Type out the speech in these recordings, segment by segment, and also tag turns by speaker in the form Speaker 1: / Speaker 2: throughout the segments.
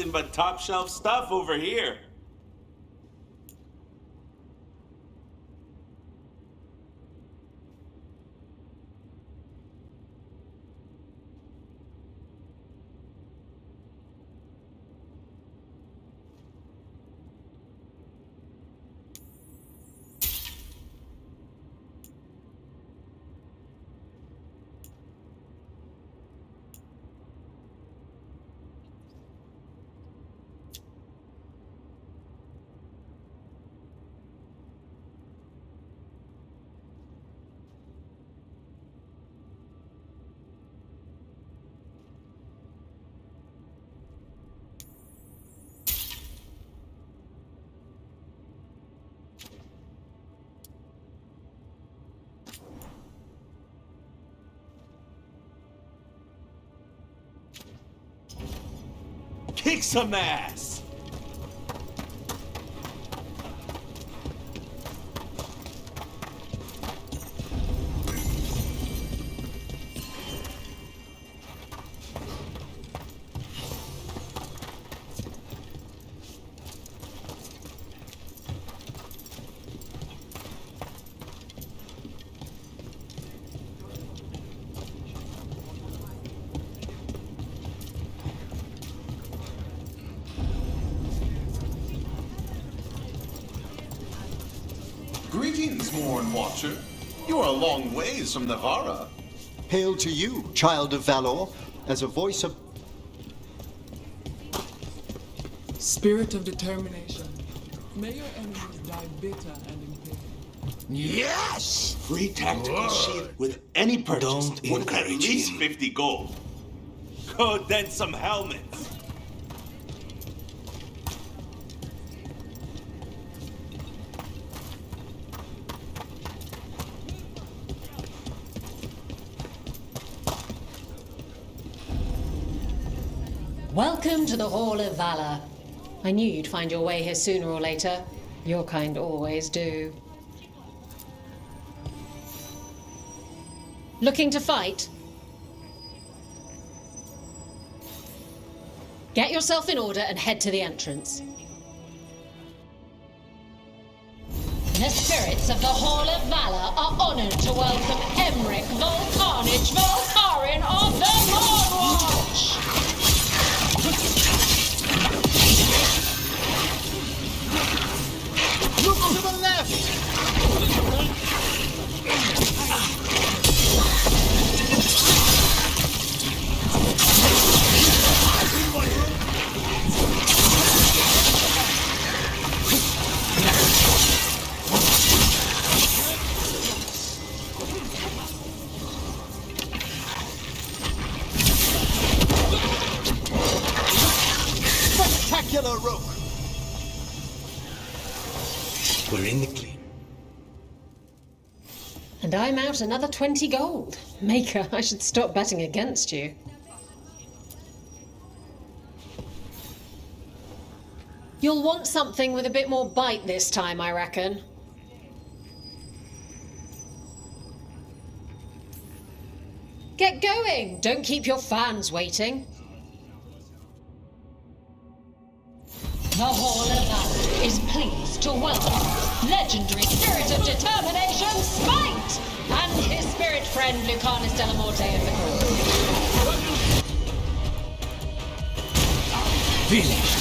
Speaker 1: nothing but top shelf stuff over here. Kick some ass!
Speaker 2: Greetings, Morn Watcher. You are a long ways from Navara.
Speaker 3: Hail to you, child of Valor, as a voice of...
Speaker 4: Spirit of determination. May your enemies die bitter and in pain.
Speaker 1: Yes! Free tactical shield with any purchase worth at least 50 gold. Go then some helmets.
Speaker 5: Welcome to the Hall of Valor. I knew you'd find your way here sooner or later. Your kind always do. Looking to fight? Get yourself in order and head to the entrance. The spirits of the Hall of Valor are honored to welcome Emric Volcarnage Volcarin of the Mornwatch!
Speaker 3: Look to the left! Spectacular Rook!
Speaker 6: We're in the clean.
Speaker 5: And I'm out another 20 gold. Maker, I should stop betting against you. You'll want something with a bit more bite this time, I reckon. Get going! Don't keep your fans waiting. The Hall of Valor is pleased to welcome legendary spirit of determination, Spite, and his spirit friend Lucanus Delamorte of the Court.
Speaker 6: Finished.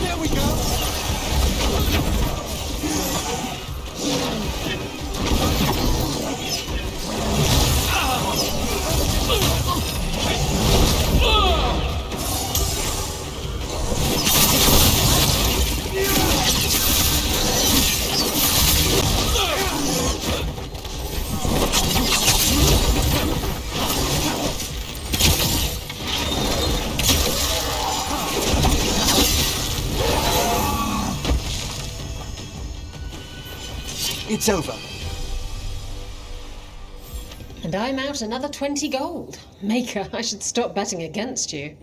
Speaker 3: There we go! It's over.
Speaker 5: And I'm out another 20 gold. Maker, I should stop betting against you.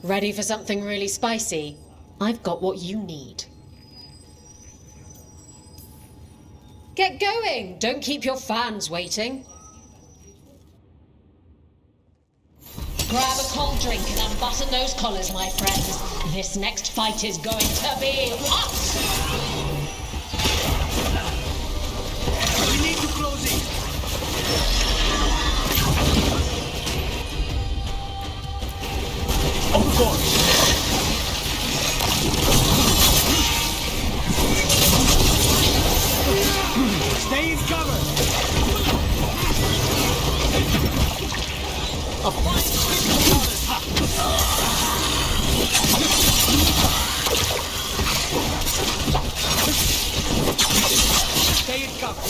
Speaker 5: Ready for something really spicy? I've got what you need. Get going! Don't keep your fans waiting. Grab a cold drink and unbutton those collars, my friends. This next fight is going to be hot!
Speaker 6: We need to close it. Of course. Stay in cover. Stay in cover.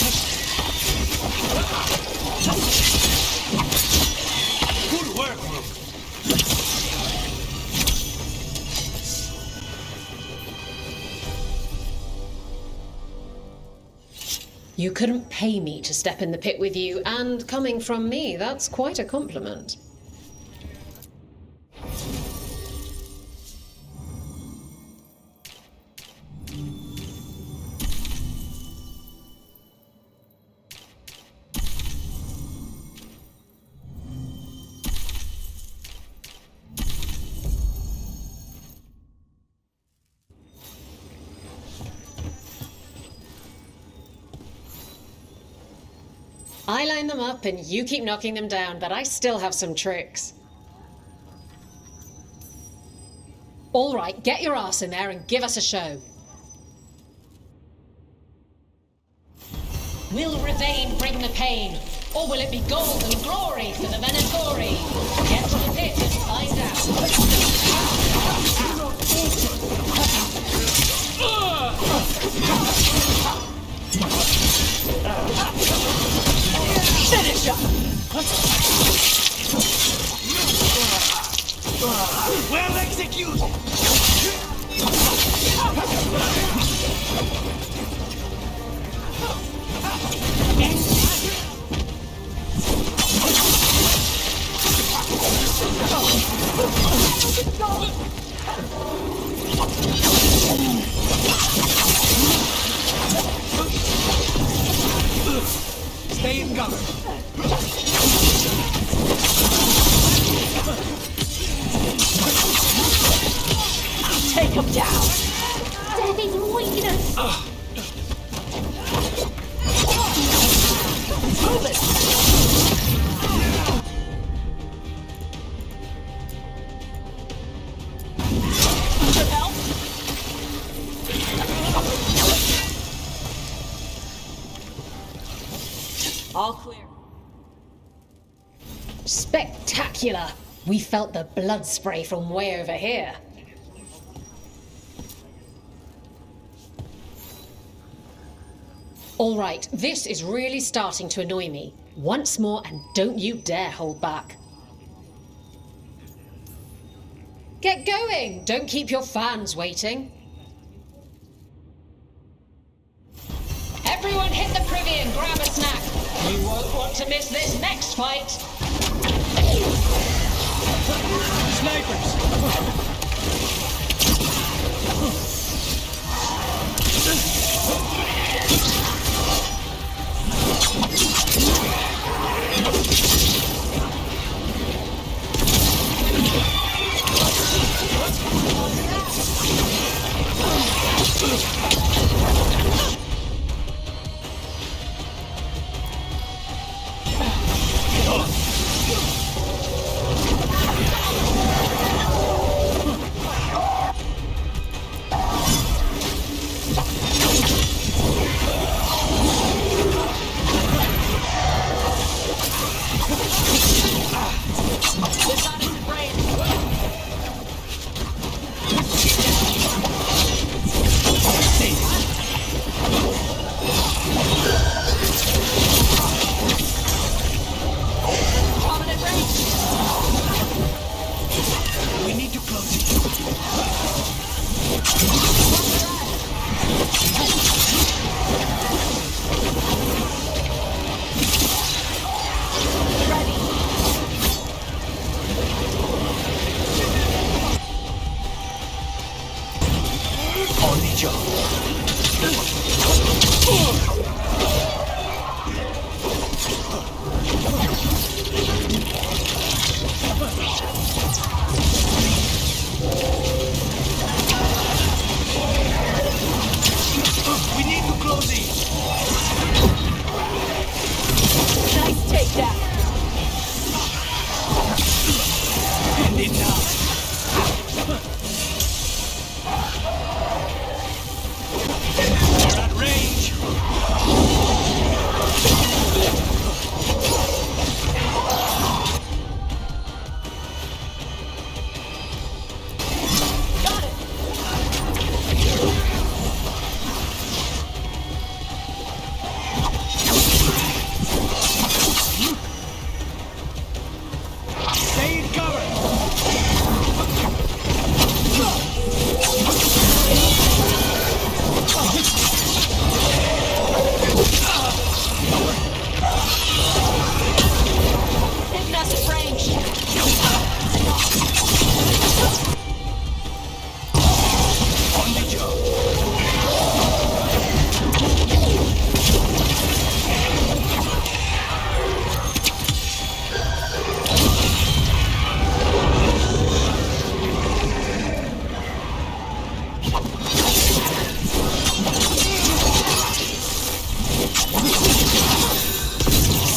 Speaker 6: Good work, Rook.
Speaker 5: You couldn't pay me to step in the pit with you, and coming from me, that's quite a compliment. I line them up and you keep knocking them down, but I still have some tricks. All right, get your ass in there and give us a show. Will Ravane bring the pain, or will it be gold and glory for the Venatori? Get to the pit and find out.
Speaker 6: Finish up! Well executed! Stay in cover.
Speaker 5: Take him down! Debbie's weakness! Move it! Should help? All clear. Spectacular! We felt the blood spray from way over here. All right, this is really starting to annoy me. Once more, and don't you dare hold back. Get going! Don't keep your fans waiting. Everyone hit the privy and grab a snack. You won't want to miss this next fight.
Speaker 6: Snipers!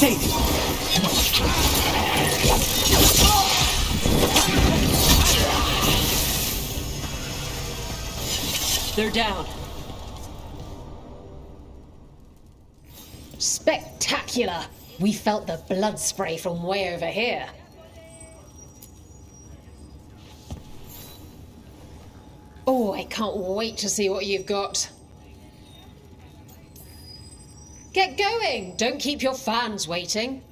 Speaker 6: Save it. They're down.
Speaker 5: Spectacular! We felt the blood spray from way over here. Oh, I can't wait to see what you've got. Get going! Don't keep your fans waiting.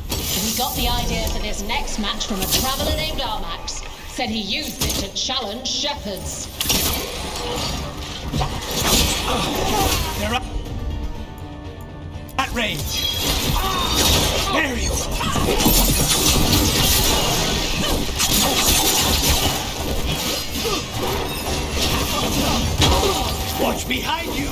Speaker 5: We got the idea for this next match from a traveller named Armax. Said he used it to challenge shepherds.
Speaker 6: They're up. At range. There you go. Watch behind you.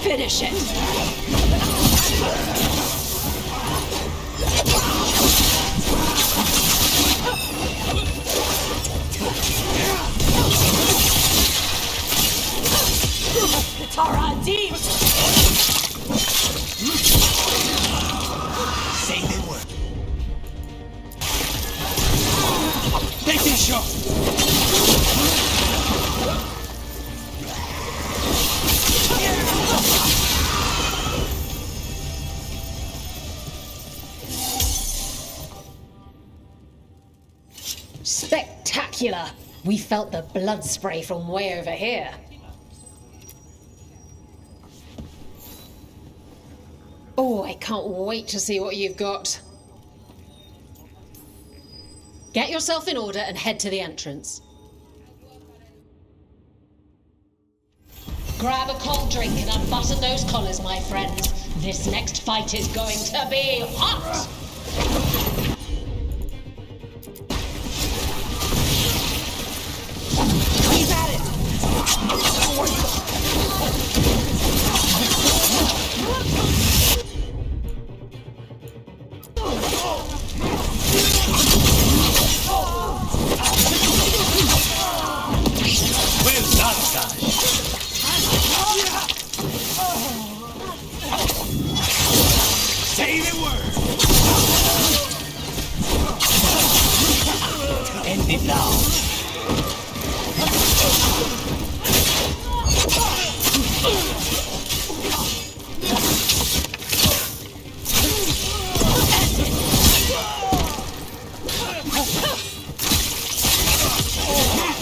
Speaker 5: Finish it! Tara deep!
Speaker 6: Say the word. Make it short.
Speaker 5: Spectacular! We felt the blood spray from way over here. Oh, I can't wait to see what you've got. Get yourself in order and head to the entrance. Grab a cold drink and unbutton those collars, my friends. This next fight is going to be hot!
Speaker 6: He's at it. Well done, son. Say the word. End it now.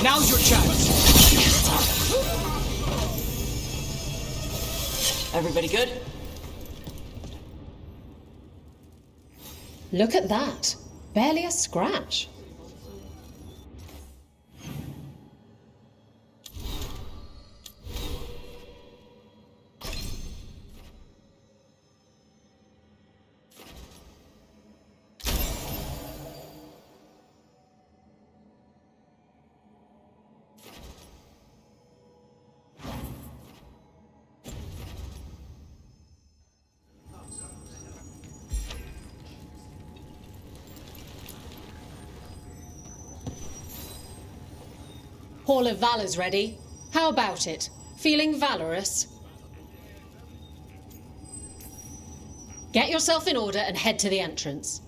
Speaker 6: Now's your chance. Everybody good?
Speaker 5: Look at that. Barely a scratch. Hall of Valor's ready. How about it? Feeling valorous? Get yourself in order and head to the entrance.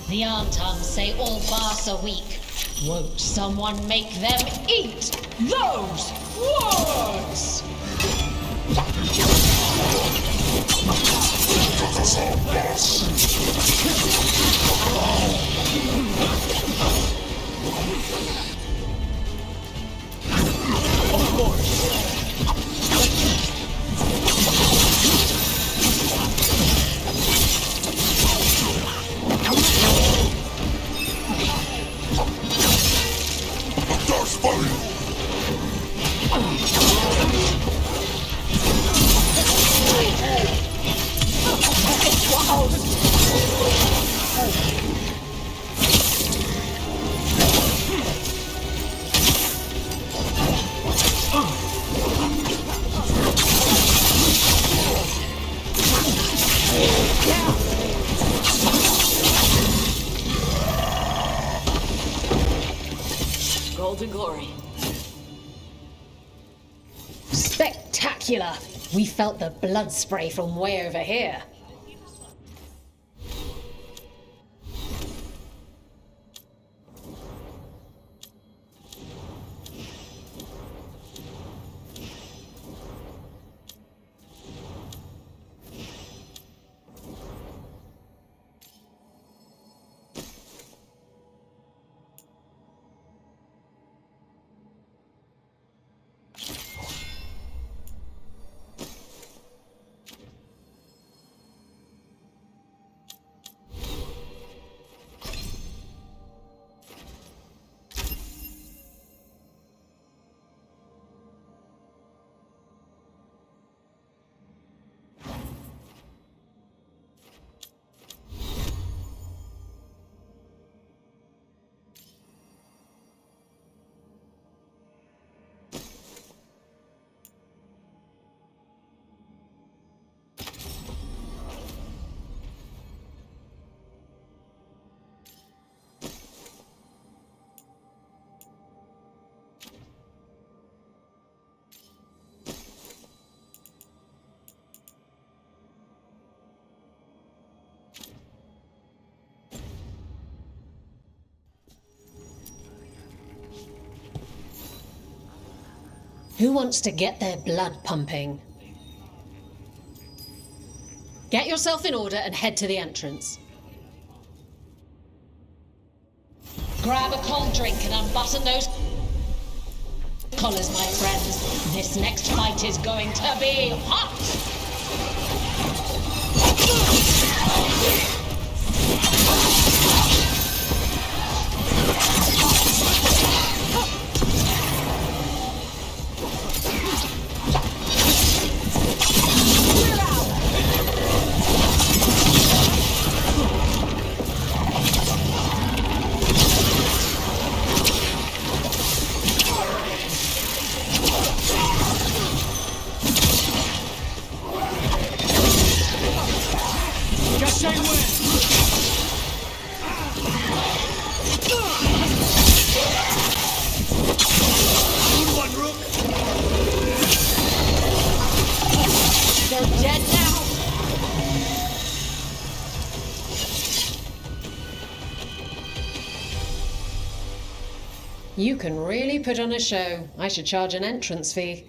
Speaker 5: The Antons say all baths are weak. Won't someone make them eat those words?
Speaker 6: Of course. golden glory.
Speaker 5: Spectacular! We felt the blood spray from way over here. Who wants to get their blood pumping? Get yourself in order and head to the entrance. Grab a cold drink and unbutton those collars, my friends. This next fight is going to be hot! You can really put on a show. I should charge an entrance fee.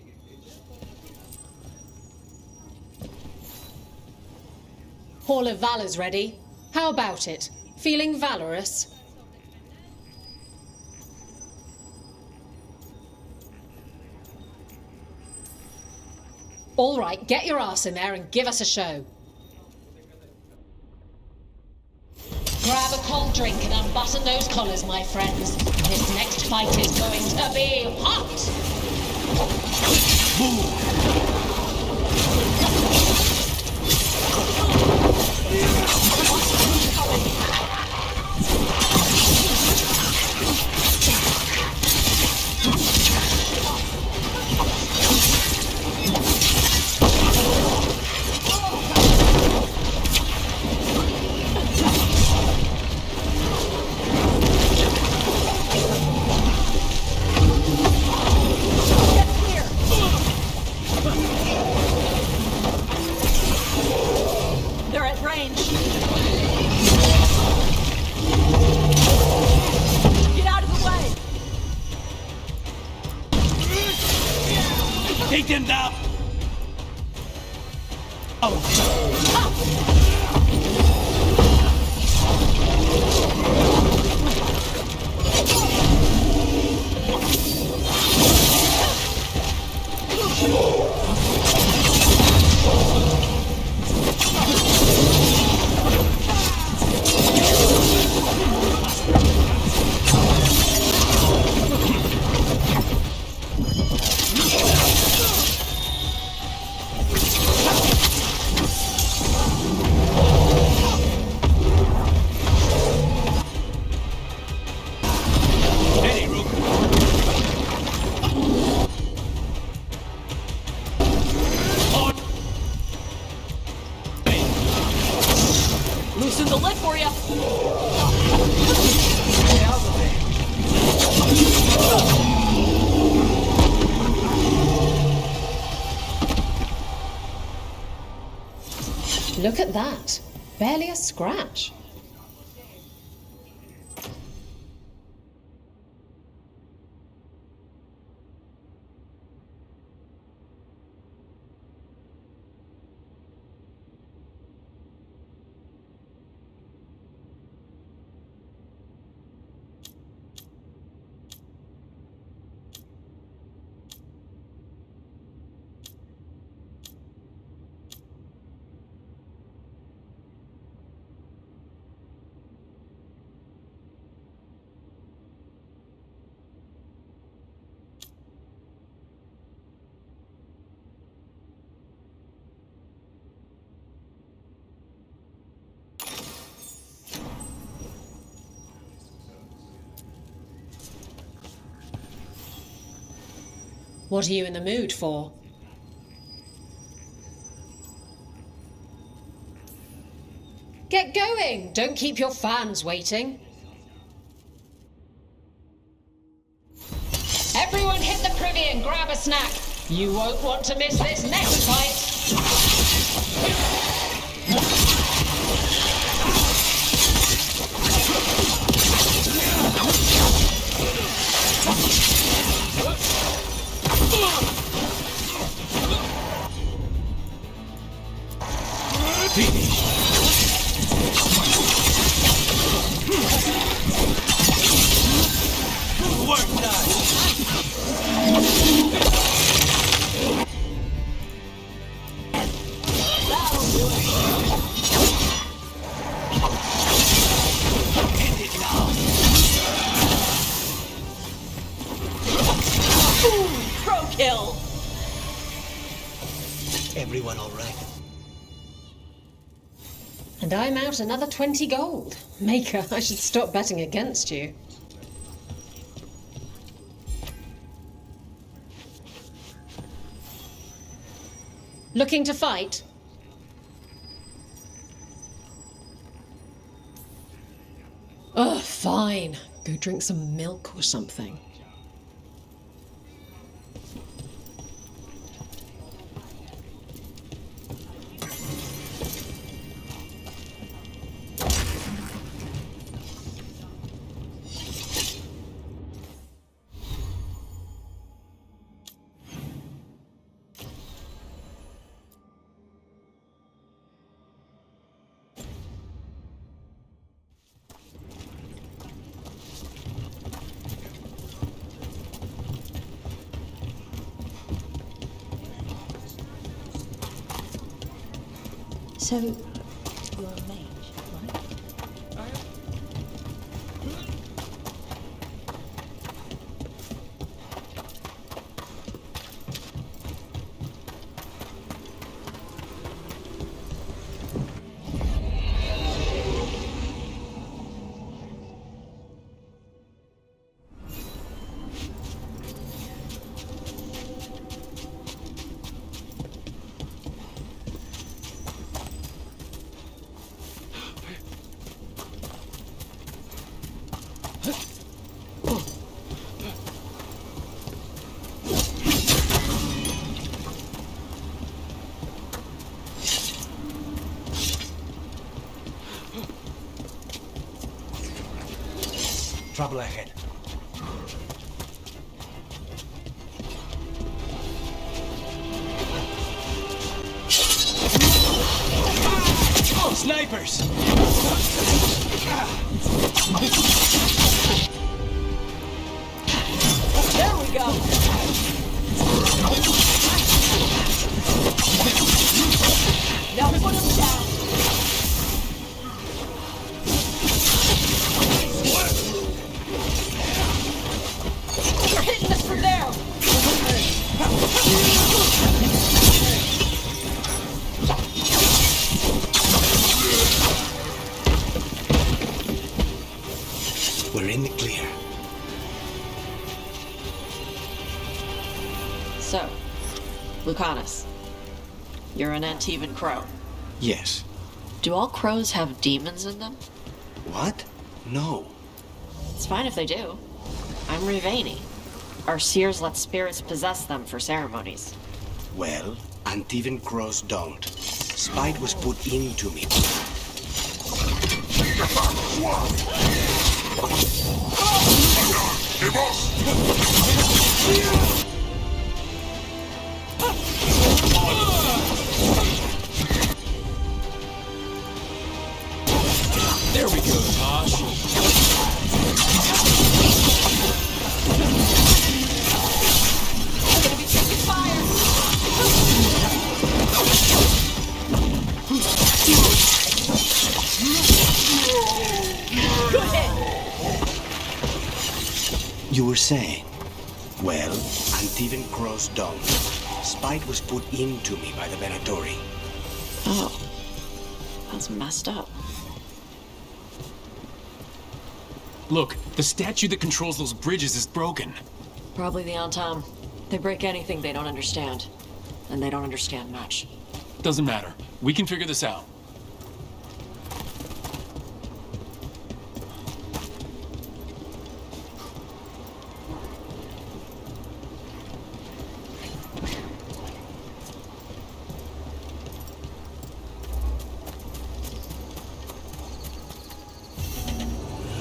Speaker 5: Hall of Valor's ready. How about it? Feeling valorous? All right, get your ass in there and give us a show. Grab a cold drink and unbutton those collars, my friends. This next fight is going to be hot!
Speaker 1: Take them down!
Speaker 6: Loosen the lid for you.
Speaker 1: Get out of there.
Speaker 5: Look at that. Barely a scratch. What are you in the mood for? Get going! Don't keep your fans waiting. Everyone hit the privy and grab a snack. You won't want to miss this next fight.
Speaker 6: Everyone all right?
Speaker 5: And I'm out another 20 gold. Maker, I should stop betting against you. Looking to fight? Oh, fine. Go drink some milk or something.
Speaker 7: So, you're a mage, right?
Speaker 6: Trouble ahead. Oh, snipers!
Speaker 7: There we go! Now put him down! You're hitting us from there!
Speaker 6: We're in the clear.
Speaker 7: So, Lucanus, you're an Antivan crow.
Speaker 6: Yes.
Speaker 7: Do all crows have demons in them?
Speaker 6: What? No.
Speaker 7: It's fine if they do. I'm Rivani. Our seers let spirits possess them for ceremonies.
Speaker 6: Well, Antivan crows don't. Spite was put into me.
Speaker 8: There we go, Tosh.
Speaker 6: You were saying? Well, Antivan crows don't. Spite was put into me by the Venatori.
Speaker 7: Oh. That's messed up.
Speaker 8: Look, the statue that controls those bridges is broken.
Speaker 7: Probably the Antam. They break anything they don't understand. And they don't understand much.
Speaker 8: Doesn't matter. We can figure this out.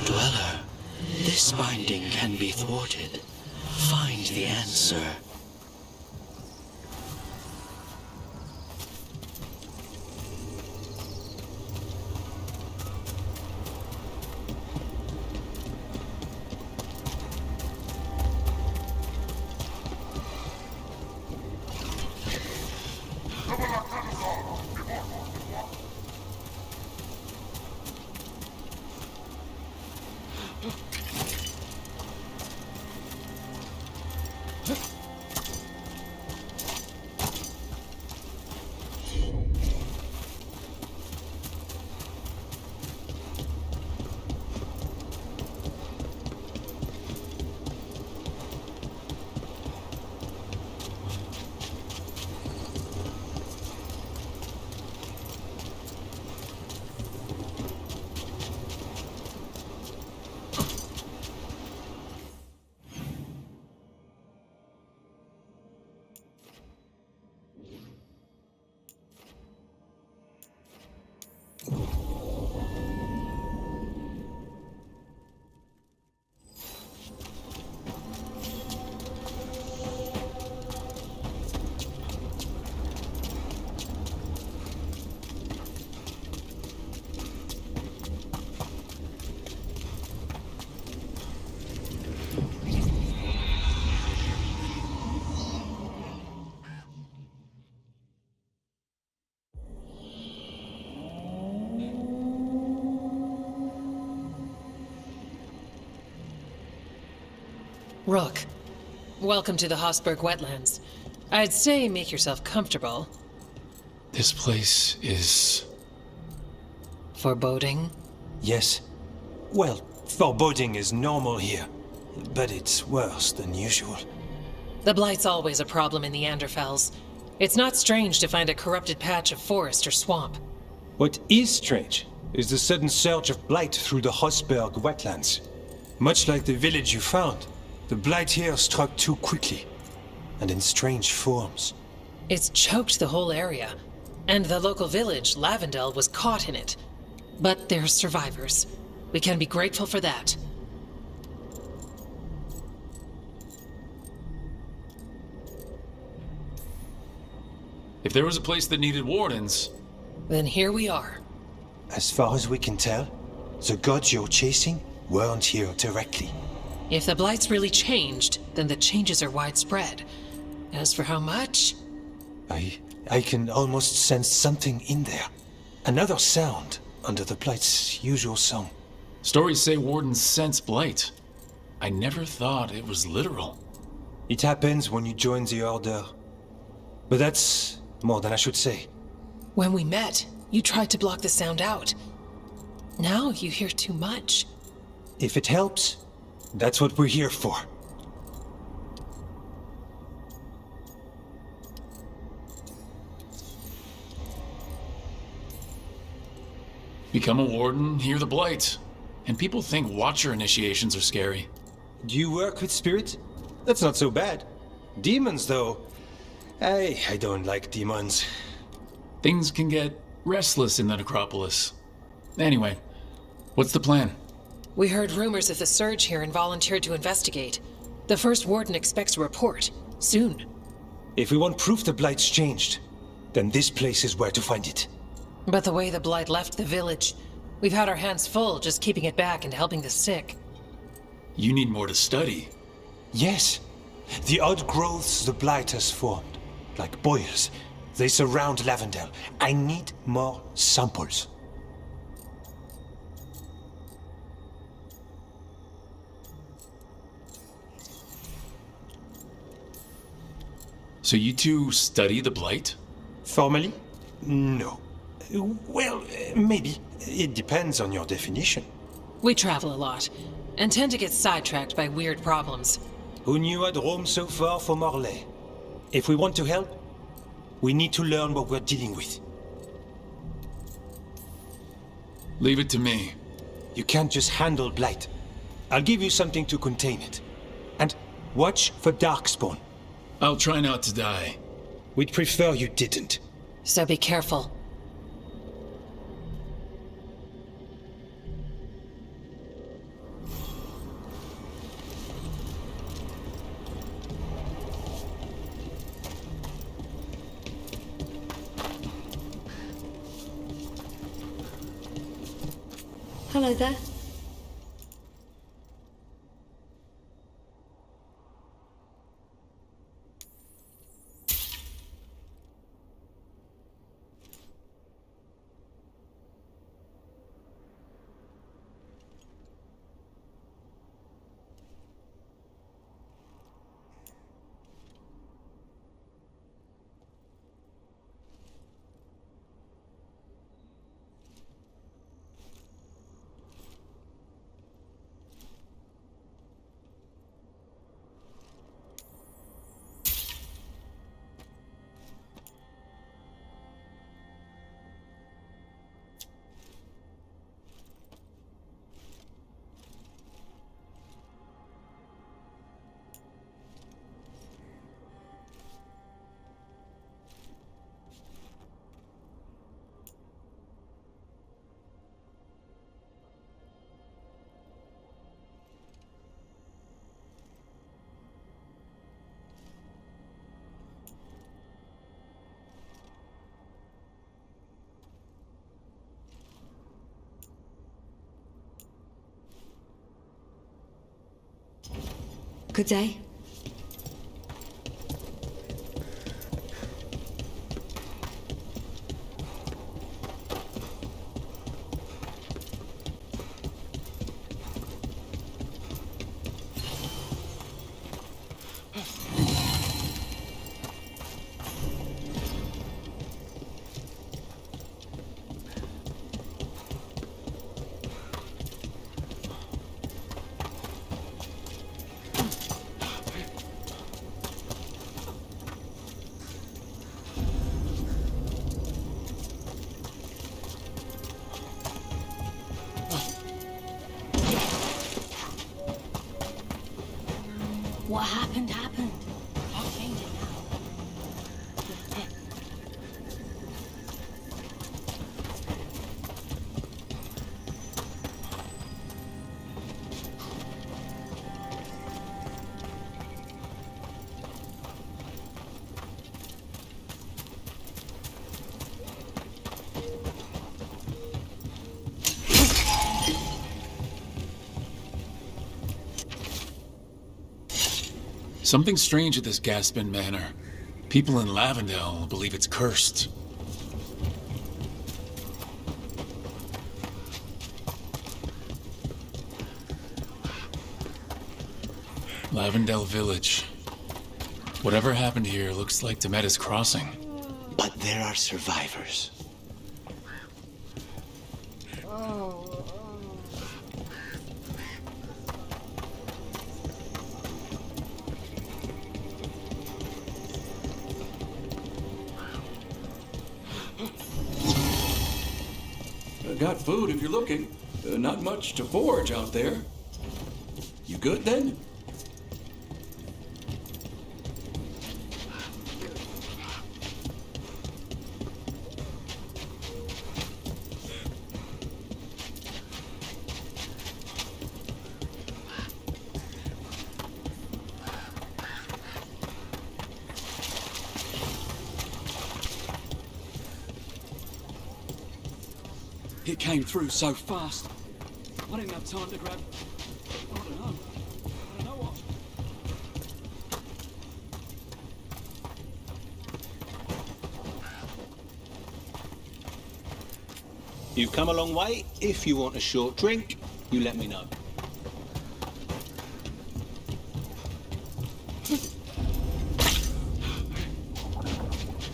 Speaker 6: Dweller, this binding can be thwarted. Find the answer.
Speaker 9: Rook, welcome to the Hosberg wetlands. I'd say make yourself comfortable.
Speaker 8: This place is...
Speaker 9: Foreboding?
Speaker 10: Yes. Well, foreboding is normal here, but it's worse than usual.
Speaker 9: The Blight's always a problem in the Anderfels. It's not strange to find a corrupted patch of forest or swamp.
Speaker 10: What is strange is the sudden surge of blight through the Hosberg wetlands. Much like the village you found, the blight here struck too quickly, and in strange forms.
Speaker 9: It's choked the whole area, and the local village, Lavendel, was caught in it. But they're survivors. We can be grateful for that.
Speaker 8: If there was a place that needed wardens...
Speaker 9: Then here we are.
Speaker 10: As far as we can tell, the gods you're chasing weren't here directly.
Speaker 9: If the Blight's really changed, then the changes are widespread. As for how much...
Speaker 10: I can almost sense something in there. Another sound under the Blight's usual song.
Speaker 8: Stories say wardens sense blight. I never thought it was literal.
Speaker 10: It happens when you join the Order. But that's more than I should say.
Speaker 9: When we met, you tried to block the sound out. Now you hear too much.
Speaker 10: If it helps, that's what we're here for.
Speaker 8: Become a warden, hear the blight. And people think Watcher initiations are scary.
Speaker 10: Do you work with spirit? That's not so bad. Demons, though. I don't like demons.
Speaker 8: Things can get restless in the necropolis. Anyway, what's the plan?
Speaker 9: We heard rumors of the surge here and volunteered to investigate. The first warden expects a report. Soon.
Speaker 10: If we want proof the Blight's changed, then this place is where to find it.
Speaker 9: But the way the Blight left the village, we've had our hands full just keeping it back and helping the sick.
Speaker 8: You need more to study.
Speaker 10: Yes. The odd growths the Blight has formed, like boils, they surround Lavendel. I need more samples.
Speaker 8: So you two study the Blight?
Speaker 10: Formally? No. Well, maybe. It depends on your definition.
Speaker 9: We travel a lot, and tend to get sidetracked by weird problems.
Speaker 10: Who knew I'd roam so far for Morlaix? If we want to help, we need to learn what we're dealing with.
Speaker 8: Leave it to me.
Speaker 10: You can't just handle Blight. I'll give you something to contain it. And watch for Darkspawn.
Speaker 8: I'll try not to die.
Speaker 10: We'd prefer you didn't.
Speaker 9: So be careful.
Speaker 5: Hello there. Good day. What happened, happened. Can't change it now.
Speaker 8: Something strange at this Gaspin Manor. People in Lavendel believe it's cursed. Lavendel Village. Whatever happened here looks like Demeda's Crossing.
Speaker 6: But there are survivors.
Speaker 11: Got food if you're looking. Not much to forage out there. You good then? He came through so fast. I didn't have time to grab... I don't know. I don't know what...
Speaker 6: You've come a long way. If you want a short drink, you let me know.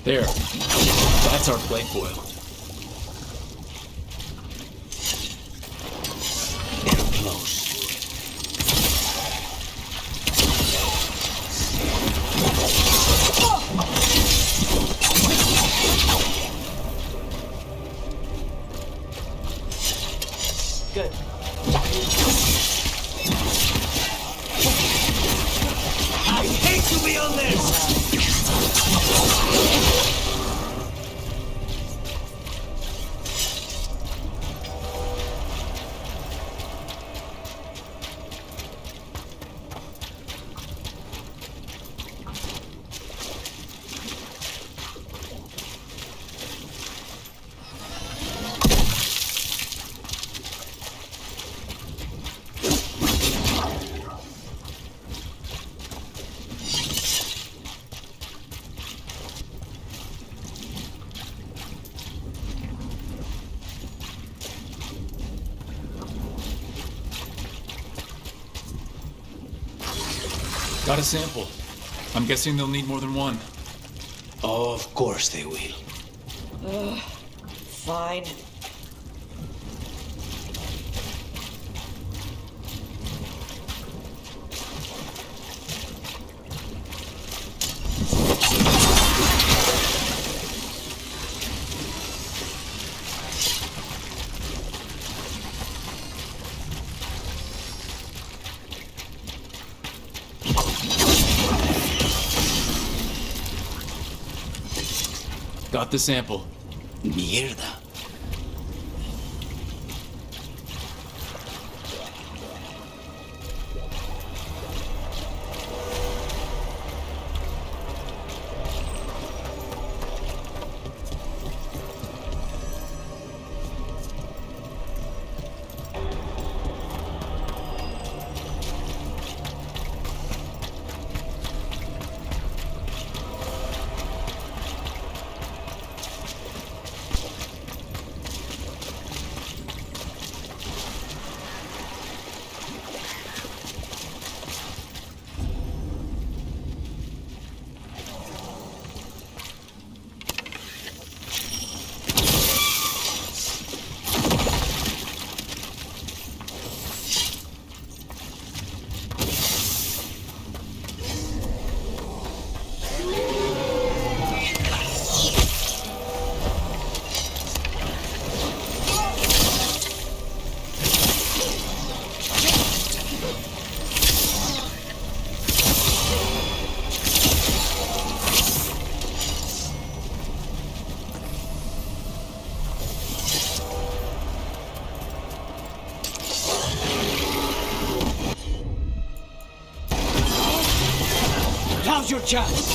Speaker 8: There. That's our plate boil.
Speaker 6: Get close.
Speaker 7: Good.
Speaker 6: I hate to be on this!
Speaker 8: Got a sample. I'm guessing they'll need more than one.
Speaker 6: Of course they will.
Speaker 7: Ugh. Fine.
Speaker 8: Got the sample.
Speaker 6: Mierda. Now's your chance!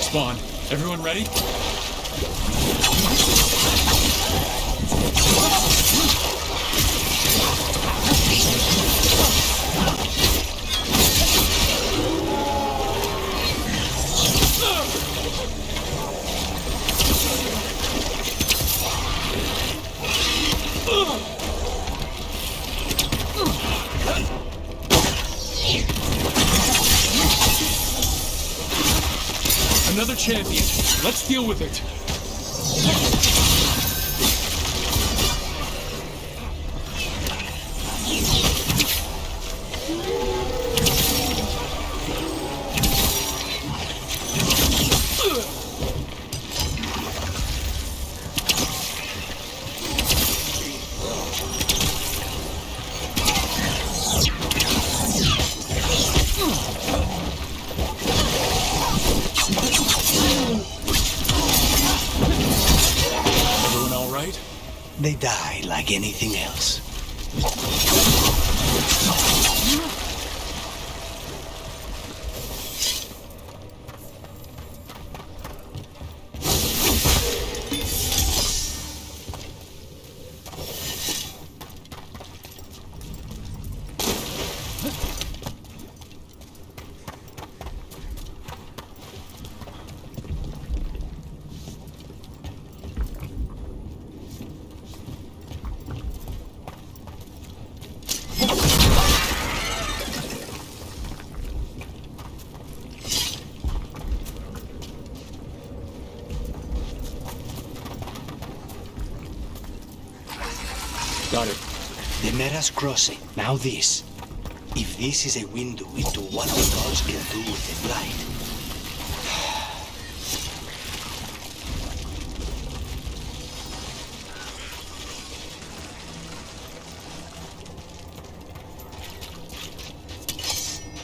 Speaker 8: dark spawn. Everyone ready? Another champion. Let's deal with it.
Speaker 6: They die like anything else.
Speaker 8: Got it.
Speaker 6: The Mera's crossing. Now this. If this is a window into what the gods can do with the blight.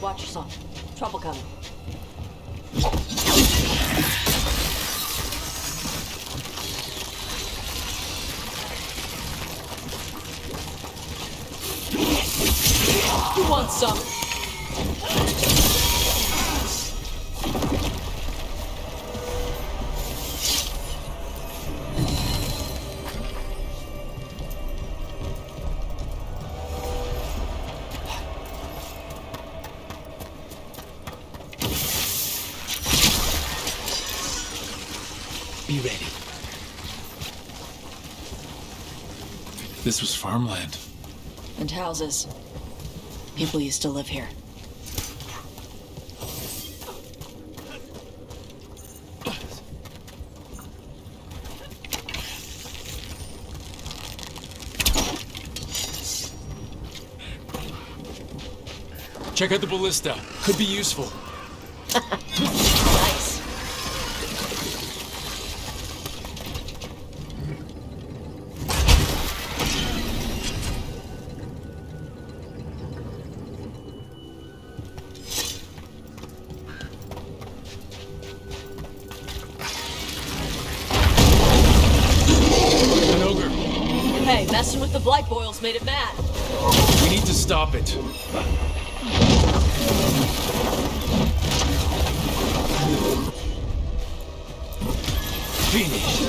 Speaker 7: Watch yourself. Trouble coming. Who wants some?
Speaker 6: Be ready.
Speaker 8: This was farmland.
Speaker 7: And houses. People used to live here.
Speaker 8: Check out the ballista. Could be useful.
Speaker 7: Nice.
Speaker 8: An ogre.
Speaker 7: Hey, messing with the blight boils made it mad.
Speaker 8: We need to stop it. Finish.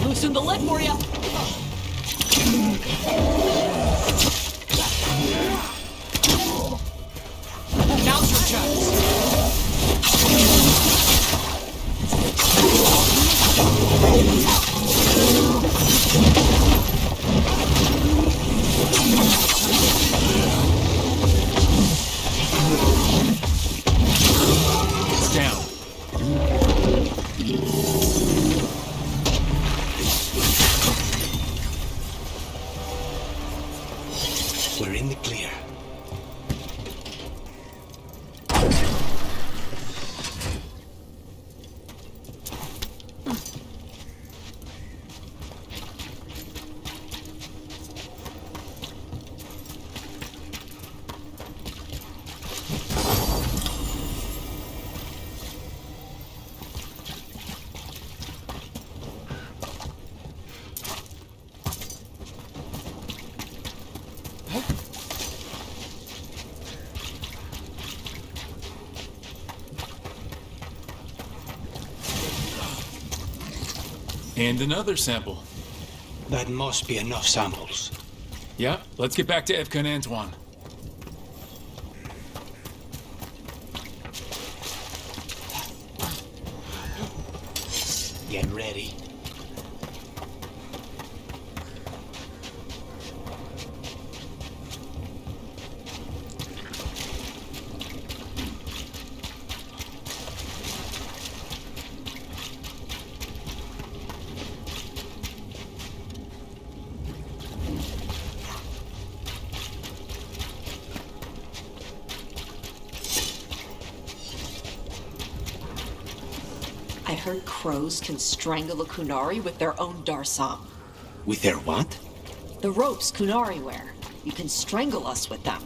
Speaker 7: Loosen the lid for you. Now's your chance.
Speaker 8: It's down. And another sample.
Speaker 6: That must be enough samples.
Speaker 8: Yeah, let's get back to Evka and Antoine.
Speaker 6: Get ready.
Speaker 7: I heard crows can strangle a Kunari with their own darsam.
Speaker 6: With their what?
Speaker 7: The ropes Kunari wear. You can strangle us with them.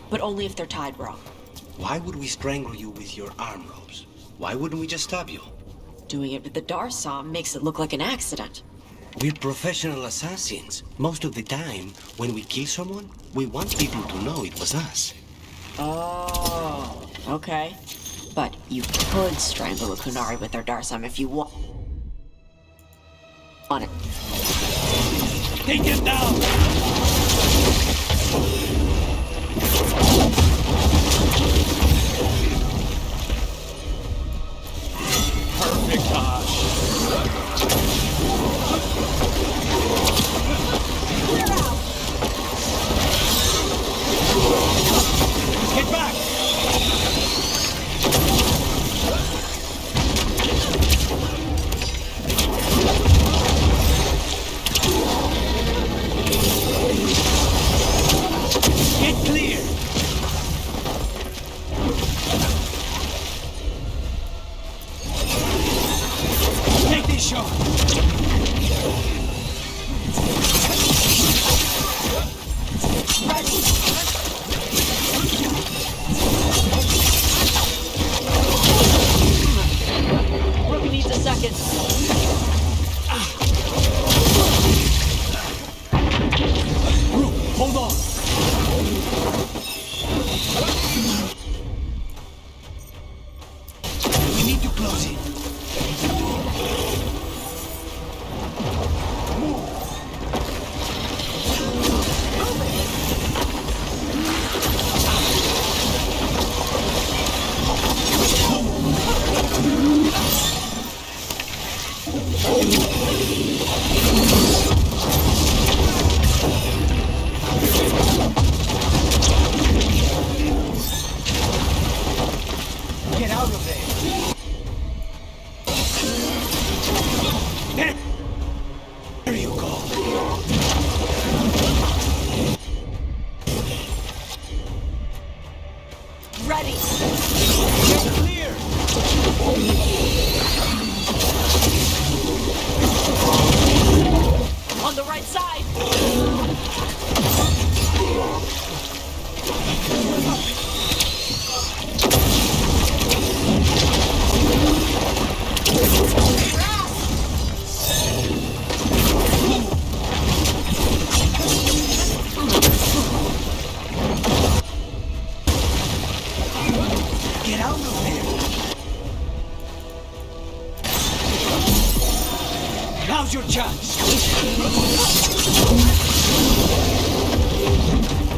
Speaker 7: But only if they're tied wrong.
Speaker 6: Why would we strangle you with your arm ropes? Why wouldn't we just stab you?
Speaker 7: Doing it with the darsam makes it look like an accident.
Speaker 6: We're professional assassins. Most of the time, when we kill someone, we want people to know it was us.
Speaker 7: Oh, okay. But you could strangle a Kunari with their darsam if you want it.
Speaker 1: Take him down! Perfect, Tosh. Get back! Get clear! Take this shot!
Speaker 7: Rook needs a second.
Speaker 1: Rook, hold on! We need to close it. Get out of there! There you go.
Speaker 7: Ready!
Speaker 1: Get clear!
Speaker 7: On the right side!
Speaker 1: Get out of there! Now's your chance!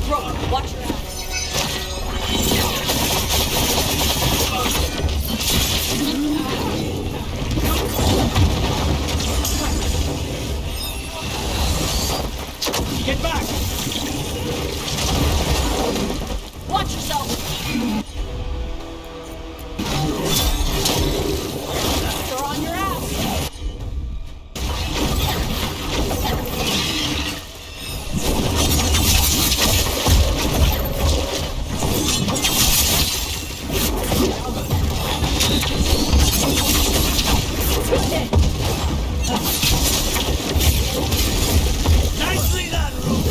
Speaker 7: Rook, watch your ass.
Speaker 1: Get back!
Speaker 7: Watch yourself! They're on your ass!
Speaker 1: Nicely done, Rook!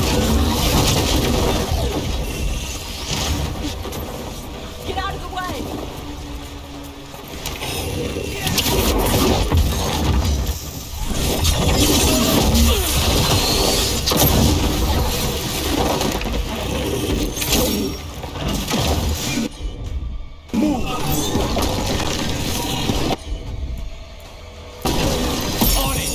Speaker 7: Get out of the way!
Speaker 1: On it!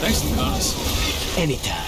Speaker 8: Thanks, Lucanus.
Speaker 6: Anytime.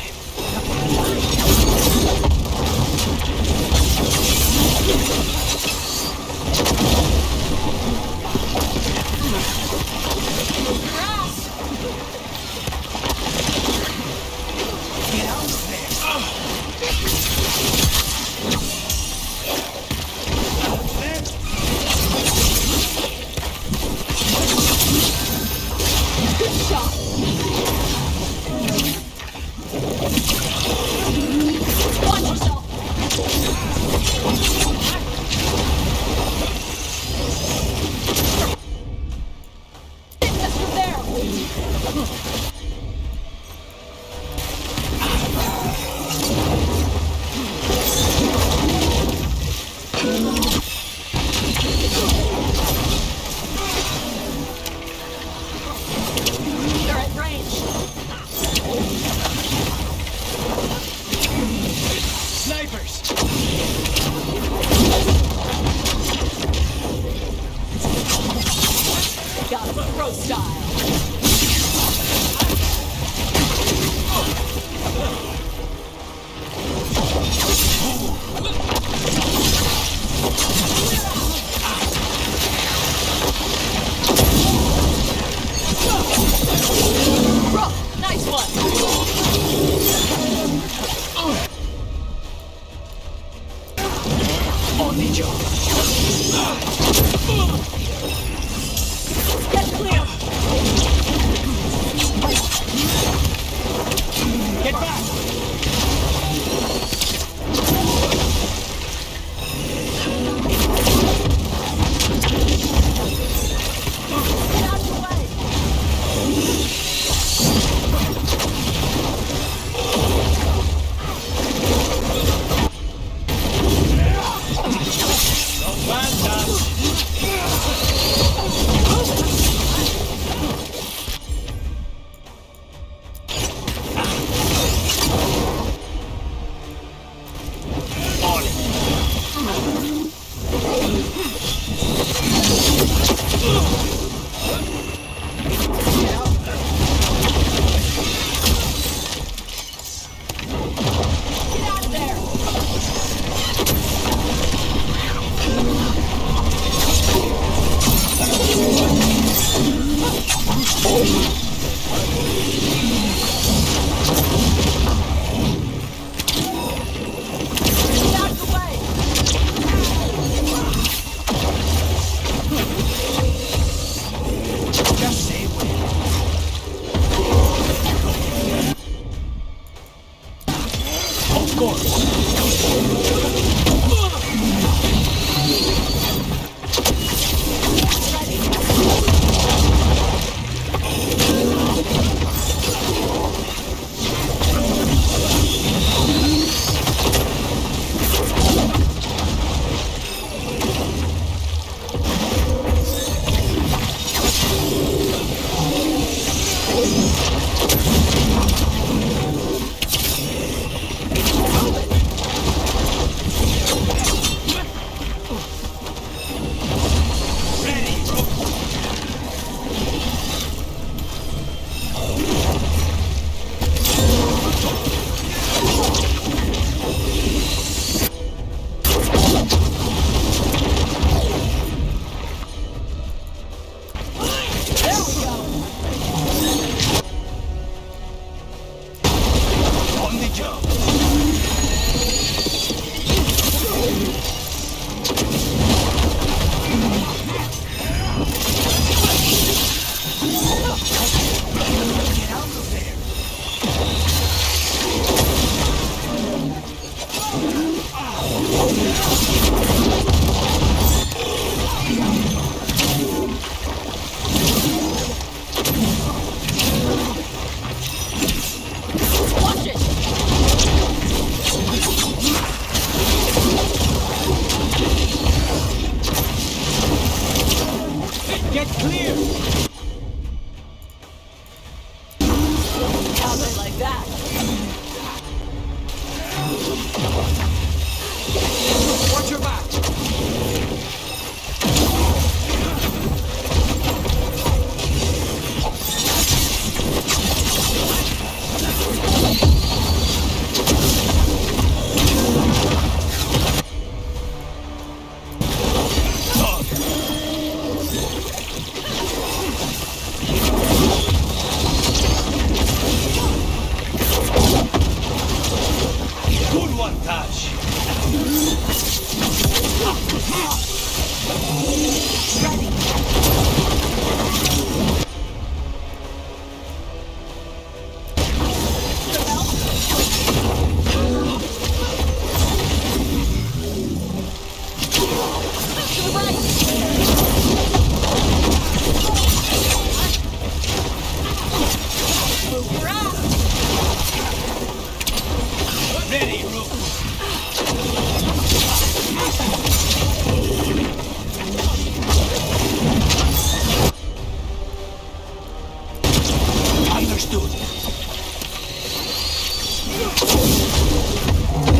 Speaker 5: Watch it!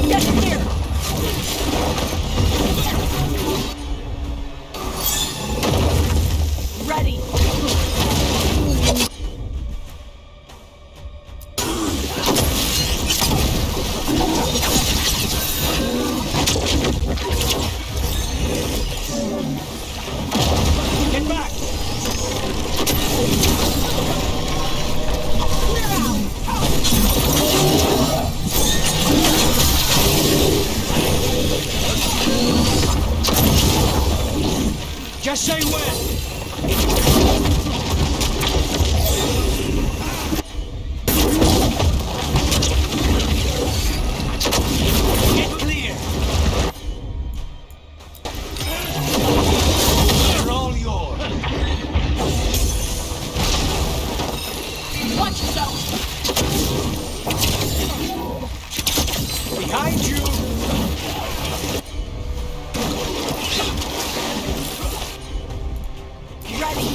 Speaker 5: Get clear! Ready!
Speaker 6: Get back! Just say when! Get clear! They're all yours!
Speaker 5: Watch yourself!
Speaker 6: Behind you!
Speaker 5: Ready!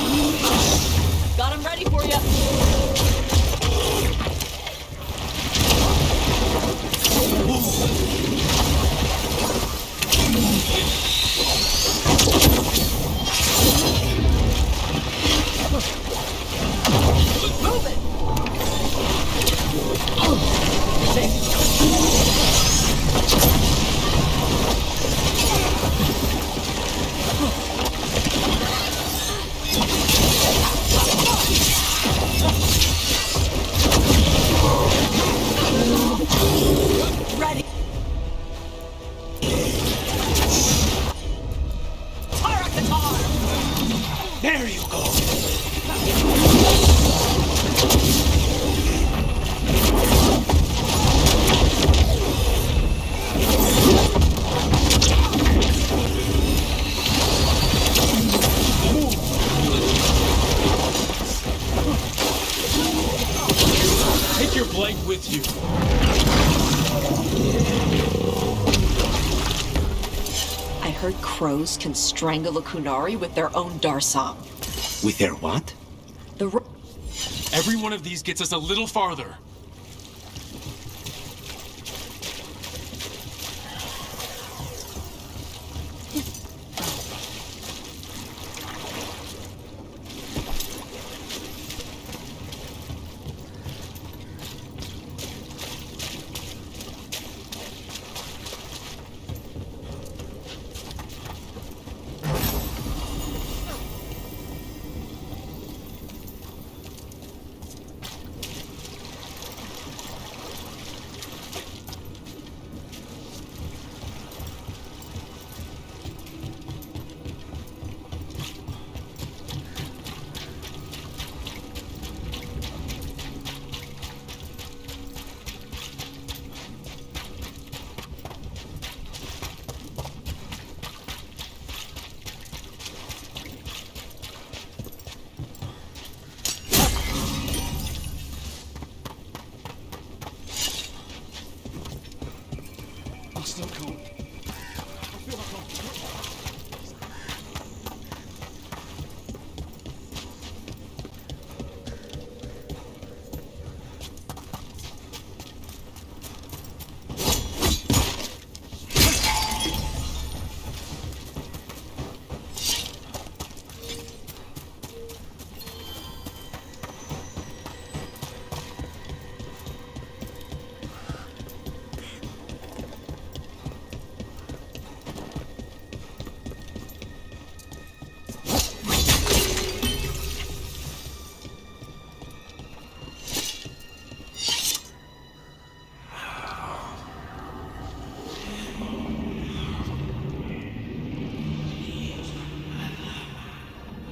Speaker 5: Got him ready for you! Move it! Ready!
Speaker 6: There you go!
Speaker 8: Take your blade with you.
Speaker 7: I heard crows can strangle a Kunari with their own darsam.
Speaker 6: With their what?
Speaker 7: The
Speaker 8: Every one of these gets us a little farther.
Speaker 11: Still cold. I feel like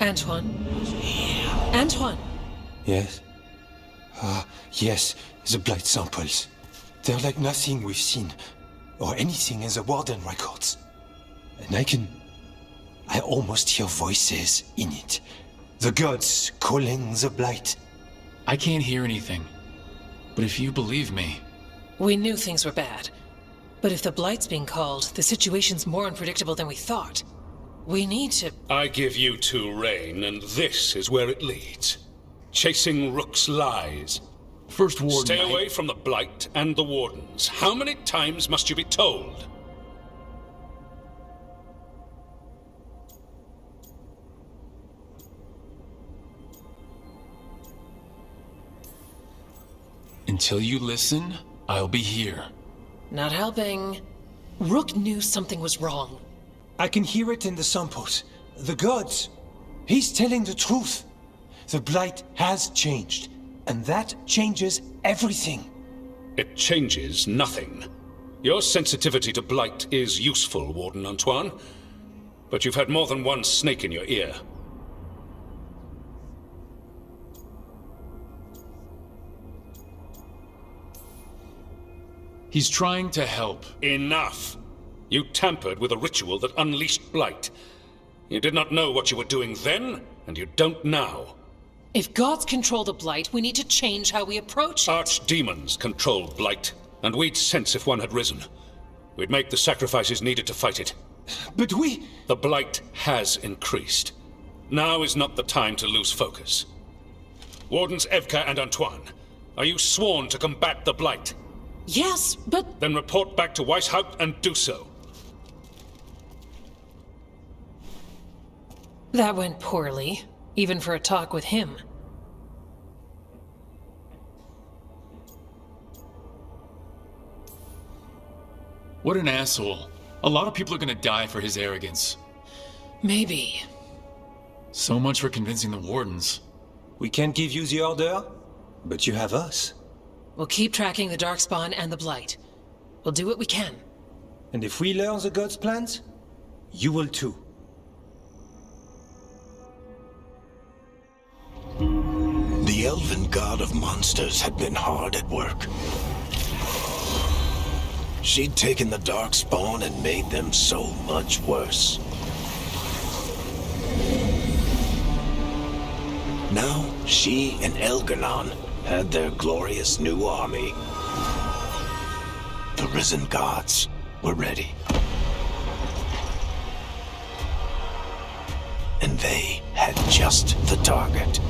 Speaker 9: Antoine? Antoine!
Speaker 10: Yes? Yes, the blight samples. They're like nothing we've seen, or anything in the Warden records. And I almost hear voices in it. The gods calling the blight.
Speaker 8: I can't hear anything. But if you believe me...
Speaker 9: We knew things were bad. But if the blight's being called, the situation's more unpredictable than we thought. We need to...
Speaker 12: I give you two reign, and this is where it leads. Chasing Rook's lies.
Speaker 8: First Warden...
Speaker 12: Stay away from the Blight and the Wardens. How many times must you be told?
Speaker 8: Until you listen, I'll be here.
Speaker 9: Not helping. Rook knew something was wrong.
Speaker 10: I can hear it in the samples. The gods. He's telling the truth. The Blight has changed, and that changes everything.
Speaker 12: It changes nothing. Your sensitivity to Blight is useful, Warden Antoine. But you've had more than one snake in your ear.
Speaker 8: He's trying to help.
Speaker 12: Enough! You tampered with a ritual that unleashed Blight. You did not know what you were doing then, and you don't now.
Speaker 9: If gods control the Blight, we need to change how we approach it.
Speaker 12: Archdemons control Blight, and we'd sense if one had risen. We'd make the sacrifices needed to fight it.
Speaker 10: But we...
Speaker 12: The Blight has increased. Now is not the time to lose focus. Wardens Evka and Antoine, are you sworn to combat the Blight?
Speaker 9: Yes, but...
Speaker 12: Then report back to Weishaupt and do so.
Speaker 9: That went poorly, even for a talk with him.
Speaker 8: What an asshole. A lot of people are gonna die for his arrogance.
Speaker 9: Maybe.
Speaker 8: So much for convincing the Wardens.
Speaker 10: We can't give you the order, but you have us.
Speaker 9: We'll keep tracking the Darkspawn and the Blight. We'll do what we can.
Speaker 10: And if we learn the gods' plans, you will too.
Speaker 6: The elven god of monsters had been hard at work. She'd taken the Darkspawn and made them so much worse. Now, she and Elgar'nan had their glorious new army. The risen gods were ready. And they had just the target.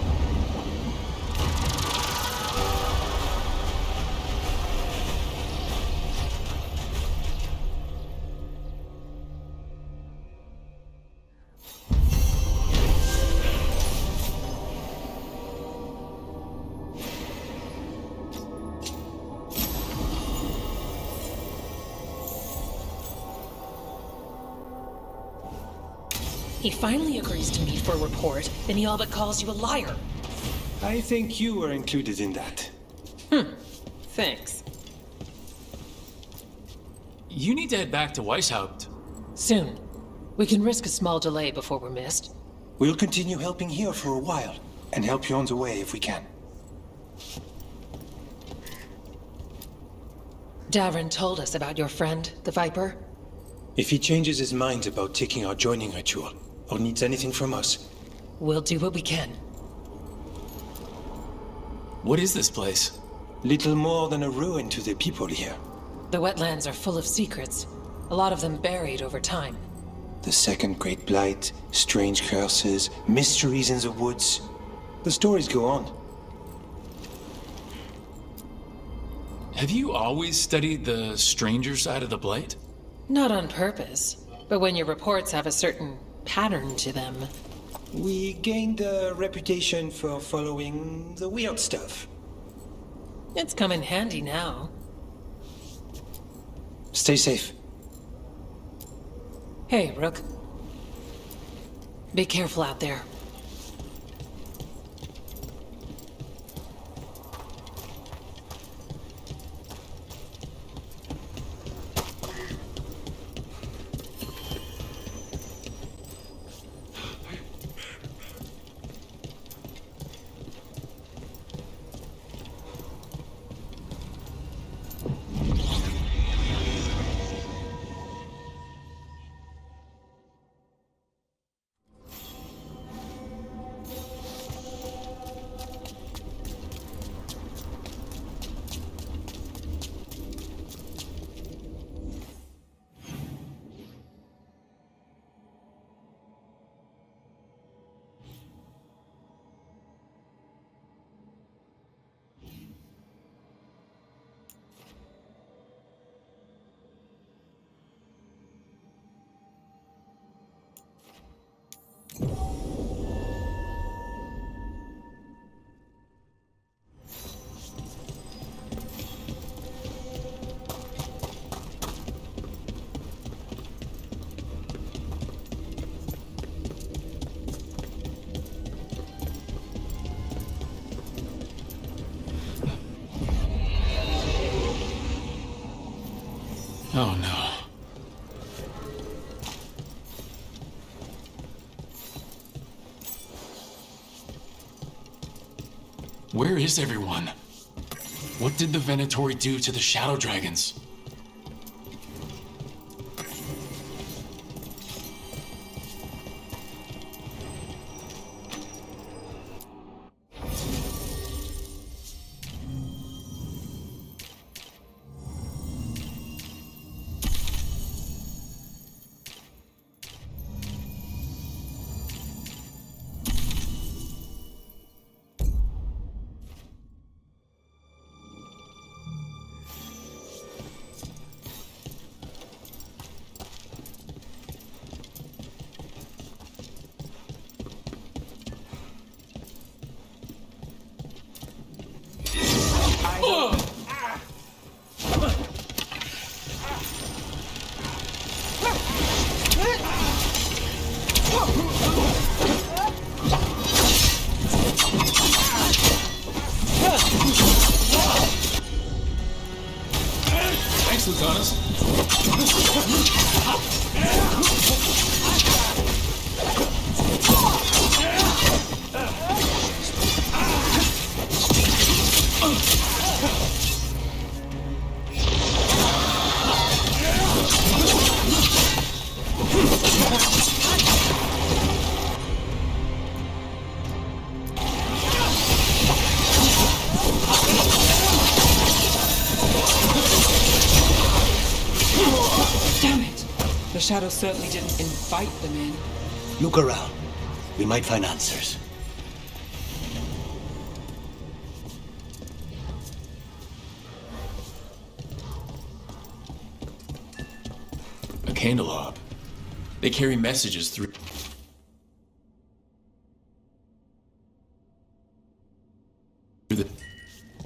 Speaker 9: He finally agrees to meet for a report, then he all but calls you a liar.
Speaker 10: I think you were included in that.
Speaker 9: Thanks.
Speaker 8: You need to head back to Weishaupt.
Speaker 9: Soon. We can risk a small delay before we're missed.
Speaker 10: We'll continue helping here for a while, and help you on the way if we can.
Speaker 9: Davrin told us about your friend, the Viper.
Speaker 10: If he changes his mind about taking our joining ritual, or needs anything from us,
Speaker 9: we'll do what we can.
Speaker 8: What is this place?
Speaker 10: Little more than a ruin to the people here.
Speaker 9: The wetlands are full of secrets, a lot of them buried over time.
Speaker 10: The second great blight, strange curses, mysteries in the woods. The stories go on.
Speaker 8: Have you always studied the stranger side of the Blight?
Speaker 9: Not on purpose, but when your reports have a certain pattern to them.
Speaker 10: We gained a reputation for following the weird stuff.
Speaker 9: It's come in handy now.
Speaker 10: Stay safe.
Speaker 9: Hey, Rook. Be careful out there.
Speaker 8: Oh no. Where is everyone? What did the Venatori do to the Shadow Dragons? Thanks, Lucanus.
Speaker 4: The shadows certainly didn't invite them in.
Speaker 6: Look around. We might find answers.
Speaker 8: A candelab. They carry messages through...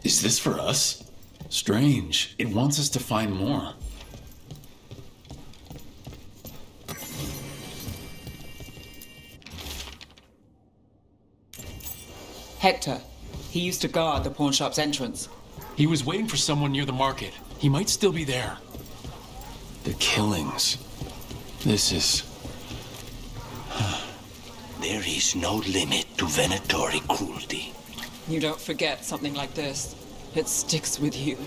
Speaker 8: Is this for us? Strange. It wants us to find more.
Speaker 4: Hector. He used to guard the pawn shop's entrance.
Speaker 8: He was waiting for someone near the market. He might still be there. The killings. This is...
Speaker 6: There is no limit to Venatori cruelty.
Speaker 4: You don't forget something like this. It sticks with you.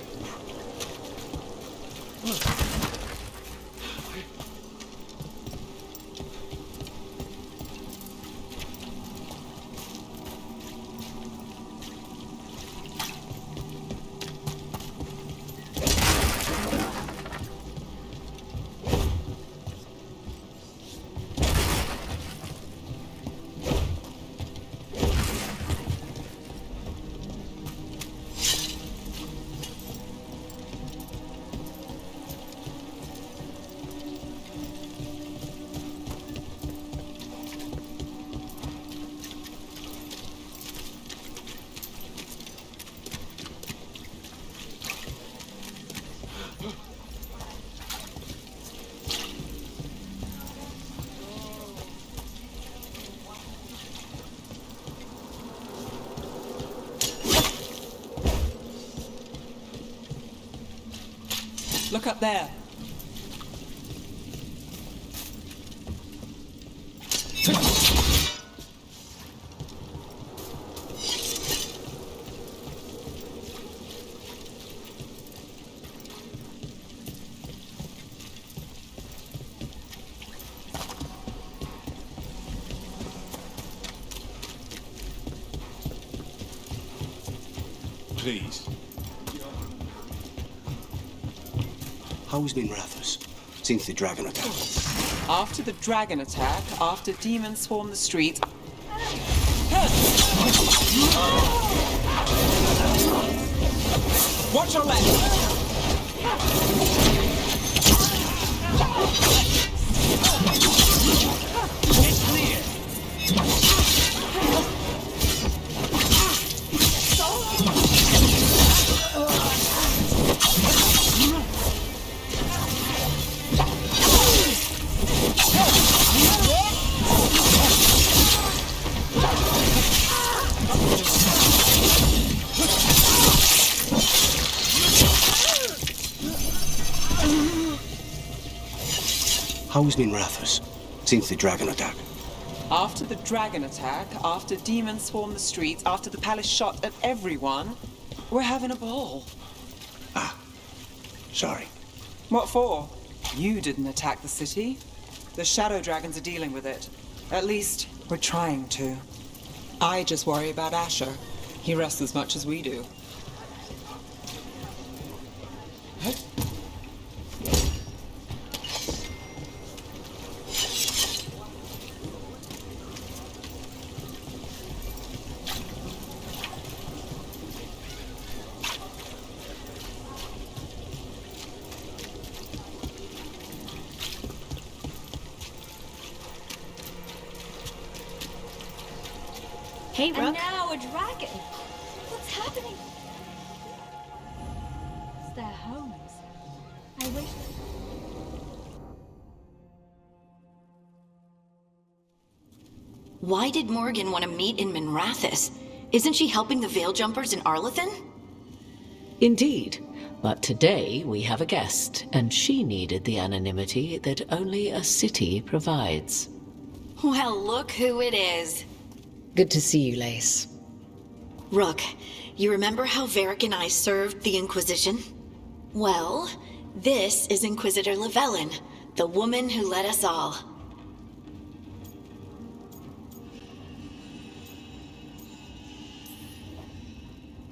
Speaker 4: Look up there.
Speaker 1: Please.
Speaker 6: How has been Rathus since the dragon attack?
Speaker 4: After the dragon attack, after demons swarmed the street... Watch your left! It's clear!
Speaker 6: How is Minrathous since the dragon attack?
Speaker 4: After the dragon attack, after demons swarmed the streets, after the palace shot at everyone, we're having a ball.
Speaker 6: Sorry.
Speaker 4: What for? You didn't attack the city. The shadow dragons are dealing with it. At least, we're trying to. I just worry about Asher. He rests as much as we do.
Speaker 7: Hey, Rook.
Speaker 5: And now a dragon. What's happening? It's their homes. I wish.
Speaker 7: Why did Morgan want to meet in Minrathous? Isn't she helping the Veil Jumpers in Arlathan?
Speaker 13: Indeed. But today we have a guest, and she needed the anonymity that only a city provides.
Speaker 7: Well, look who it is.
Speaker 9: Good to see you, Lace.
Speaker 7: Rook, you remember how Varric and I served the Inquisition? Well, this is Inquisitor Llewellyn, the woman who led us all.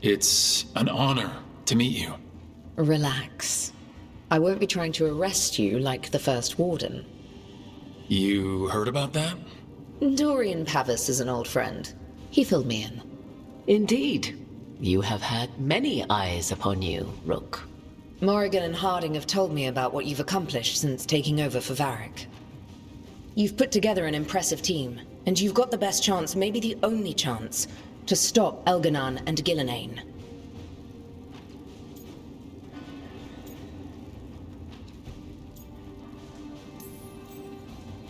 Speaker 8: It's an honor to meet you.
Speaker 9: Relax. I won't be trying to arrest you like the First Warden.
Speaker 8: You heard about that?
Speaker 9: Dorian Pavis is an old friend. He filled me in.
Speaker 13: Indeed. You have had many eyes upon you, Rook.
Speaker 9: Morrigan and Harding have told me about what you've accomplished since taking over for Varric. You've put together an impressive team, and you've got the best chance, maybe the only chance, to stop Elganon and Gillenane.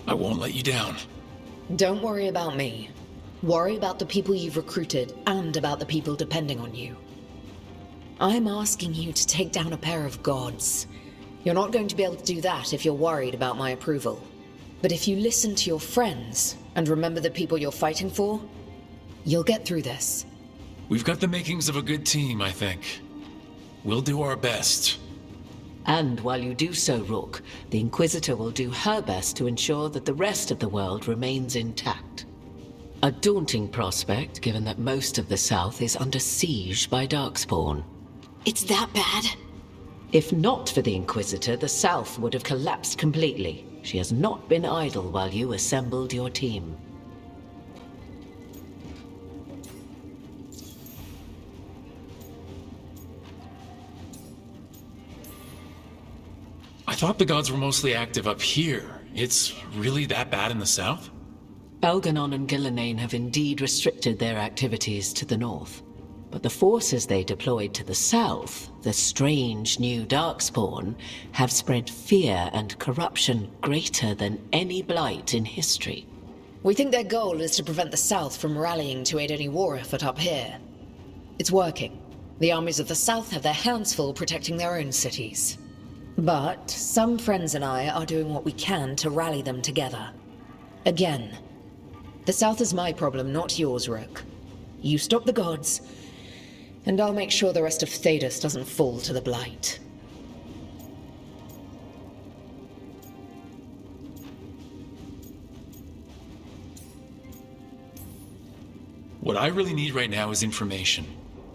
Speaker 8: I won't let you down.
Speaker 9: Don't worry about me. Worry about the people you've recruited and about the people depending on you. I'm asking you to take down a pair of gods. You're not going to be able to do that if you're worried about my approval. But if you listen to your friends and remember the people you're fighting for, you'll get through this.
Speaker 8: We've got the makings of a good team, I think. We'll do our best.
Speaker 13: And while you do so, Rook, the Inquisitor will do her best to ensure that the rest of the world remains intact. A daunting prospect, given that most of the South is under siege by Darkspawn.
Speaker 7: It's that bad?
Speaker 13: If not for the Inquisitor, the South would have collapsed completely. She has not been idle while you assembled your team.
Speaker 8: I thought the gods were mostly active up here. It's really that bad in the south?
Speaker 13: Elganon and Gillenane have indeed restricted their activities to the north. But the forces they deployed to the south, the strange new Darkspawn, have spread fear and corruption greater than any blight in history.
Speaker 9: We think their goal is to prevent the South from rallying to aid any war effort up here. It's working. The armies of the South have their hands full protecting their own cities. But some friends and I are doing what we can to rally them together. Again, the South is my problem, not yours, Rook. You stop the gods, and I'll make sure the rest of Thedas doesn't fall to the blight.
Speaker 8: What I really need right now is information.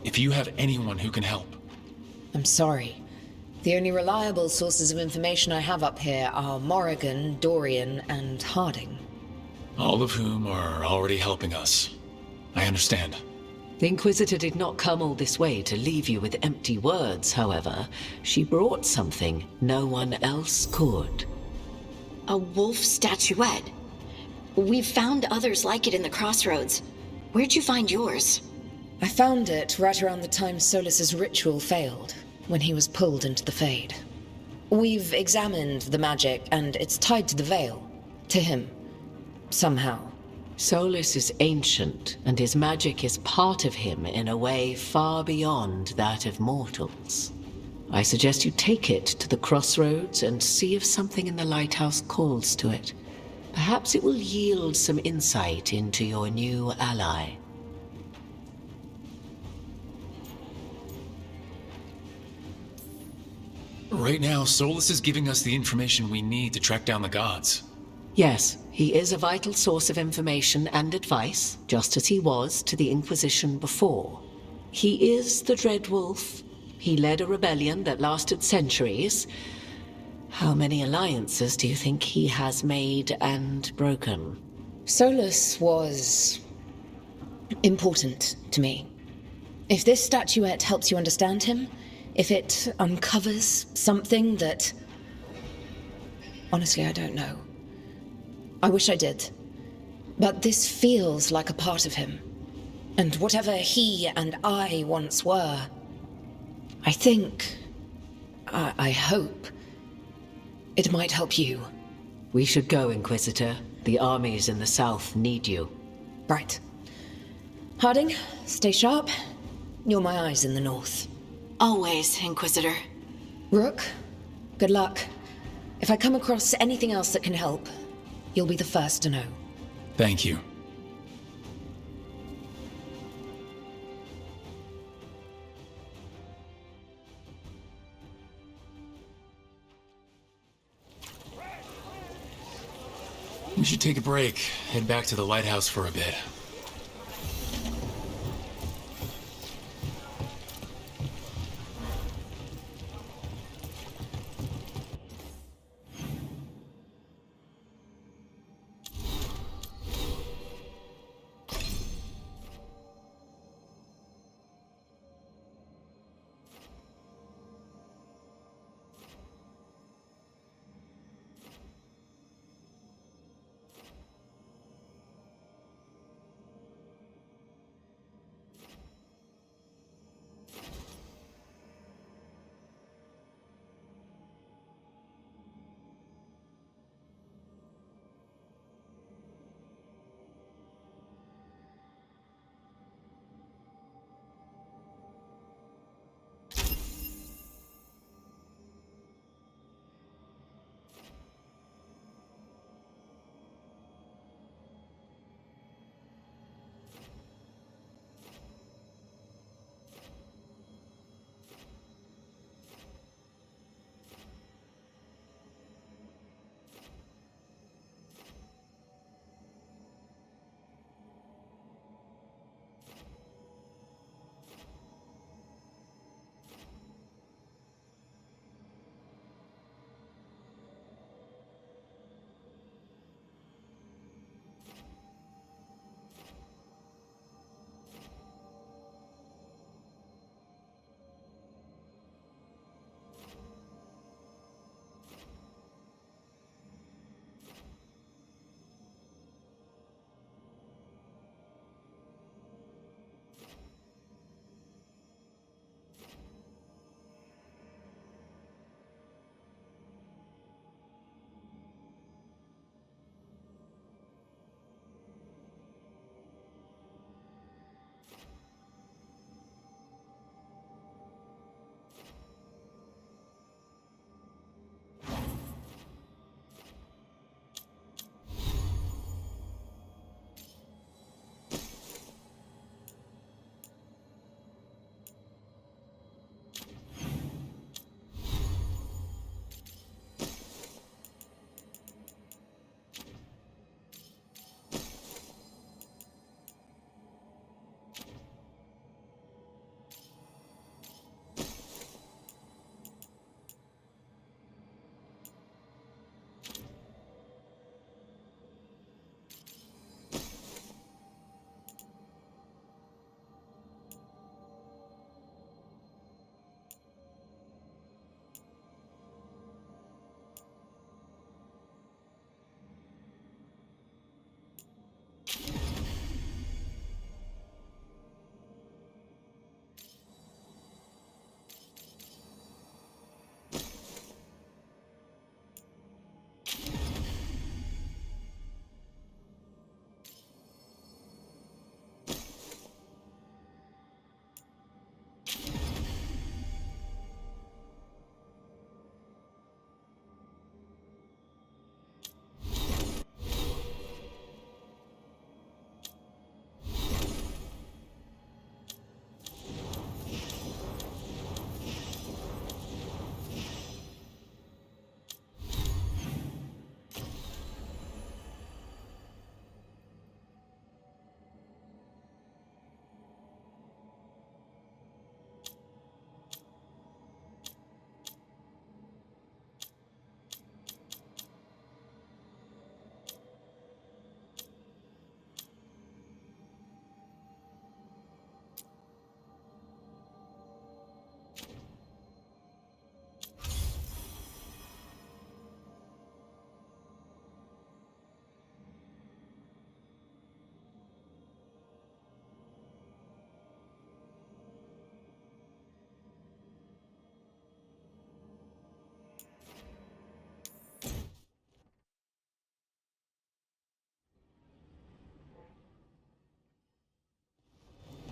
Speaker 8: If you have anyone who can help.
Speaker 9: I'm sorry. The only reliable sources of information I have up here are Morrigan, Dorian, and Harding.
Speaker 8: All of whom are already helping us. I understand.
Speaker 13: The Inquisitor did not come all this way to leave you with empty words, however. She brought something no one else could.
Speaker 7: A wolf statuette. We've found others like it in the crossroads. Where'd you find yours?
Speaker 9: I found it right around the time Solus's ritual failed, when he was pulled into the Fade. We've examined the magic, and it's tied to the Veil. To him. Somehow.
Speaker 13: Solus is ancient, and his magic is part of him in a way far beyond that of mortals. I suggest you take it to the crossroads and see if something in the lighthouse calls to it. Perhaps it will yield some insight into your new ally.
Speaker 8: Right now, Solus is giving us the information we need to track down the gods.
Speaker 13: Yes, he is a vital source of information and advice, just as he was to the Inquisition before. He is the Dread Wolf. He led a rebellion that lasted centuries. How many alliances do you think he has made and broken?
Speaker 9: Solus was important to me. If this statuette helps you understand him, if it uncovers something that... Honestly, I don't know. I wish I did. But this feels like a part of him. And whatever he and I once were, I think... I hope... it might help you.
Speaker 13: We should go, Inquisitor. The armies in the south need you.
Speaker 9: Right. Harding, stay sharp. You're my eyes in the north.
Speaker 7: Always, Inquisitor.
Speaker 9: Rook, good luck. If I come across anything else that can help, you'll be the first to know.
Speaker 8: Thank you. We should take a break, head back to the lighthouse for a bit.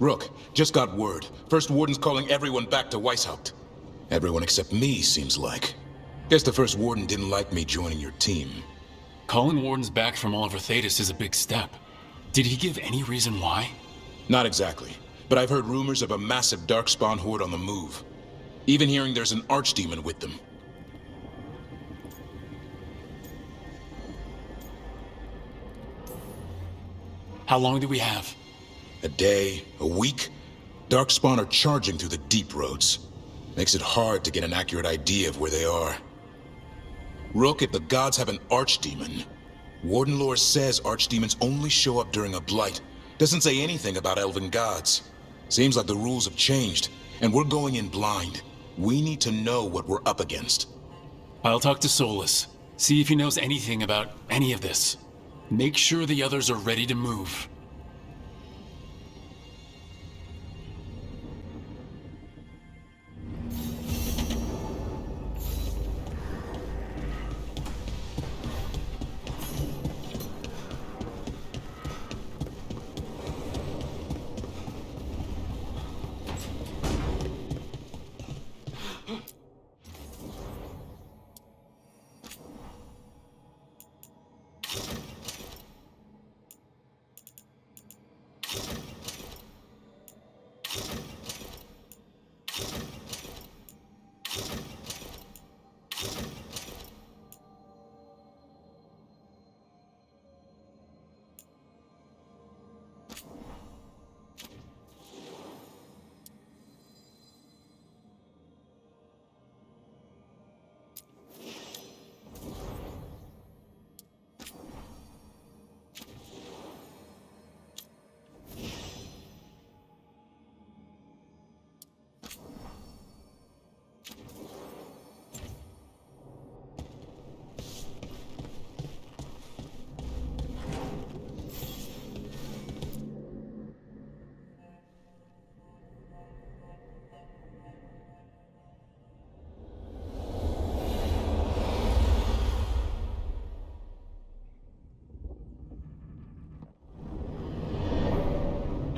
Speaker 14: Rook, just got word. First Warden's calling everyone back to Weishaupt. Everyone except me, seems like. Guess the First Warden didn't like me joining your team.
Speaker 8: Calling Wardens back from all over Thedas is a big step. Did he give any reason why?
Speaker 14: Not exactly, but I've heard rumors of a massive Darkspawn horde on the move. Even hearing there's an Archdemon with them.
Speaker 8: How long do we have?
Speaker 14: A day, a week? Darkspawn are charging through the deep roads. Makes it hard to get an accurate idea of where they are. Rook, if the gods have an Archdemon, Warden lore says Archdemons only show up during a blight. Doesn't say anything about elven gods. Seems like the rules have changed, and we're going in blind. We need to know what we're up against.
Speaker 8: I'll talk to Solus. See if he knows anything about any of this. Make sure the others are ready to move.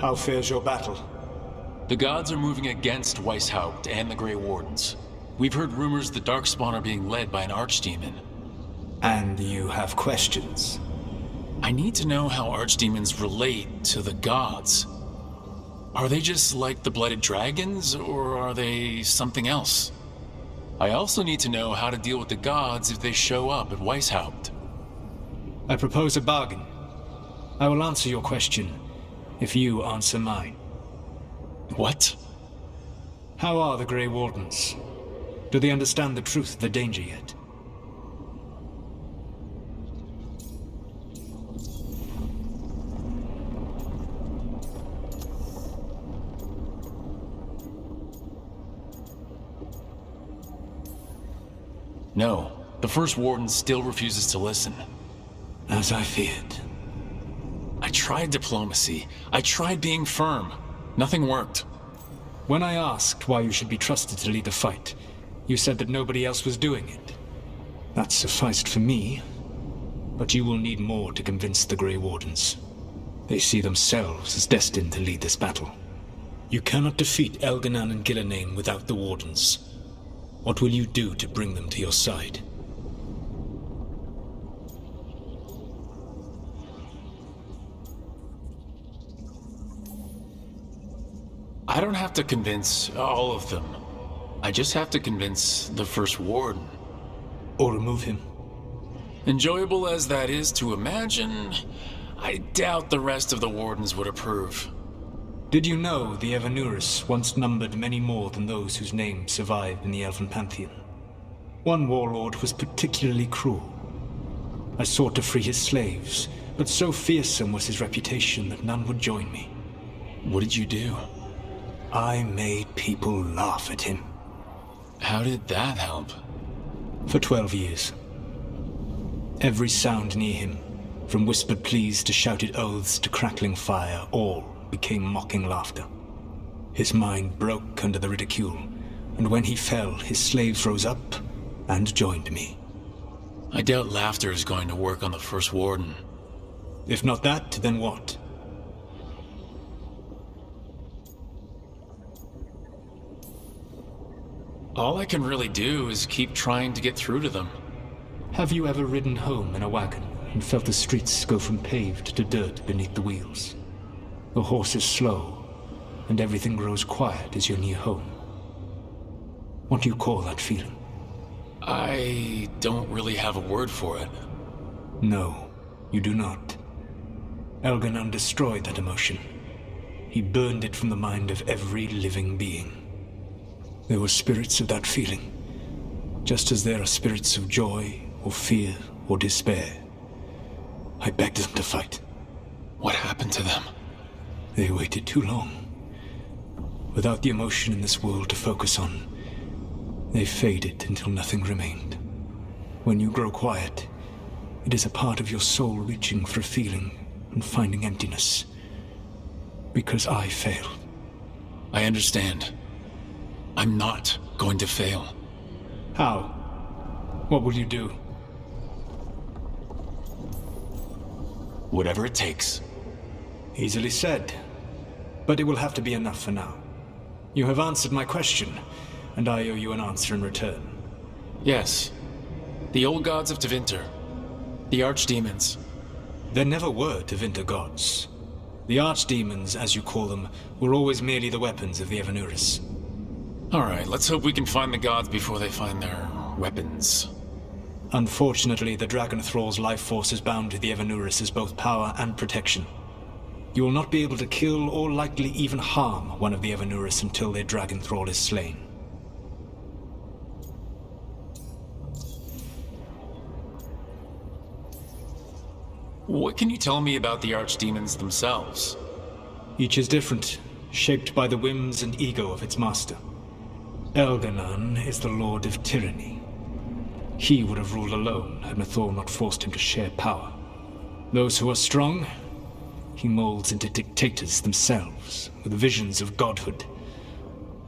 Speaker 10: How fares your battle?
Speaker 8: The gods are moving against Weishaupt and the Grey Wardens. We've heard rumors the Darkspawn are being led by an Archdemon.
Speaker 10: And you have questions?
Speaker 8: I need to know how Archdemons relate to the gods. Are they just like the Blighted Dragons, or are they something else? I also need to know how to deal with the gods if they show up at Weishaupt.
Speaker 10: I propose a bargain. I will answer your question if you answer mine.
Speaker 8: What?
Speaker 10: How are the Grey Wardens? Do they understand the truth of the danger yet?
Speaker 8: No, the First Warden still refuses to listen.
Speaker 10: As I feared.
Speaker 8: I tried diplomacy. I tried being firm. Nothing worked.
Speaker 10: When I asked why you should be trusted to lead the fight, you said that nobody else was doing it. That sufficed for me, but you will need more to convince the Grey Wardens. They see themselves as destined to lead this battle. You cannot defeat Elganan and Gillenane without the Wardens. What will you do to bring them to your side?
Speaker 8: I don't have to convince all of them. I just have to convince the First Warden.
Speaker 10: Or remove him.
Speaker 8: Enjoyable as that is to imagine, I doubt the rest of the Wardens would approve.
Speaker 10: Did you know the Evanuris once numbered many more than those whose names survive in the Elven Pantheon? One warlord was particularly cruel. I sought to free his slaves, but so fearsome was his reputation that none would join me.
Speaker 8: What did you do?
Speaker 10: I made people laugh at him.
Speaker 8: How did that help?
Speaker 10: For 12 years. Every sound near him, from whispered pleas to shouted oaths to crackling fire, all became mocking laughter. His mind broke under the ridicule, and when he fell, his slaves rose up and joined me.
Speaker 8: I doubt laughter is going to work on the First Warden.
Speaker 10: If not that, then what?
Speaker 8: All I can really do is keep trying to get through to them.
Speaker 15: Have you ever ridden home in a wagon and felt the streets go from paved to dirt beneath the wheels? The horse is slow, and everything grows quiet as you're near home. What do you call that feeling?
Speaker 8: I don't really have a word for it.
Speaker 15: No, you do not. Elganon destroyed that emotion. He burned it from the mind of every living being. There were spirits of that feeling, just as there are spirits of joy, or fear, or despair. I begged them to fight.
Speaker 8: What happened to them?
Speaker 15: They waited too long. Without the emotion in this world to focus on, they faded until nothing remained. When you grow quiet, it is a part of your soul reaching for a feeling and finding emptiness. Because I failed.
Speaker 8: I understand. I'm not going to fail.
Speaker 15: How? What will you do?
Speaker 8: Whatever it takes.
Speaker 15: Easily said. But it will have to be enough for now. You have answered my question, and I owe you an answer in return.
Speaker 8: Yes. The old gods of Tevinter. The archdemons.
Speaker 15: There never were Tevinter gods. The archdemons, as you call them, were always merely the weapons of the Evanuris.
Speaker 8: Alright, let's hope we can find the gods before they find their weapons.
Speaker 15: Unfortunately, the Dragon Thrall's life force is bound to the Evanuris as both power and protection. You will not be able to kill or likely even harm one of the Evanuris until their Dragon Thrall is slain.
Speaker 8: What can you tell me about the archdemons themselves?
Speaker 15: Each is different, shaped by the whims and ego of its master. Elganon is the Lord of Tyranny. He would have ruled alone had Mythor not forced him to share power. Those who are strong, he molds into dictators themselves, with visions of godhood.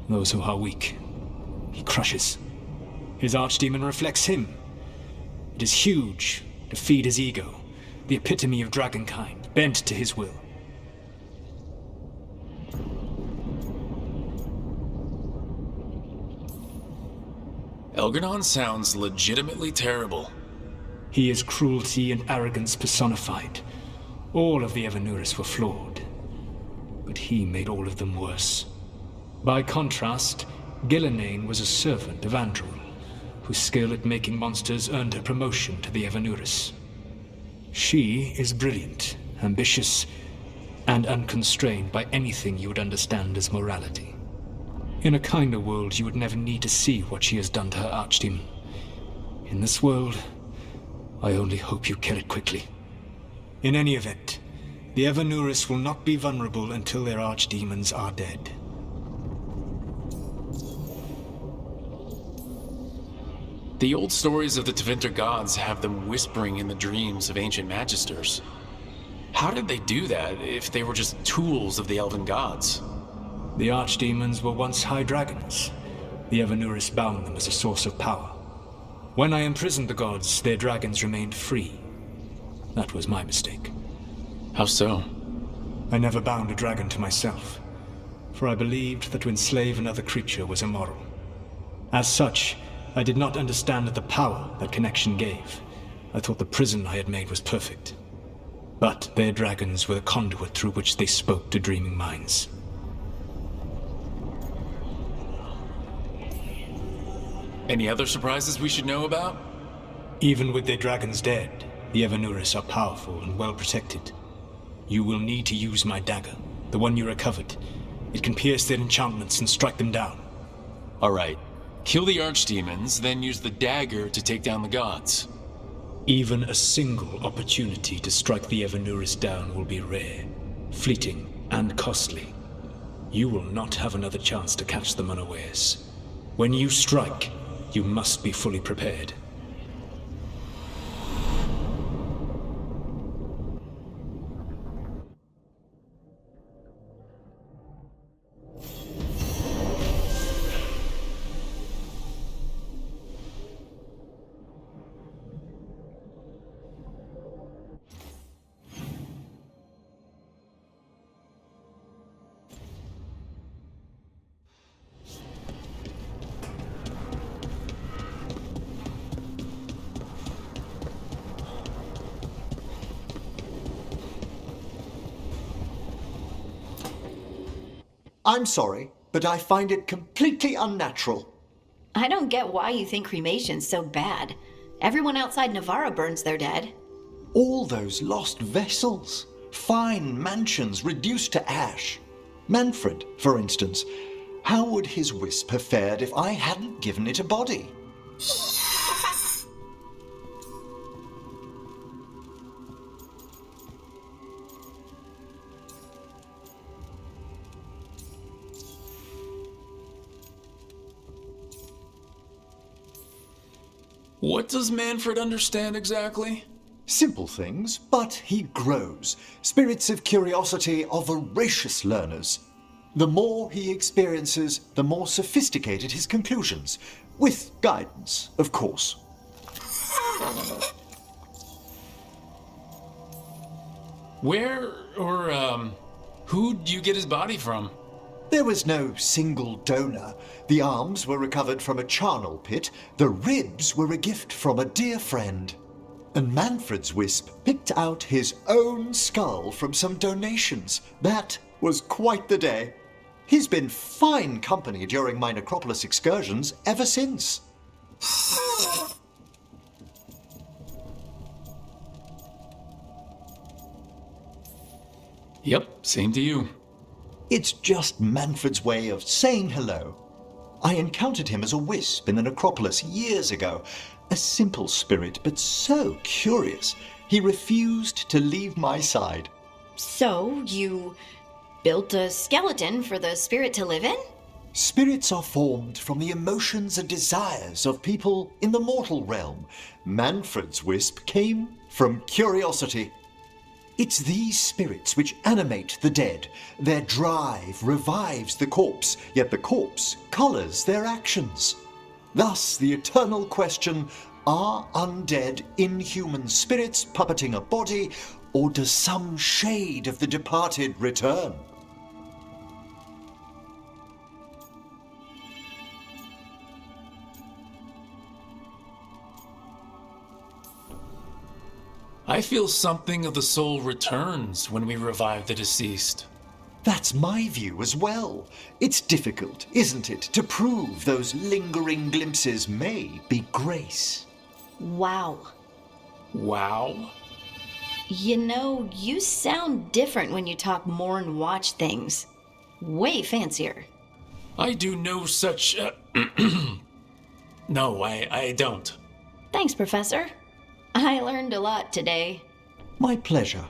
Speaker 15: Those who are weak, he crushes. His archdemon reflects him. It is huge, to feed his ego, the epitome of dragonkind, bent to his will.
Speaker 8: Elganon sounds legitimately terrible.
Speaker 15: He is cruelty and arrogance personified. All of the Evanuris were flawed, but he made all of them worse. By contrast, Gillenane was a servant of Andrul, whose skill at making monsters earned her promotion to the Evanuris. She is brilliant, ambitious, and unconstrained by anything you would understand as morality. In a kinder world, you would never need to see what she has done to her archdemon. In this world, I only hope you kill it quickly. In any event, the Evanuris will not be vulnerable until their archdemons are dead.
Speaker 8: The old stories of the Tevinter gods have them whispering in the dreams of ancient magisters. How did they do that if they were just tools of the elven gods?
Speaker 15: The archdemons were once high dragons. The Evanuris bound them as a source of power. When I imprisoned the gods, their dragons remained free. That was my mistake.
Speaker 8: How so?
Speaker 15: I never bound a dragon to myself, for I believed that to enslave another creature was immoral. As such, I did not understand the power that connection gave. I thought the prison I had made was perfect. But their dragons were the conduit through which they spoke to dreaming minds.
Speaker 8: Any other surprises we should know about?
Speaker 15: Even with their dragons dead, the Evanuris are powerful and well protected. You will need to use my dagger, the one you recovered. It can pierce their enchantments and strike them down.
Speaker 8: Alright. Kill the archdemons, then use the dagger to take down the gods.
Speaker 15: Even a single opportunity to strike the Evanuris down will be rare, fleeting, and costly. You will not have another chance to catch them unawares. When you strike, you must be fully prepared.
Speaker 3: I'm sorry, but I find it completely unnatural.
Speaker 7: I don't get why you think cremation's so bad. Everyone outside Navarra burns their dead.
Speaker 3: All those lost vessels. Fine mansions reduced to ash. Manfred, for instance. How would his wisp have fared if I hadn't given it a body?
Speaker 8: What does Manfred understand exactly?
Speaker 3: Simple things, but he grows. Spirits of curiosity are voracious learners. The more he experiences, the more sophisticated his conclusions. With guidance, of course.
Speaker 8: Where or who'd you get his body from?
Speaker 3: There was no single donor. The arms were recovered from a charnel pit. The ribs were a gift from a dear friend. And Manfred's wisp picked out his own skull from some donations. That was quite the day. He's been fine company during my necropolis excursions ever since.
Speaker 8: Yep, same to you.
Speaker 3: It's just Manfred's way of saying hello. I encountered him as a wisp in the necropolis years ago. A simple spirit, but so curious. He refused to leave my side.
Speaker 7: So, you built a skeleton for the spirit to live in?
Speaker 3: Spirits are formed from the emotions and desires of people in the mortal realm. Manfred's wisp came from curiosity. It's these spirits which animate the dead. Their drive revives the corpse, yet the corpse colors their actions. Thus, the eternal question, are undead inhuman spirits puppeting a body, or does some shade of the departed return?
Speaker 8: I feel something of the soul returns when we revive the deceased.
Speaker 3: That's my view as well. It's difficult, isn't it, to prove those lingering glimpses may be grace.
Speaker 7: Wow.
Speaker 8: Wow?
Speaker 7: You know, you sound different when you talk more and watch things. Way fancier.
Speaker 8: I do no such... No, I don't.
Speaker 7: Thanks, Professor. I learned a lot today.
Speaker 3: My pleasure.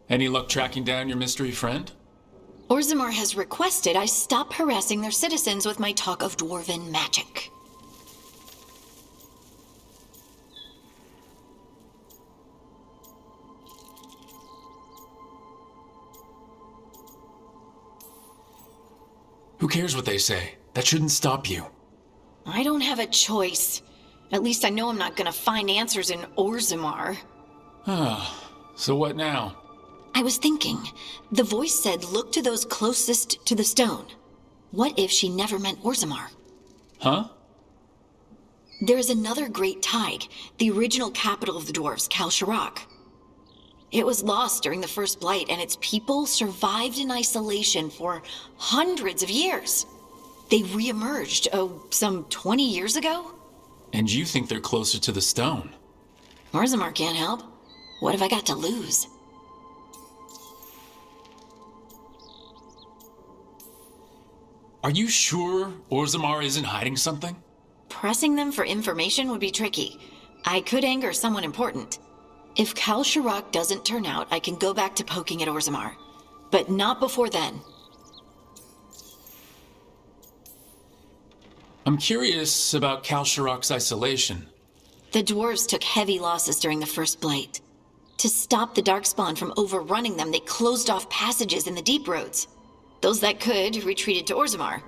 Speaker 8: Any luck tracking down your mystery friend?
Speaker 7: Orzammar has requested I stop harassing their citizens with my talk of dwarven magic.
Speaker 8: Who cares what they say? That shouldn't stop you.
Speaker 7: I don't have a choice. At least I know I'm not gonna find answers in Orzammar.
Speaker 8: So what now?
Speaker 7: I was thinking. The voice said look to those closest to the stone. What if she never meant Orzammar?
Speaker 8: Huh?
Speaker 7: There is another great tide, the original capital of the dwarves, Kalsharok. It was lost during the First Blight, and its people survived in isolation for hundreds of years. They re-emerged, some 20 years ago?
Speaker 8: And you think they're closer to the stone?
Speaker 7: Orzammar can't help. What have I got to lose?
Speaker 8: Are you sure Orzammar isn't hiding something?
Speaker 7: pressing them for information would be tricky. I could anger someone important. If Kalsharok doesn't turn out, I can go back to poking at Orzammar. But not before then.
Speaker 8: I'm curious about Kalsharok's isolation.
Speaker 7: The dwarves took heavy losses during the first blight. To stop the Darkspawn from overrunning them, they closed off passages in the deep roads. Those that could retreated to Orzammar.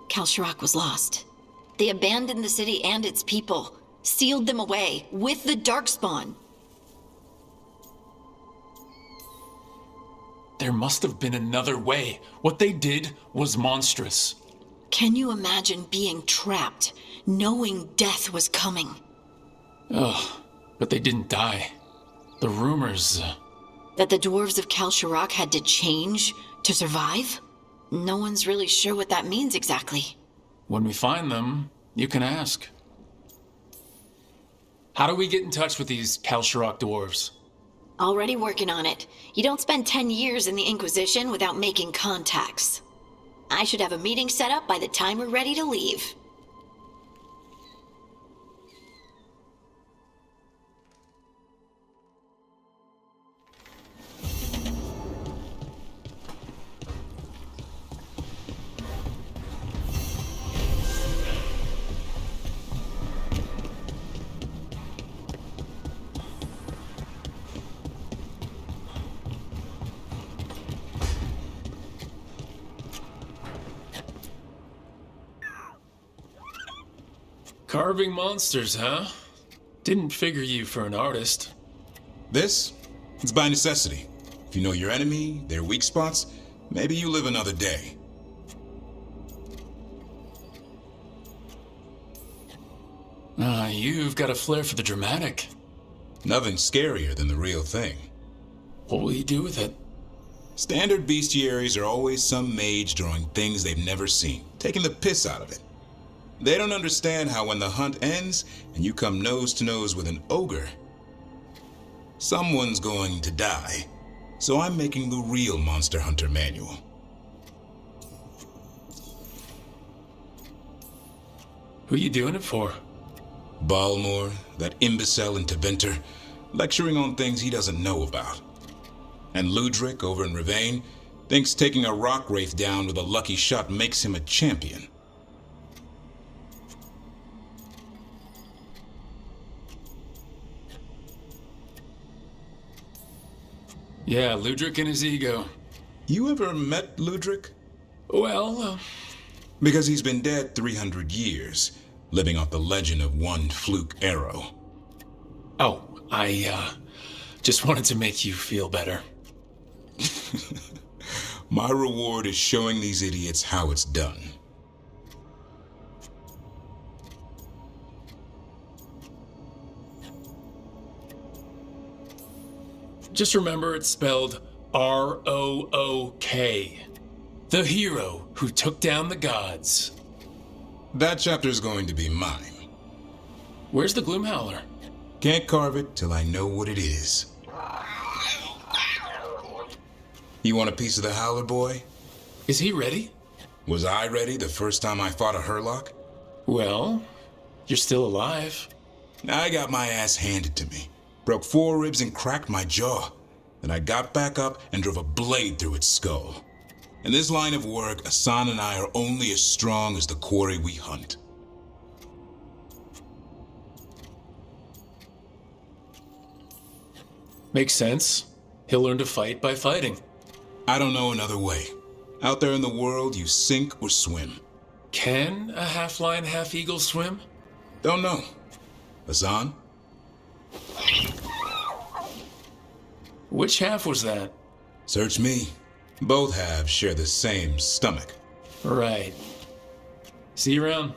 Speaker 7: Kalsharok was lost. They abandoned the city and its people, sealed them away with the Darkspawn.
Speaker 8: There must have been another way. What they did was monstrous.
Speaker 7: Can you imagine being trapped, knowing death was coming?
Speaker 8: Ugh, but they didn't die. The rumors...
Speaker 7: That the dwarves of Kalsharok had to change to survive? No one's really sure what that means exactly.
Speaker 8: When we find them, you can ask. How do we get in touch with these Kalsharok dwarves?
Speaker 7: Already working on it. You don't spend 10 years in the Inquisition without making contacts. I should have a meeting set up by the time we're ready to leave.
Speaker 8: Carving monsters, huh? Didn't figure you for an artist.
Speaker 14: This? It's by necessity. If you know your enemy, their weak spots, maybe you live another day.
Speaker 8: You've got a flair for the dramatic.
Speaker 14: Nothing scarier than the real thing.
Speaker 8: What will you do with it?
Speaker 14: Standard bestiaries are always some mage drawing things they've never seen, taking the piss out of it. They don't understand how when the hunt ends and you come nose to nose with an ogre, someone's going to die. So I'm making the real Monster Hunter manual.
Speaker 8: Who you doing it for?
Speaker 14: Balmor, that imbecile in Tevinter, lecturing on things he doesn't know about. And Ludric over in Rivain thinks taking a rock wraith down with a lucky shot makes him a champion.
Speaker 8: Yeah, Ludric and his ego.
Speaker 14: You ever met Ludric?
Speaker 8: Well,
Speaker 14: Because he's been dead 300 years, living off the legend of one fluke arrow.
Speaker 8: Oh, I just wanted to make you feel better.
Speaker 14: My reward is showing these idiots how it's done.
Speaker 8: Just remember it's spelled R-O-O-K. The hero who took down the gods.
Speaker 14: That chapter's going to be mine.
Speaker 8: Where's the Gloomhowler?
Speaker 14: Can't carve it till I know what it is. You want a piece of the Howler, boy?
Speaker 8: Is he ready?
Speaker 14: Was I ready the first time I fought a Hurlock?
Speaker 8: Well, you're still alive.
Speaker 14: I got my ass handed to me. Broke 4 ribs and cracked my jaw. Then I got back up and drove a blade through its skull. In this line of work, Asan and I are only as strong as the quarry we hunt.
Speaker 8: Makes sense. He'll learn to fight by fighting.
Speaker 14: I don't know another way. Out there in the world, you sink or swim.
Speaker 8: Can a half-lion, half-eagle swim?
Speaker 14: Don't know. Asan?
Speaker 8: Which half was that?
Speaker 14: Search me. Both halves share the same stomach.
Speaker 8: Right. See you around.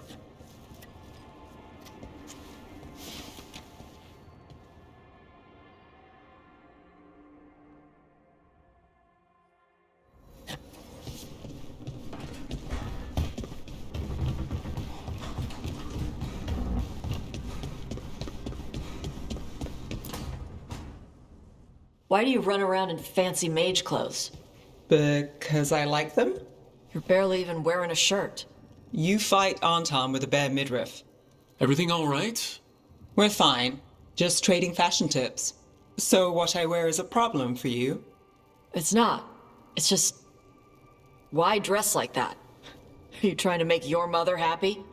Speaker 16: Why do you run around in fancy mage clothes?
Speaker 4: Because I like them?
Speaker 16: You're barely even wearing a shirt.
Speaker 4: You fight Anton with a bare midriff.
Speaker 8: Everything all right?
Speaker 4: We're fine. Just trading fashion tips. So what I wear is a problem for you?
Speaker 16: It's not. It's just... Why dress like that? Are you trying to make your mother happy?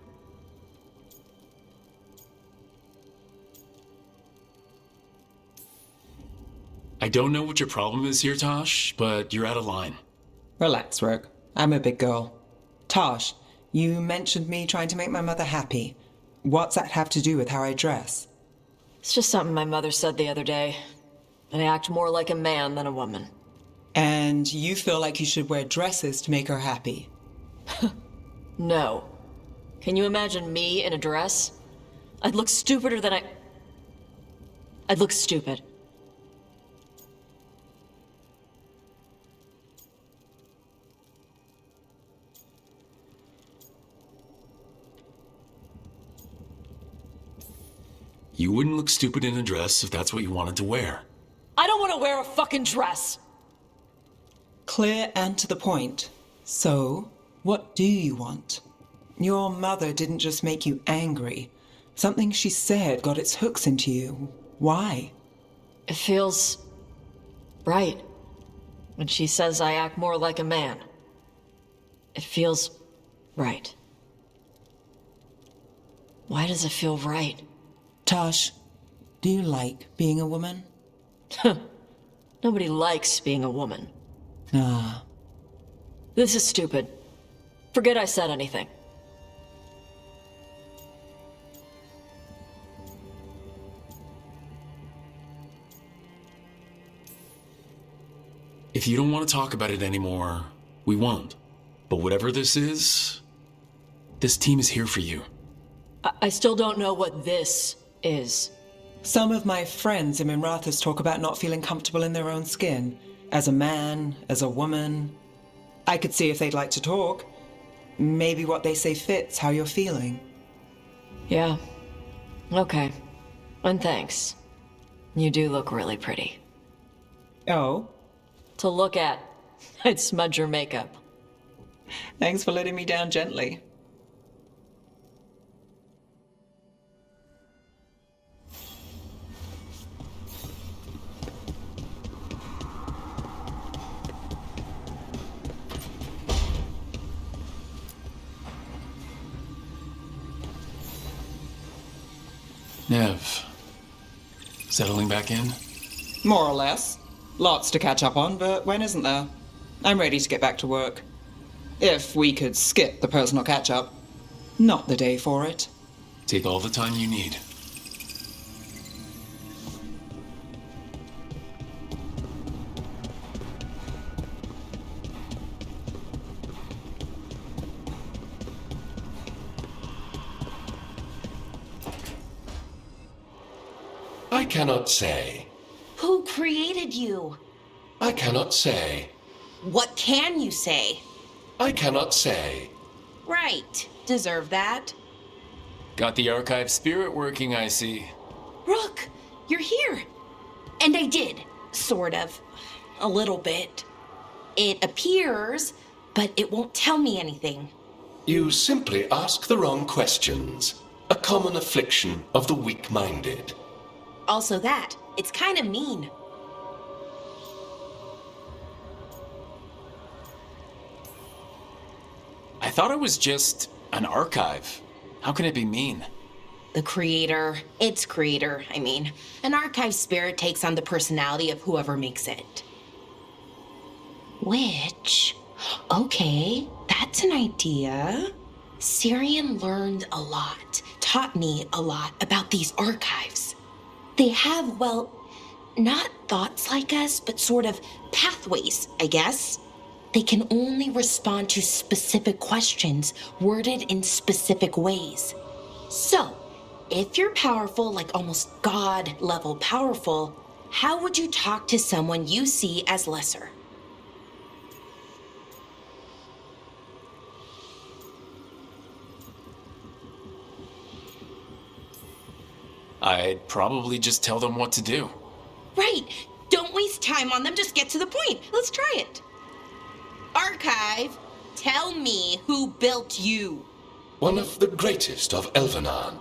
Speaker 8: I don't know what your problem is here, Tosh, but you're out of line.
Speaker 4: Relax, Rook. I'm a big girl. Tosh, you mentioned me trying to make my mother happy. What's that have to do with how I dress?
Speaker 16: It's just something my mother said the other day. I act more like a man than a woman.
Speaker 4: And you feel like you should wear dresses to make her happy?
Speaker 16: No. Can you imagine me in a dress? I'd look stupider than I'd look stupid.
Speaker 8: You wouldn't look stupid in a dress if that's what you wanted to wear.
Speaker 16: I don't want to wear a fucking dress!
Speaker 4: Clear and to the point. So, what do you want? Your mother didn't just make you angry. Something she said got its hooks into you. Why?
Speaker 16: It feels... right. When she says I act more like a man. It feels... right. Why does it feel right?
Speaker 4: Tosh, do you like being a woman?
Speaker 16: Nobody likes being a woman.
Speaker 4: Ah.
Speaker 16: This is stupid. Forget I said anything.
Speaker 8: If you don't want to talk about it anymore, we won't. But whatever this is, this team is here for you.
Speaker 16: I still don't know what this is.
Speaker 4: Some of my friends in Minrathous talk about not feeling comfortable in their own skin. As a man, as a woman. I could see if they'd like to talk. Maybe what they say fits how you're feeling.
Speaker 16: Yeah. Okay. And thanks. You do look really pretty.
Speaker 4: Oh?
Speaker 16: To look at. I'd smudge your makeup.
Speaker 4: Thanks for letting me down gently.
Speaker 8: Nev, settling back in?
Speaker 4: More or less. Lots to catch up on, but when isn't there? I'm ready to get back to work. If we could skip the personal catch-up. Not the day for it.
Speaker 8: Take all the time you need.
Speaker 17: I cannot say.
Speaker 18: Who created you?
Speaker 17: I cannot say.
Speaker 18: What can you say?
Speaker 17: I cannot say.
Speaker 18: Right. Deserve that.
Speaker 8: Got the archive spirit working, I see.
Speaker 18: Rook, you're here. And I did. Sort of. A little bit. It appears, but it won't tell me anything.
Speaker 17: You simply ask the wrong questions. A common affliction of the weak-minded.
Speaker 18: Also that. It's kind of mean.
Speaker 8: I thought it was just an archive. How can it be mean?
Speaker 18: The creator, its creator, I mean. An archive spirit takes on the personality of whoever makes it. Which, okay, that's an idea. Syrian learned a lot, taught me a lot about these archives. They have, well, not thoughts like us, but sort of pathways, I guess. They can only respond to specific questions worded in specific ways. So, if you're powerful, like almost God-level powerful, how would you talk to someone you see as lesser?
Speaker 8: I'd probably just tell them what to do.
Speaker 18: Right. Don't waste time on them. Just get to the point. Let's try it. Archive, tell me who built you.
Speaker 17: One of the greatest of Elvenon.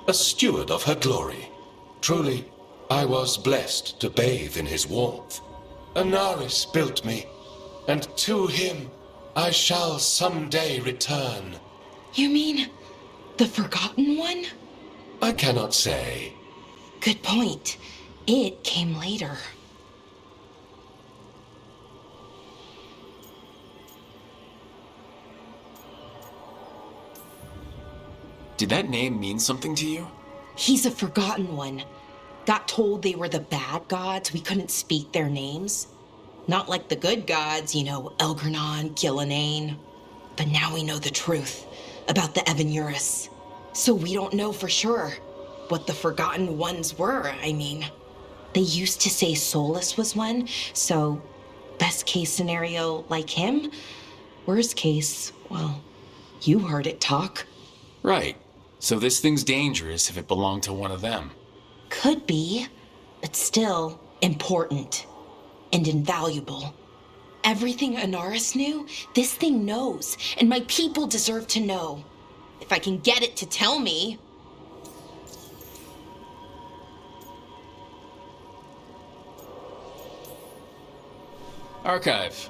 Speaker 17: a steward of her glory. Truly, I was blessed to bathe in his warmth. Anaris built me, and to him I shall someday return.
Speaker 18: You mean the Forgotten One?
Speaker 17: I cannot say.
Speaker 18: Good point. It came later.
Speaker 8: Did that name mean something to you?
Speaker 18: He's a Forgotten One. Got told they were the bad gods, we couldn't speak their names. Not like the good gods, you know, Elgrenon, Gillenane. But now we know the truth about the Evanuris. So we don't know for sure what the Forgotten Ones were, I mean. They used to say Solus was one, so best case scenario like him. Worst case, well, you heard it talk.
Speaker 8: Right. So this thing's dangerous if it belonged to one of them.
Speaker 18: Could be, but still important and invaluable. Everything Anaris knew, this thing knows, and my people deserve to know. If I can get it to tell me.
Speaker 8: Archive.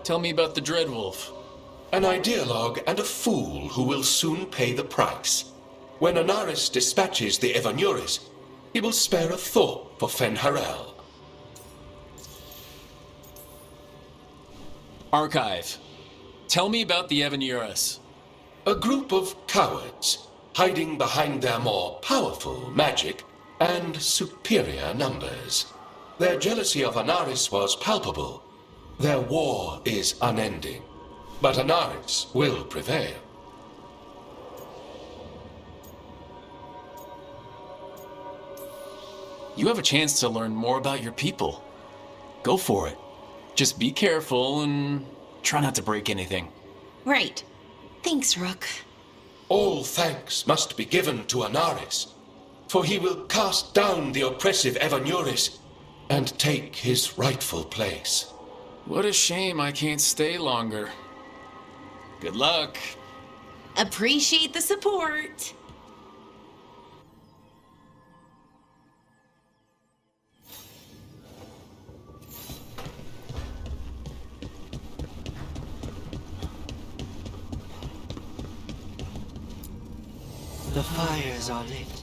Speaker 8: Tell me about the Dreadwolf.
Speaker 17: An ideologue and a fool who will soon pay the price. When Anaris dispatches the Evanuris, he will spare a thought for Fen'Harel.
Speaker 8: Archive. Tell me about the Evanuris.
Speaker 17: A group of cowards, hiding behind their more powerful magic and superior numbers. Their jealousy of Anaris was palpable. Their war is unending. But Anaris will prevail.
Speaker 8: You have a chance to learn more about your people. Go for it. Just be careful and try not to break anything.
Speaker 18: Right. Thanks, Rook.
Speaker 17: All thanks must be given to Anaris, for he will cast down the oppressive Evanuris and take his rightful place.
Speaker 8: What a shame I can't stay longer. Good luck.
Speaker 18: Appreciate the support.
Speaker 6: The fires are lit.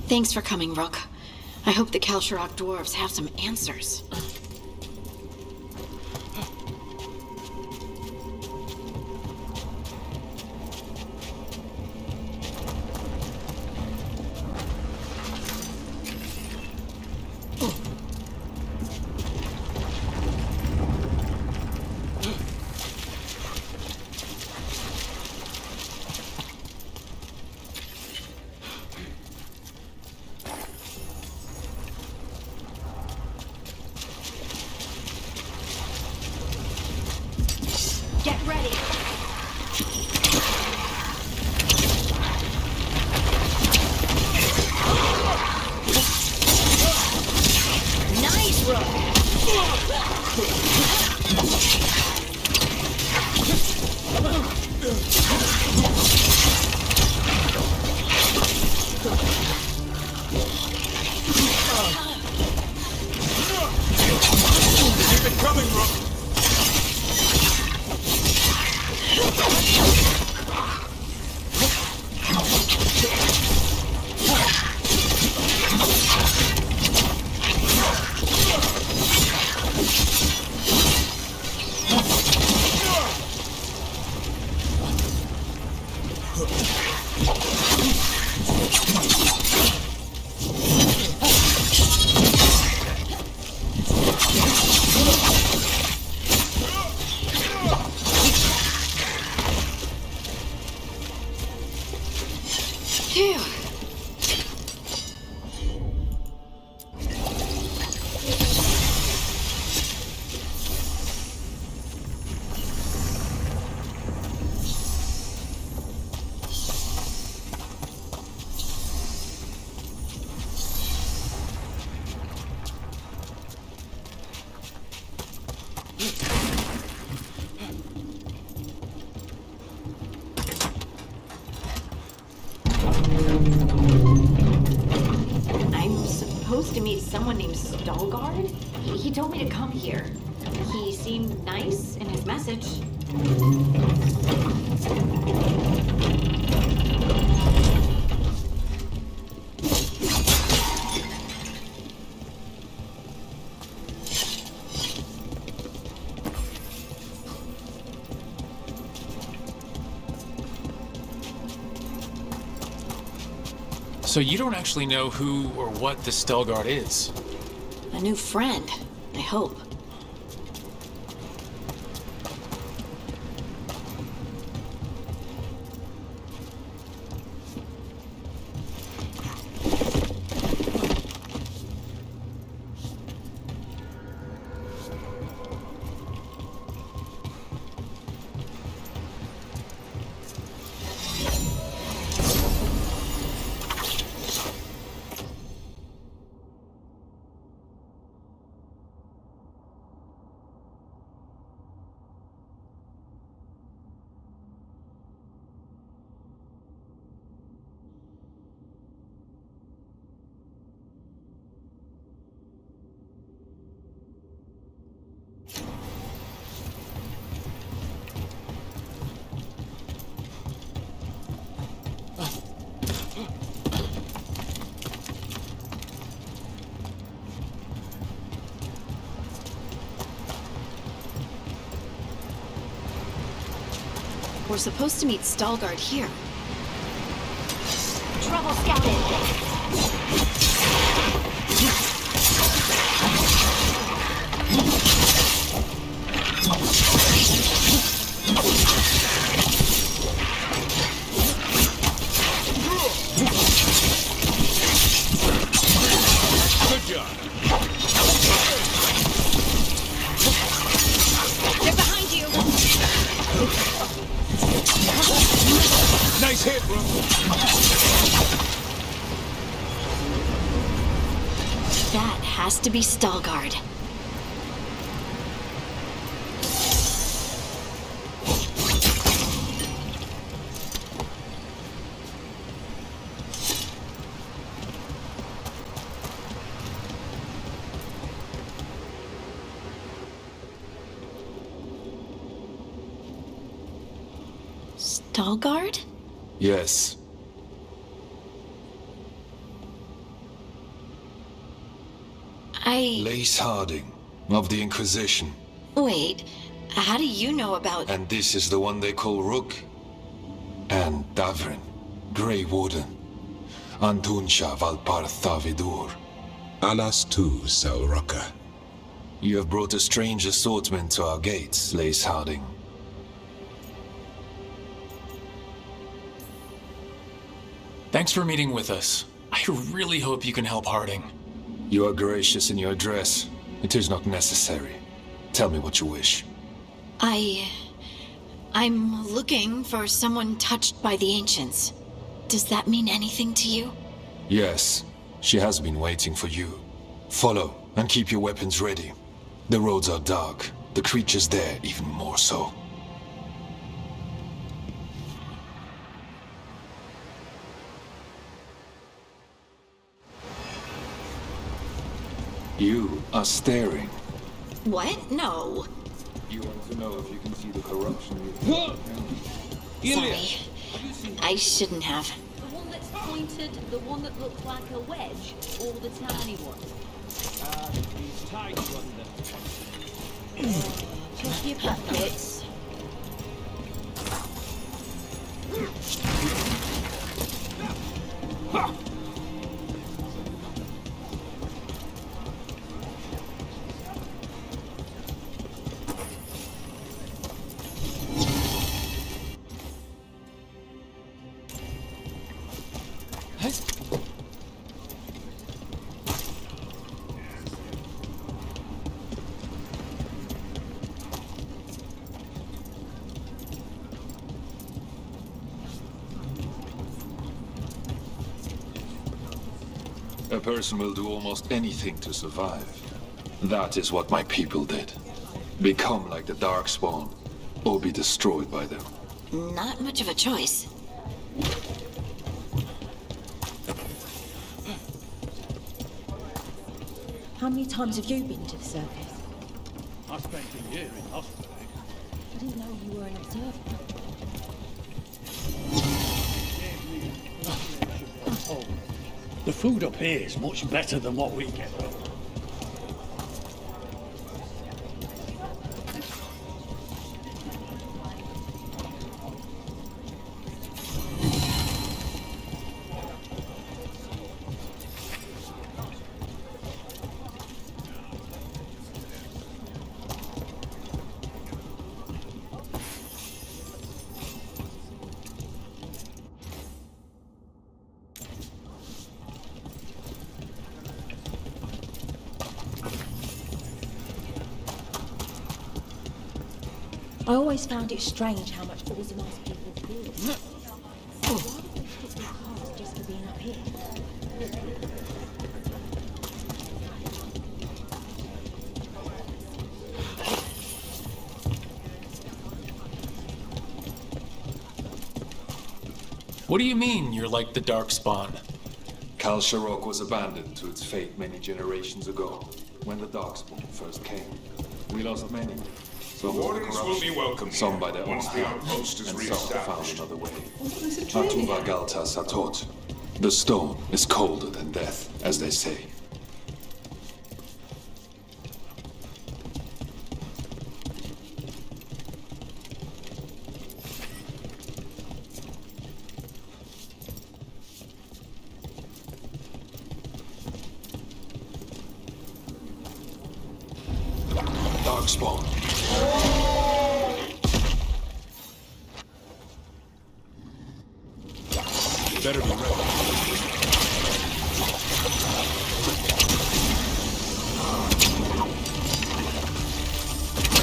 Speaker 7: Thanks for coming, Rook. I hope the Kalsharok dwarves have some answers. I'm supposed to meet someone named Veilguard? He told me to come here. He seemed nice in his message.
Speaker 8: So you don't actually know who or what the Veilguard is?
Speaker 7: A new friend, I hope. We're supposed to meet Veilguard here. Trouble scouted!
Speaker 1: Good job.
Speaker 7: They're behind you!
Speaker 1: Nice hit, bro.
Speaker 7: That has to be Veilguard. Veilguard?
Speaker 14: Yes. Lace Harding, of the Inquisition.
Speaker 7: Wait, how do you know about...
Speaker 14: And this is the one they call Rook. And Davrin, Grey Warden. Antunsha Valpartha Vidur.
Speaker 19: Alas tu, Salraka.
Speaker 14: You have brought a strange assortment to our gates, Lace Harding.
Speaker 8: Thanks for meeting with us. I really hope you can help Harding.
Speaker 14: You are gracious in your address. It is not necessary. Tell me what you wish.
Speaker 7: I'm looking for someone touched by the ancients. Does that mean anything to you?
Speaker 14: Yes, she has been waiting for you. Follow, and keep your weapons ready. The roads are dark, the creatures there even more so. You are staring.
Speaker 7: What? No.
Speaker 14: You want to know if you can see the corruption
Speaker 7: Sorry. I shouldn't have.
Speaker 20: The one that's pointed, the one that looks like a wedge, or the tiny one?
Speaker 11: These tiny ones.
Speaker 20: Just your packets.
Speaker 14: A person will do almost anything to survive. That is what my people did. Become like the Darkspawn, or be destroyed by them.
Speaker 7: Not much of a choice.
Speaker 20: How many times have you been to the surface?
Speaker 11: I spent a year in hospital.
Speaker 20: I didn't know you were an observer.
Speaker 11: The food up here is much better than what we get.
Speaker 20: I always found it strange how much organised people feel. Why would they put their cars just for being up here?
Speaker 8: What do you mean you're like the Darkspawn?
Speaker 21: Torne-se Rook was abandoned to its fate many generations ago, when the Darkspawn first came. We lost many. Some by
Speaker 14: Warnings will be welcome
Speaker 21: some by their own
Speaker 14: once the
Speaker 21: hand,
Speaker 14: outpost is
Speaker 21: and some
Speaker 14: re-established.
Speaker 21: found another way.
Speaker 4: Is it really?
Speaker 21: Atuva Galta Satot. The stone is colder than death, as they say. Darkspawn.
Speaker 14: Better be ready.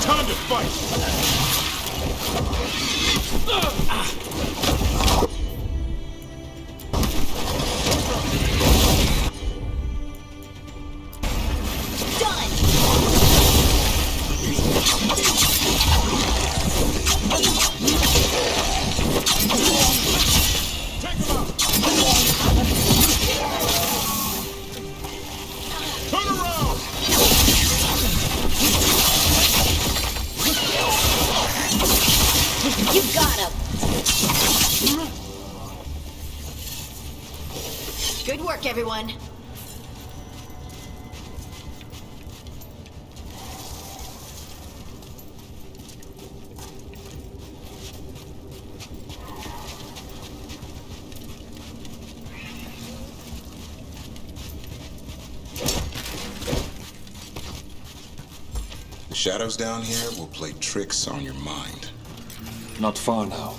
Speaker 14: Time to fight!
Speaker 7: You got him! Good work, everyone.
Speaker 14: The shadows down here will play tricks on your mind.
Speaker 21: Not far now.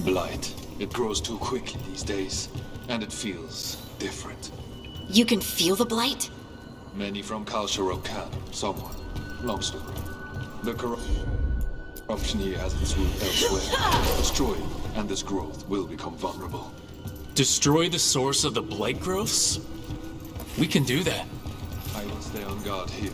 Speaker 21: Blight. It grows too quickly these days, and it feels different.
Speaker 7: You can feel the blight?
Speaker 21: Many from Torne-se Rook can, somewhat. Long story. The corruption here has its root elsewhere. Destroy it, and this growth will become vulnerable.
Speaker 8: Destroy the source of the blight growths? We can do that.
Speaker 21: I will stay on guard here.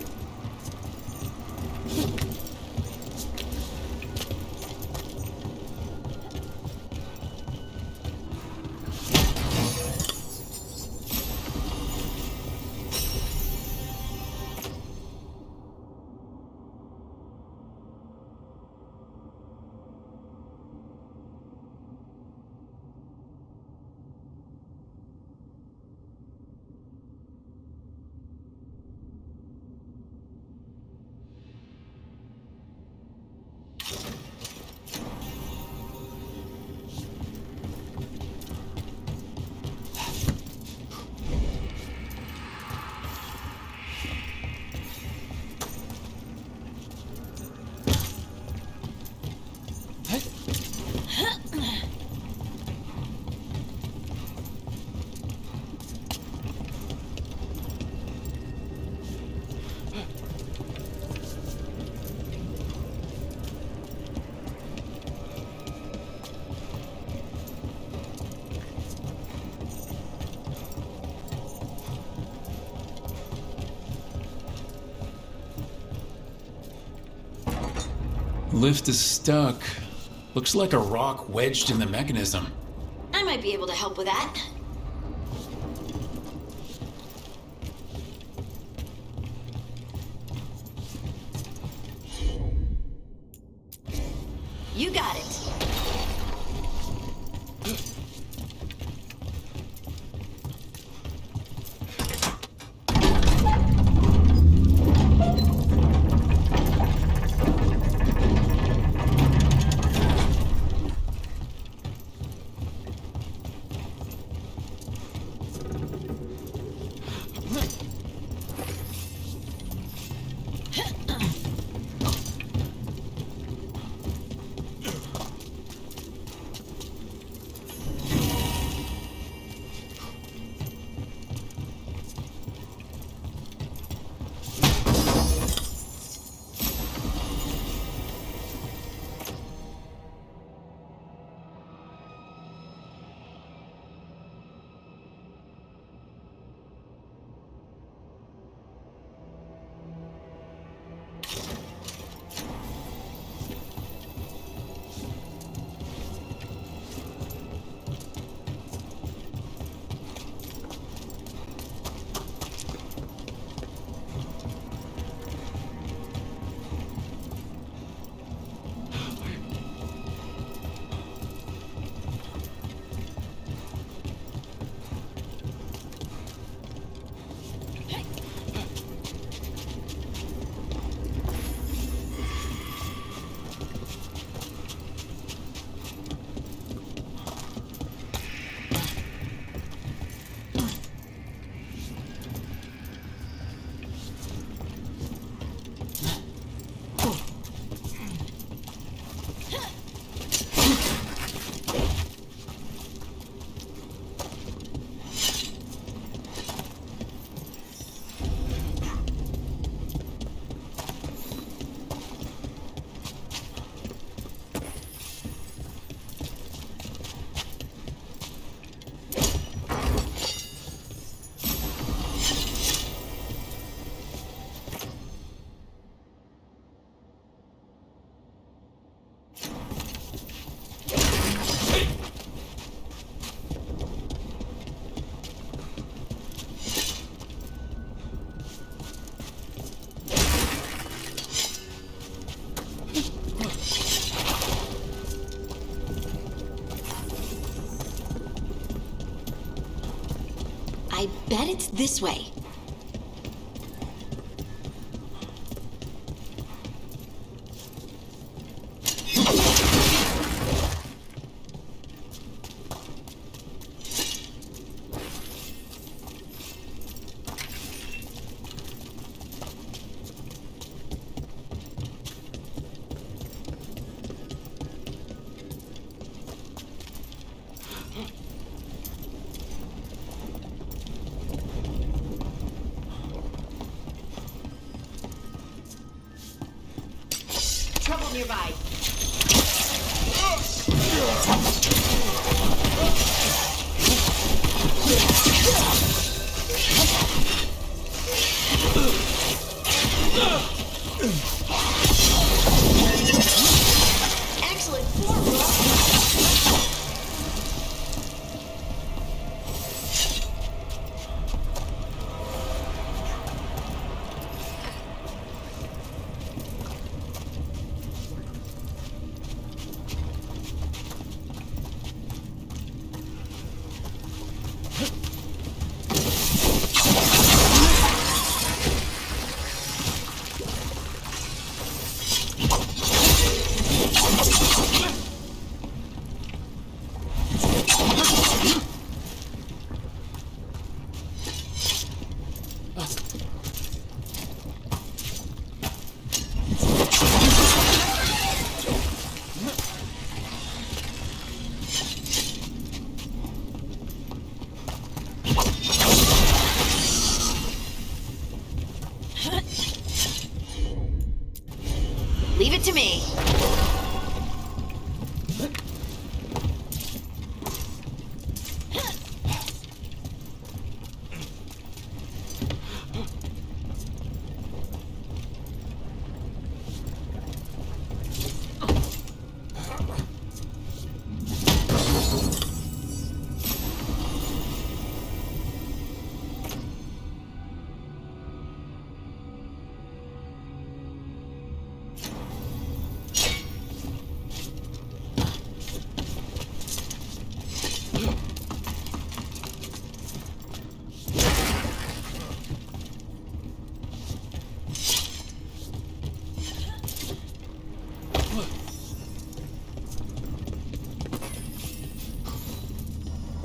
Speaker 8: lift is stuck. Looks like a rock wedged in the mechanism.
Speaker 7: I might be able to help with that. You got it. I bet it's this way. Nearby. Excellent form, bro.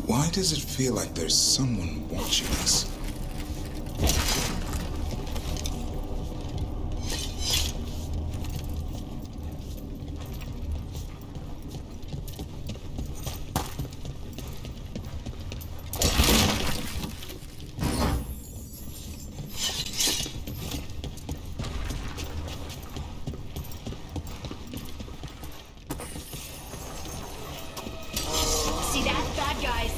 Speaker 19: Why does it feel like there's someone watching us?
Speaker 7: See that? Bad guys.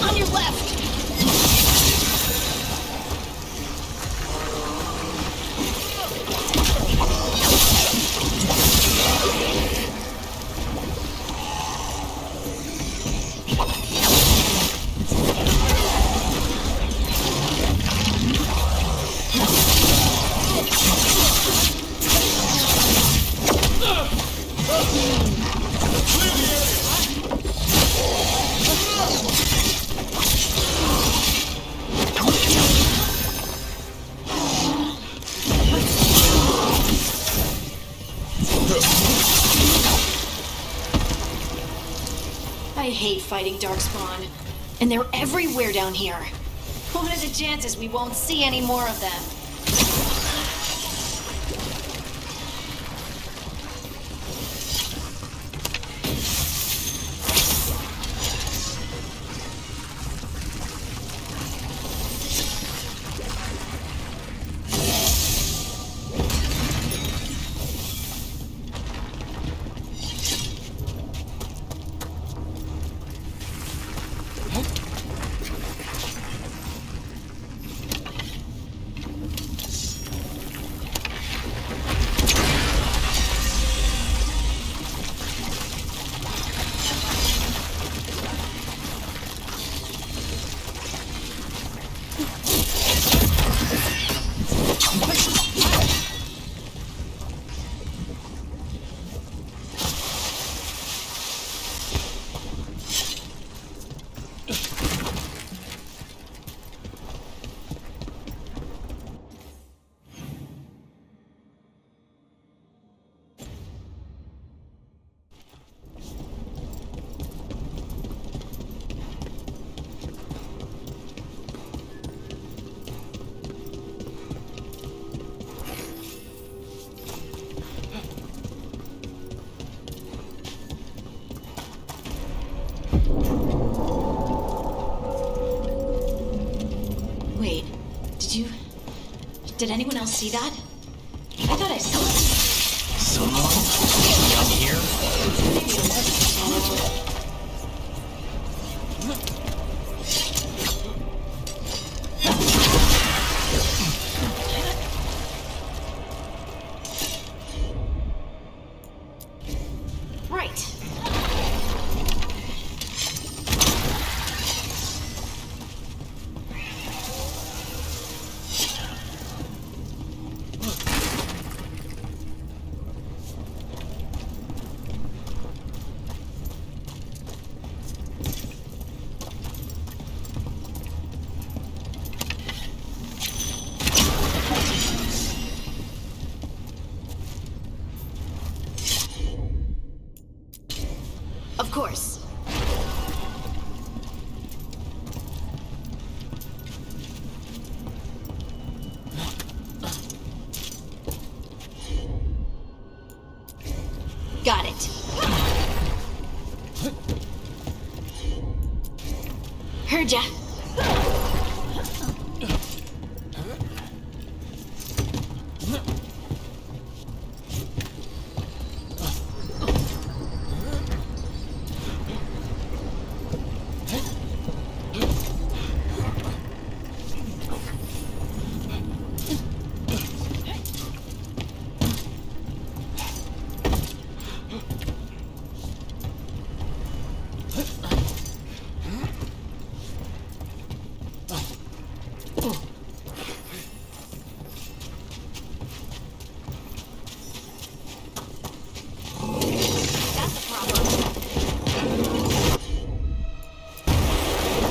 Speaker 7: On your left. I hate fighting Darkspawn. And they're everywhere down here. What are the chances we won't see any more of them? Wait, did anyone else see that? I thought I saw it.
Speaker 8: Someone? Down here?
Speaker 7: Maybe it wasn't. Right. Of course. Got it. Heard ya.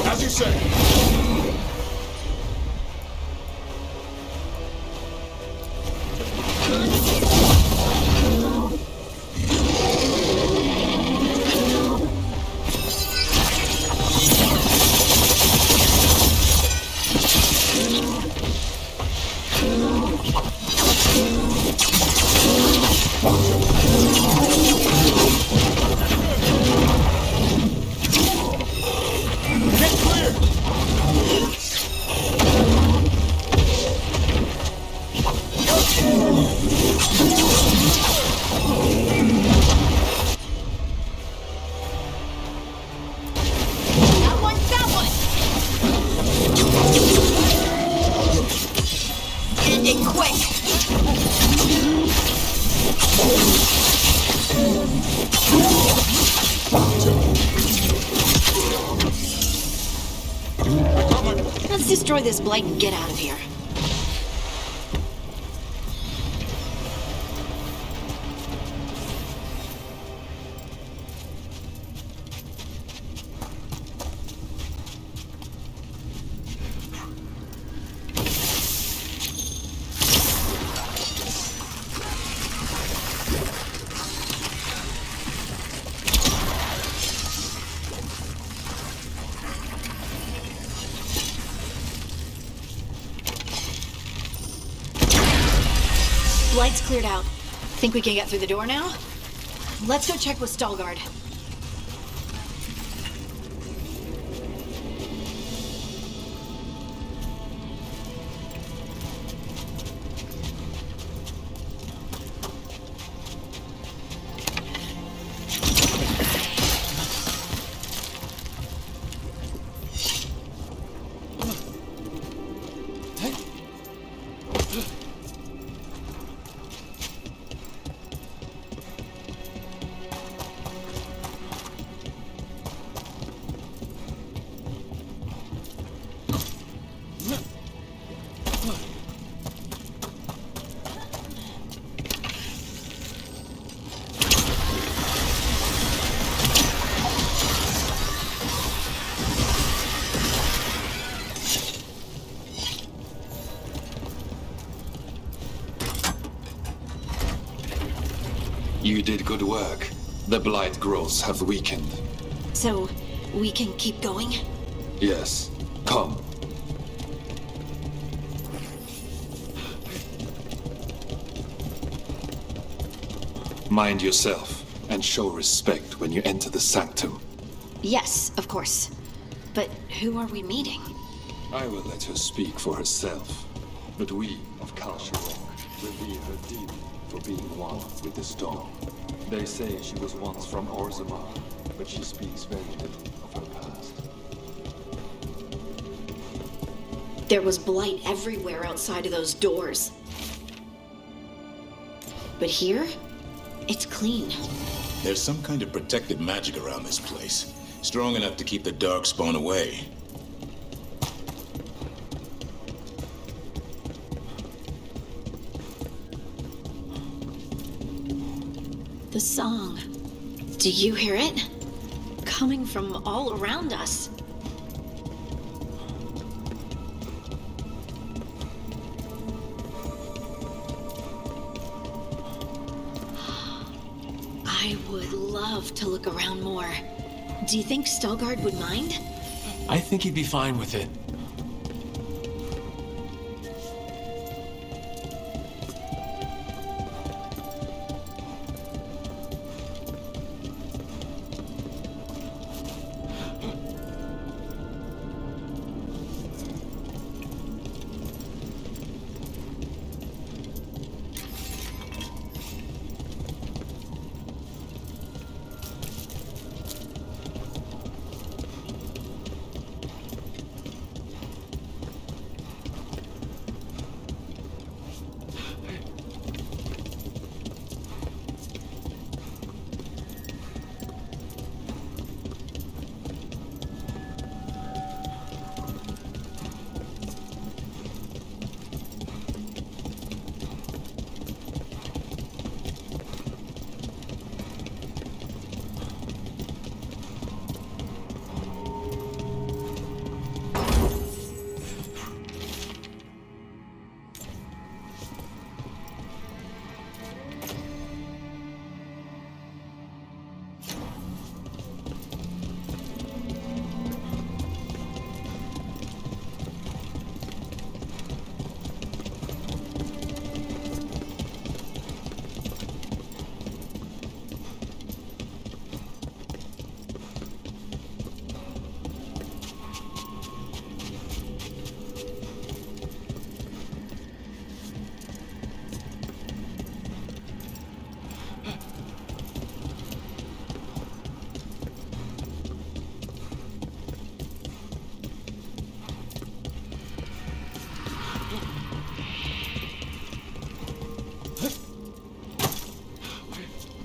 Speaker 14: As you say.
Speaker 7: Let's destroy this blight and get out of here. Light's cleared out. Think we can get through the door now? Let's go check with Stalgard.
Speaker 21: You did good work. The blight growths have weakened.
Speaker 7: So, we can keep going?
Speaker 21: Yes. Come. Mind yourself, and show respect when you enter the sanctum.
Speaker 7: Yes, of course. But who are we meeting?
Speaker 21: I will let her speak for herself. But we of Torne-se Rook revere her deeply for being one with the storm. They say she was once from Orzammar, but she speaks very little of her past.
Speaker 7: There was blight everywhere outside of those doors. But here, it's clean.
Speaker 14: There's some kind of protective magic around this place. Strong enough to keep the darkspawn away.
Speaker 7: The song. Do you hear it? Coming from all around us. I would love to look around more. Do you think Stalgard would mind?
Speaker 8: I think he'd be fine with it.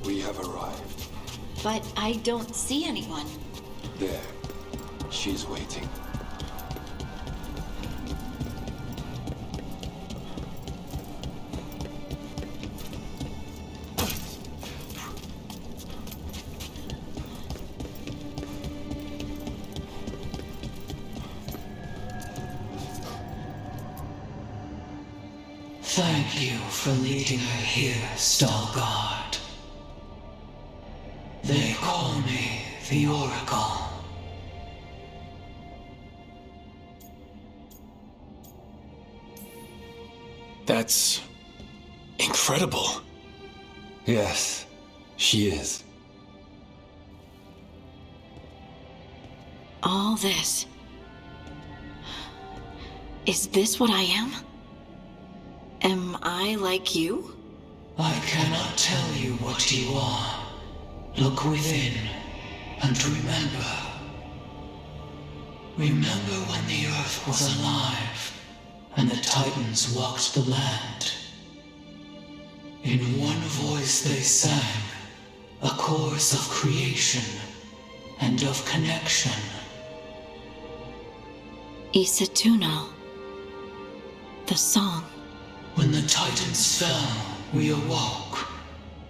Speaker 21: We have arrived.
Speaker 7: But I don't see anyone.
Speaker 21: There. She's waiting.
Speaker 2: Thank you for leading her here, Stalguard. They call me the Oracle.
Speaker 8: That's incredible.
Speaker 10: Yes, she is.
Speaker 7: All this. Is this what I am? Am I like you?
Speaker 2: I cannot tell you what you are. Look within and remember. Remember when the earth was alive and the Titans walked the land. In one voice they sang a chorus of creation and of connection.
Speaker 7: Isatuno. The song.
Speaker 2: When the Titans fell, we awoke,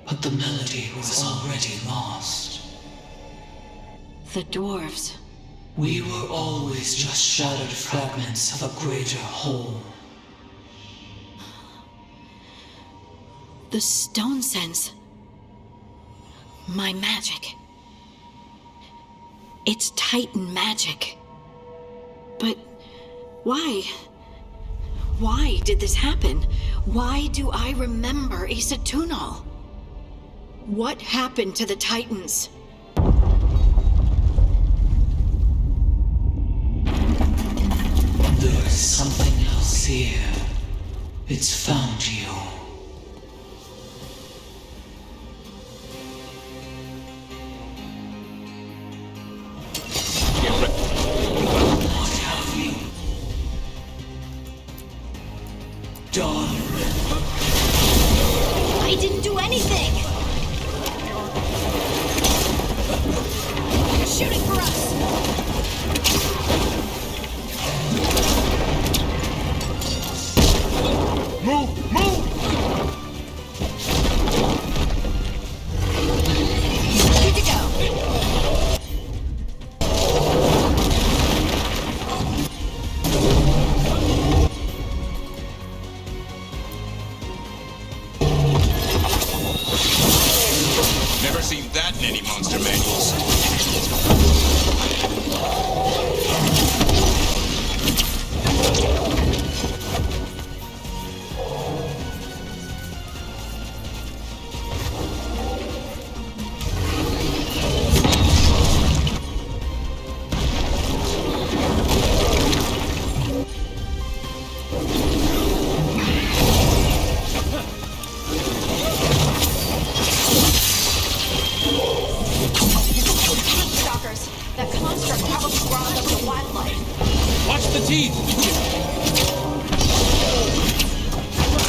Speaker 2: but the melody was already lost.
Speaker 7: The dwarves.
Speaker 2: We were always just shattered fragments of a greater whole.
Speaker 7: The stone sense. My magic. It's Titan magic. But why? Why did this happen? Why do I remember Isatuno? What happened to the Titans?
Speaker 2: There's something else here. It's found you. What have you done?
Speaker 7: I didn't do anything! You're shooting for us!
Speaker 14: Move! Move!
Speaker 7: Good to go.
Speaker 14: Never seen that in any monster manuals.
Speaker 7: Stalkers, that construct probably brought up the wildlife.
Speaker 8: Watch the teeth!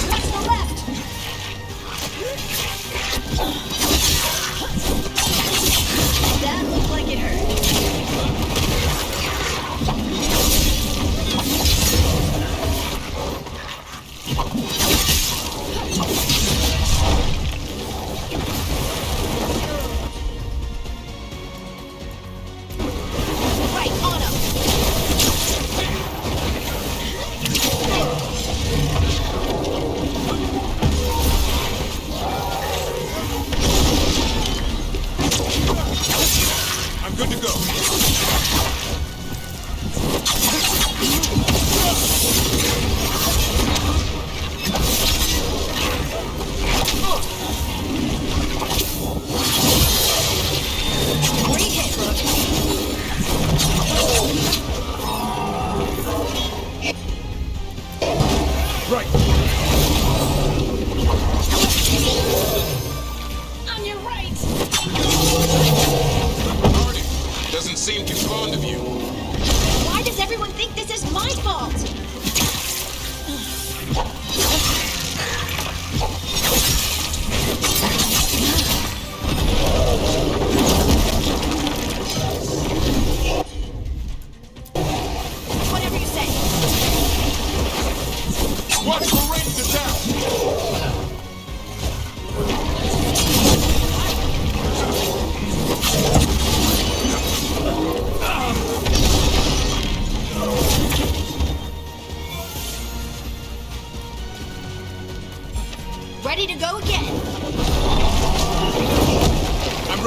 Speaker 7: Watch the left! That looked like it hurt. Right, on him!
Speaker 14: I'm good to go.
Speaker 7: Great hit, Rook.
Speaker 14: Right.
Speaker 7: On your right!
Speaker 14: Party doesn't seem too fond of you.
Speaker 7: Why does everyone think this is my fault?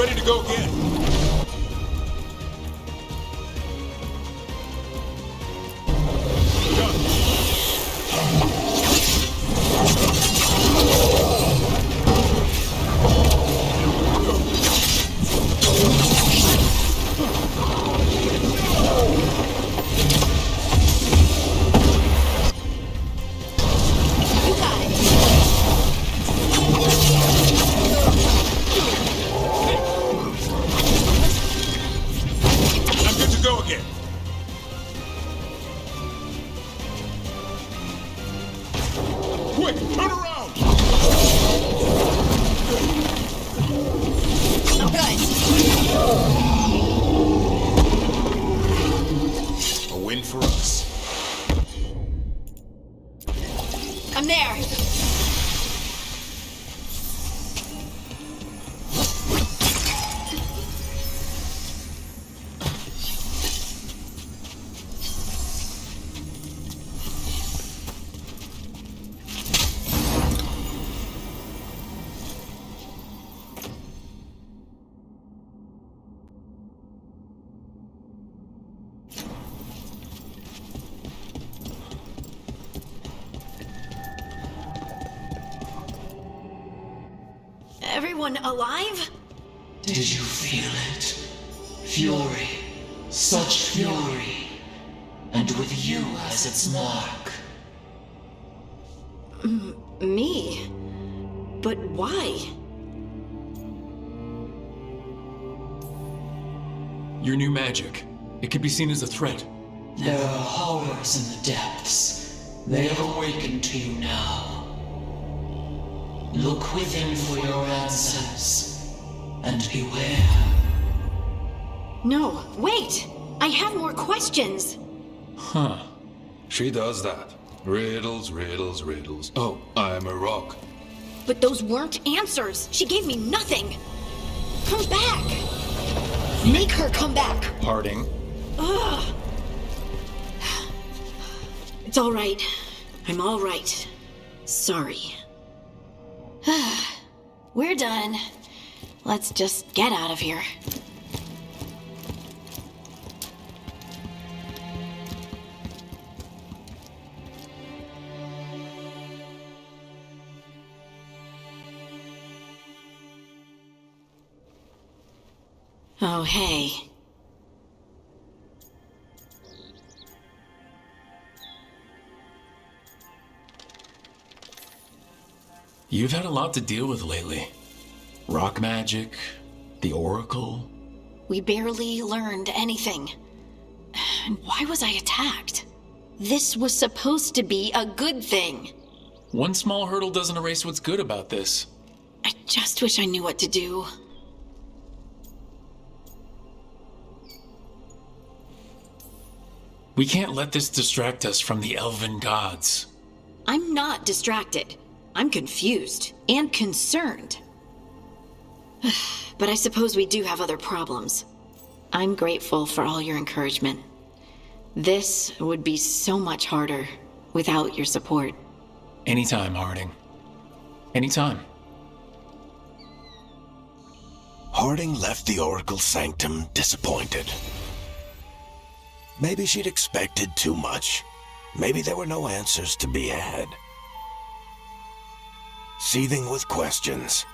Speaker 14: ready to go again.
Speaker 7: Everyone alive?
Speaker 2: Did you feel it? Fury. Such fury. And with you as its mark.
Speaker 7: Me? But why?
Speaker 8: Your new magic. It could be seen as a threat.
Speaker 2: There are horrors in the depths. They have awakened to you now. Look within for your answers, and beware.
Speaker 7: No, wait! I have more questions!
Speaker 8: Huh.
Speaker 12: She does that. Riddles, riddles, riddles. Oh, I'm a rock.
Speaker 7: But those weren't answers! She gave me nothing! Come back! Make her come back!
Speaker 8: Parting.
Speaker 7: Ugh. It's all right. I'm all right. Sorry. We're done. Let's just get out of here. Oh, hey.
Speaker 8: You've had a lot to deal with lately. Rock magic, the Oracle.
Speaker 7: We barely learned anything. And why was I attacked? This was supposed to be a good thing.
Speaker 8: One small hurdle doesn't erase what's good about this.
Speaker 7: I just wish I knew what to do.
Speaker 8: We can't let this distract us from the elven gods.
Speaker 7: I'm not distracted. I'm confused and concerned. But I suppose we do have other problems. I'm grateful for all your encouragement. This would be so much harder without your support.
Speaker 8: Anytime, Harding. Anytime.
Speaker 6: Harding left the Oracle Sanctum disappointed. Maybe she'd expected too much. Maybe there were no answers to be had. Seething with questions,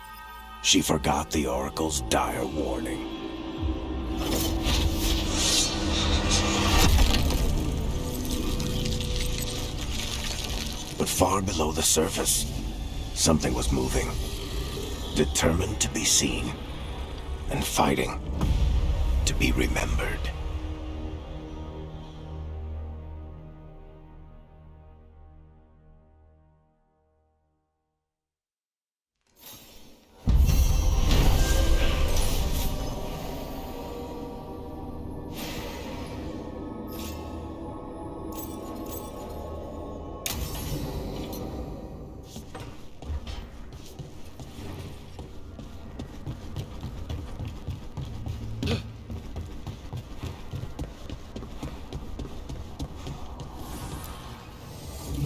Speaker 6: she forgot the Oracle's dire warning. But far below the surface, something was moving. Determined to be seen, and fighting to be remembered.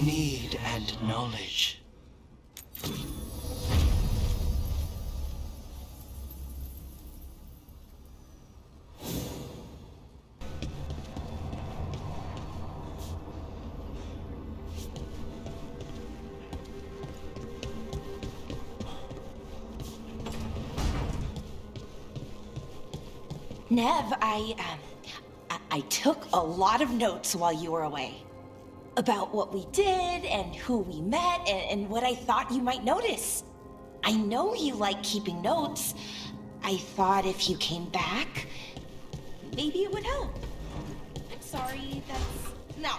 Speaker 2: Need and knowledge.
Speaker 18: Nev, I took a lot of notes while you were away. About what we did, and who we met, and what I thought you might notice. I know you like keeping notes. I thought if you came back, maybe it would help. I'm sorry, that's... No.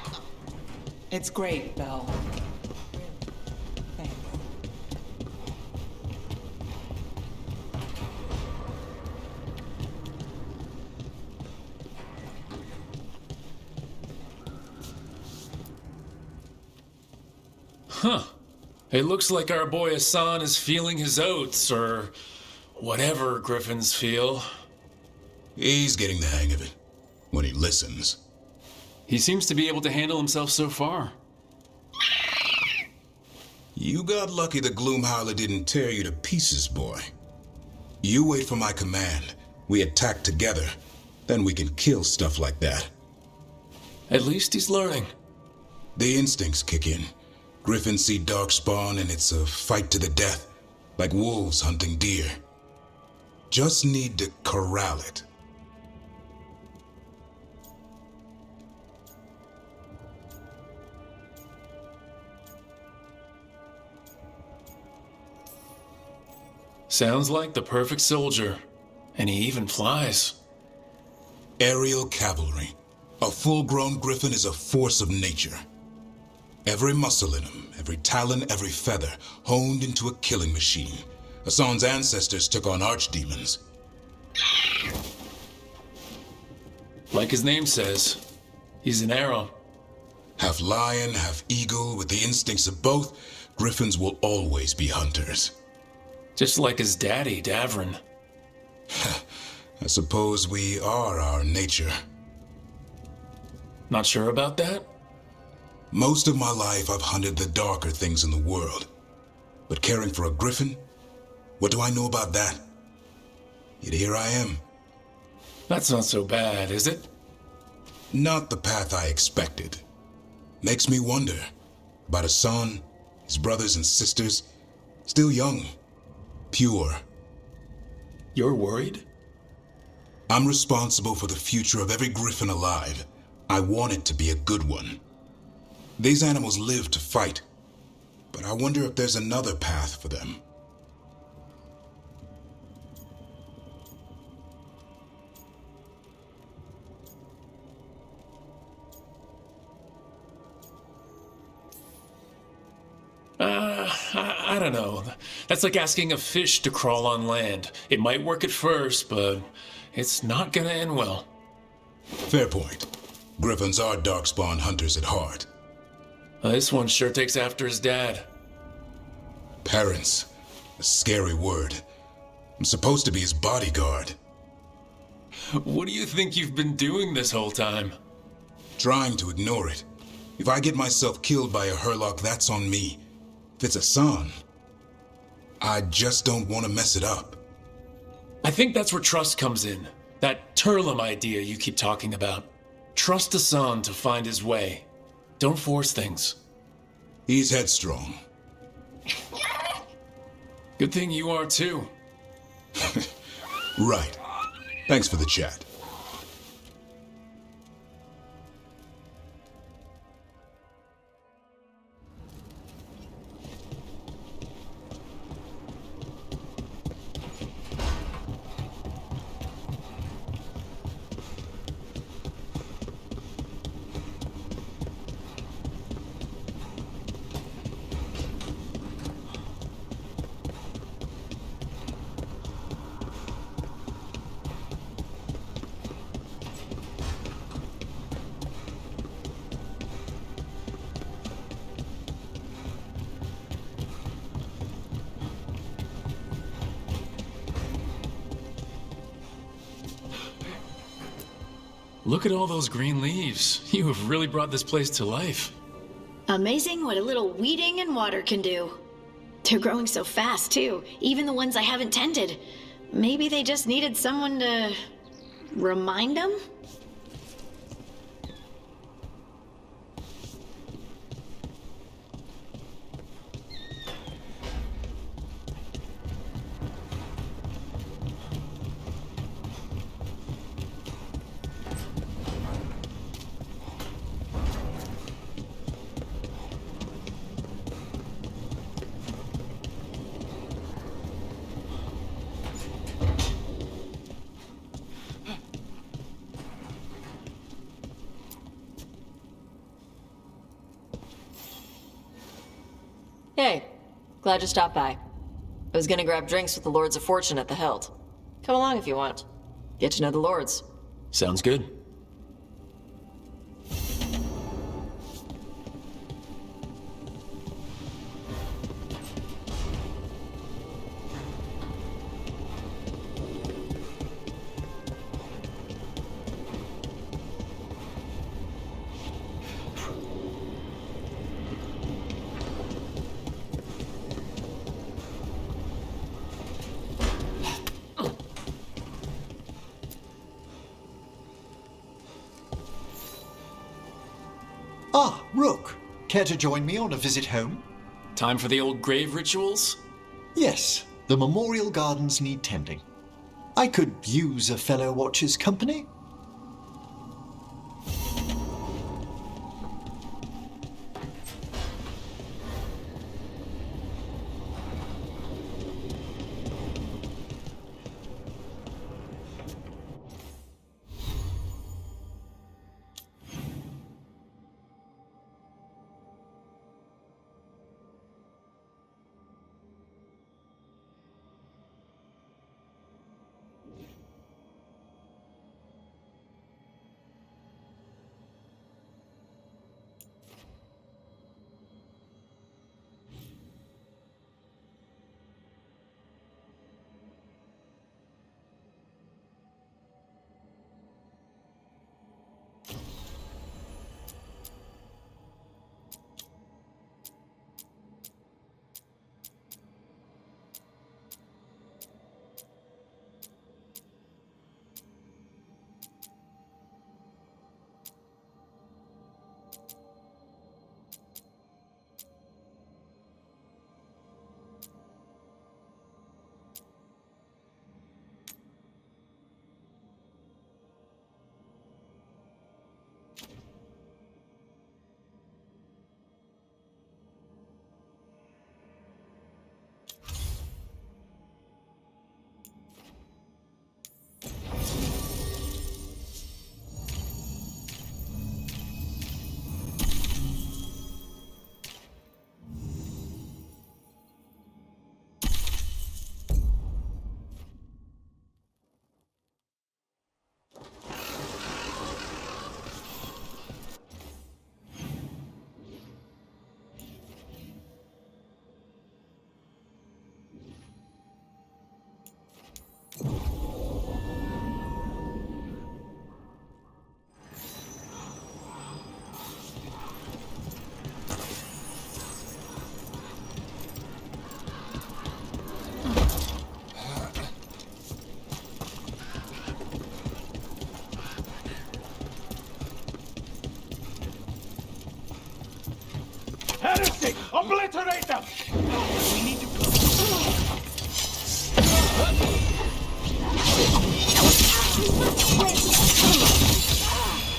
Speaker 4: It's great, Belle. Thanks.
Speaker 8: Huh. It looks like our boy Hassan is feeling his oats, or whatever griffins feel.
Speaker 14: He's getting the hang of it, when he listens.
Speaker 8: He seems to be able to handle himself so far.
Speaker 14: You got lucky the Gloomhowler didn't tear you to pieces, boy. You wait for my command. We attack together. Then we can kill stuff like that.
Speaker 8: At least he's learning.
Speaker 14: The instincts kick in. Griffins see darkspawn and it's a fight to the death, like wolves hunting deer. Just need to corral it.
Speaker 8: Sounds like the perfect soldier. And he even flies.
Speaker 14: Aerial cavalry. A full-grown griffin is a force of nature. Every muscle in him, every talon, every feather, honed into a killing machine. Hassan's ancestors took on archdemons.
Speaker 8: Like his name says, he's an arrow.
Speaker 14: Half lion, half eagle, with the instincts of both, griffins will always be hunters.
Speaker 8: Just like his daddy, Davrin.
Speaker 14: I suppose we are our nature.
Speaker 8: Not sure about that?
Speaker 14: Most of my life I've hunted the darker things in the world. But caring for a griffin? What do I know about that? Yet here I am.
Speaker 8: That's not so bad, is it?
Speaker 14: Not the path I expected. Makes me wonder about Hassan, his brothers and sisters, still young, pure.
Speaker 8: You're worried?
Speaker 14: I'm responsible for the future of every griffin alive. I want it to be a good one. These animals live to fight, but I wonder if there's another path for them.
Speaker 8: I don't know. That's like asking a fish to crawl on land. It might work at first, but it's not gonna end well.
Speaker 14: Fair point. Griffins are darkspawn hunters at heart.
Speaker 8: This one sure takes after his dad.
Speaker 14: Parents. A scary word. I'm supposed to be his bodyguard.
Speaker 8: What do you think you've been doing this whole time?
Speaker 14: Trying to ignore it. If I get myself killed by a Hurlock, that's on me. If it's Hassan, I just don't want to mess it up.
Speaker 8: I think that's where trust comes in. That Turlum idea you keep talking about. Trust Hassan to find his way. Don't force things.
Speaker 14: He's headstrong.
Speaker 8: Good thing you are too.
Speaker 14: Right. Thanks for the chat.
Speaker 8: Look at all those green leaves. You have really brought this place to life.
Speaker 7: Amazing what a little weeding and water can do. They're growing so fast, too. Even the ones I haven't tended. Maybe they just needed someone to remind them?
Speaker 16: Hey, glad you stopped by. I was gonna grab drinks with the Lords of Fortune at the Hilt. Come along if you want. Get to know the Lords.
Speaker 8: Sounds good.
Speaker 3: Ah, Rook. Care to join me on a visit home?
Speaker 8: Time for the old grave rituals?
Speaker 3: Yes, the memorial gardens need tending. I could use a fellow watcher's company.
Speaker 1: Heresy! Obliterate them! We need to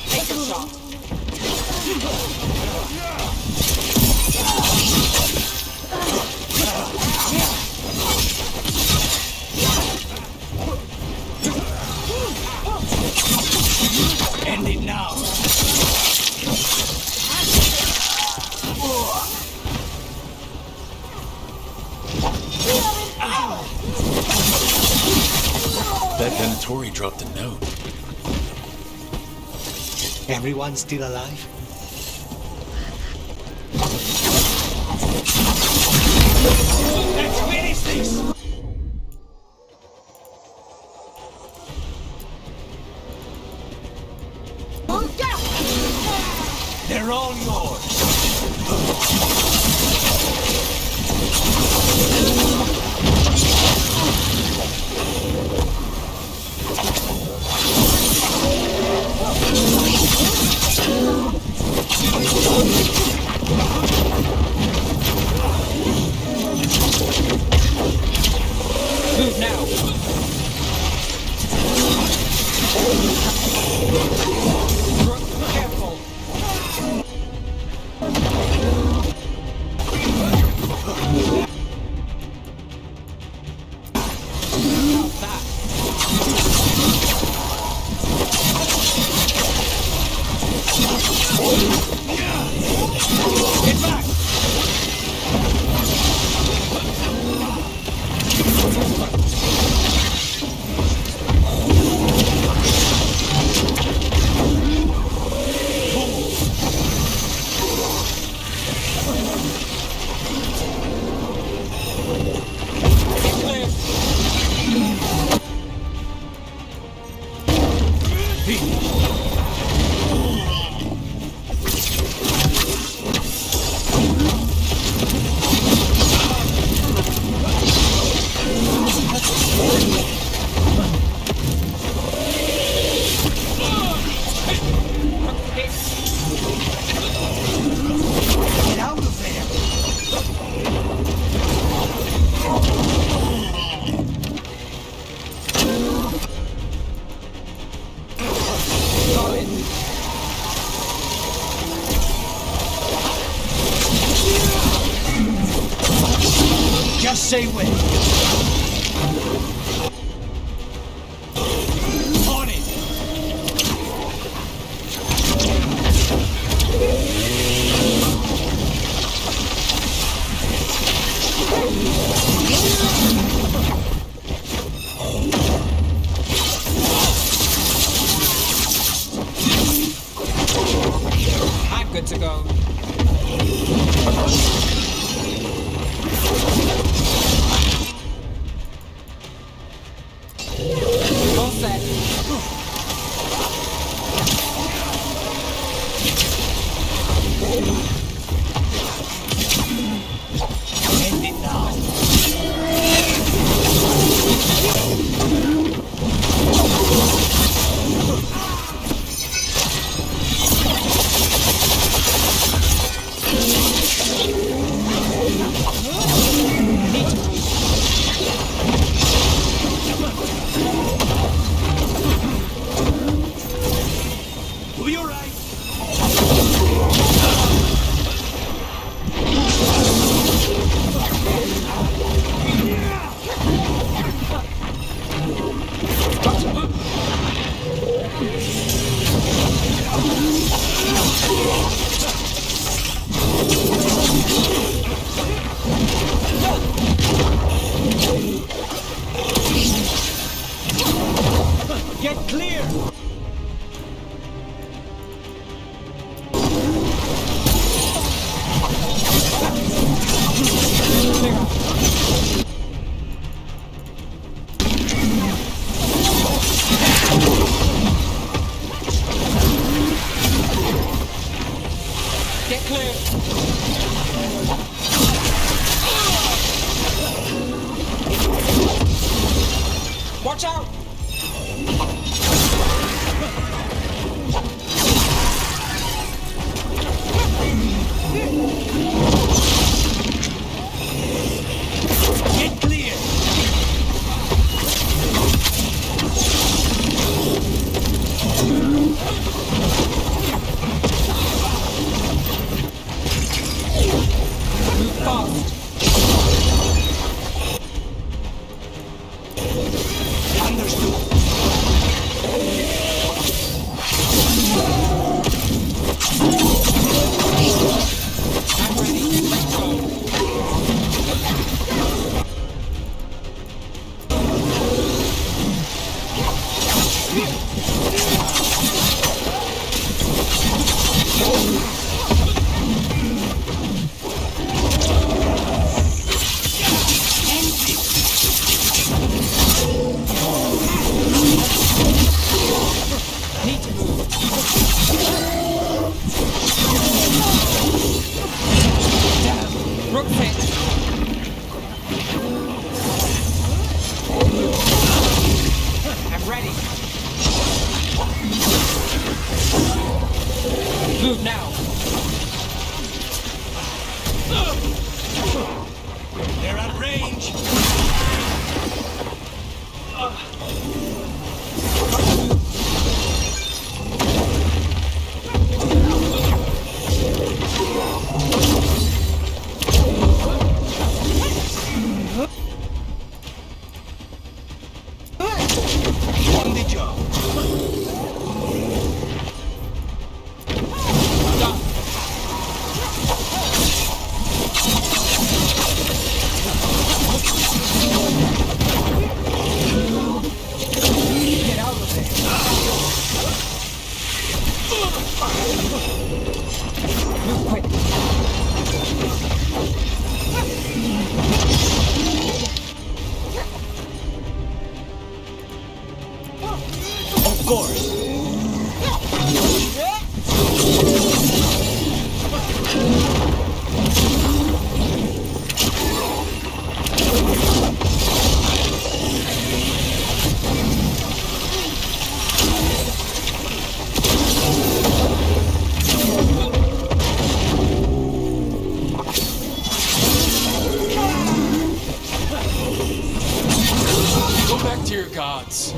Speaker 4: Take a shot.
Speaker 1: End it now!
Speaker 8: That Venatori dropped a note.
Speaker 5: Everyone still alive?
Speaker 1: Let's finish this! They're all yours!
Speaker 4: Move now. Careful.
Speaker 1: Get back!
Speaker 5: Get out of there! Just say when. On it!
Speaker 4: I'm good to go. All set.
Speaker 5: End it now. We'll be alright. Get clear!
Speaker 4: Get clear. Watch out!
Speaker 5: Get clear!
Speaker 4: Move fast. Move now.
Speaker 5: They're at range. On the job. Get out of there. Move quick. Of course.
Speaker 8: Go back to your gods.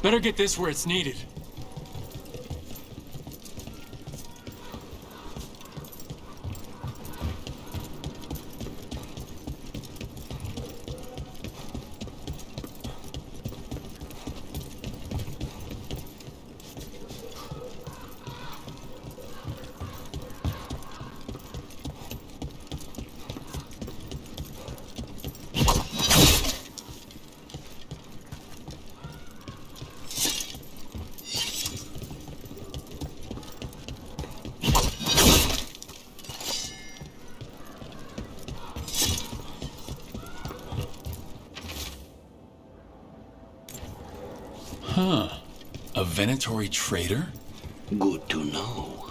Speaker 8: Better get this where it's needed. Huh. A Venatori traitor?
Speaker 13: Good to know.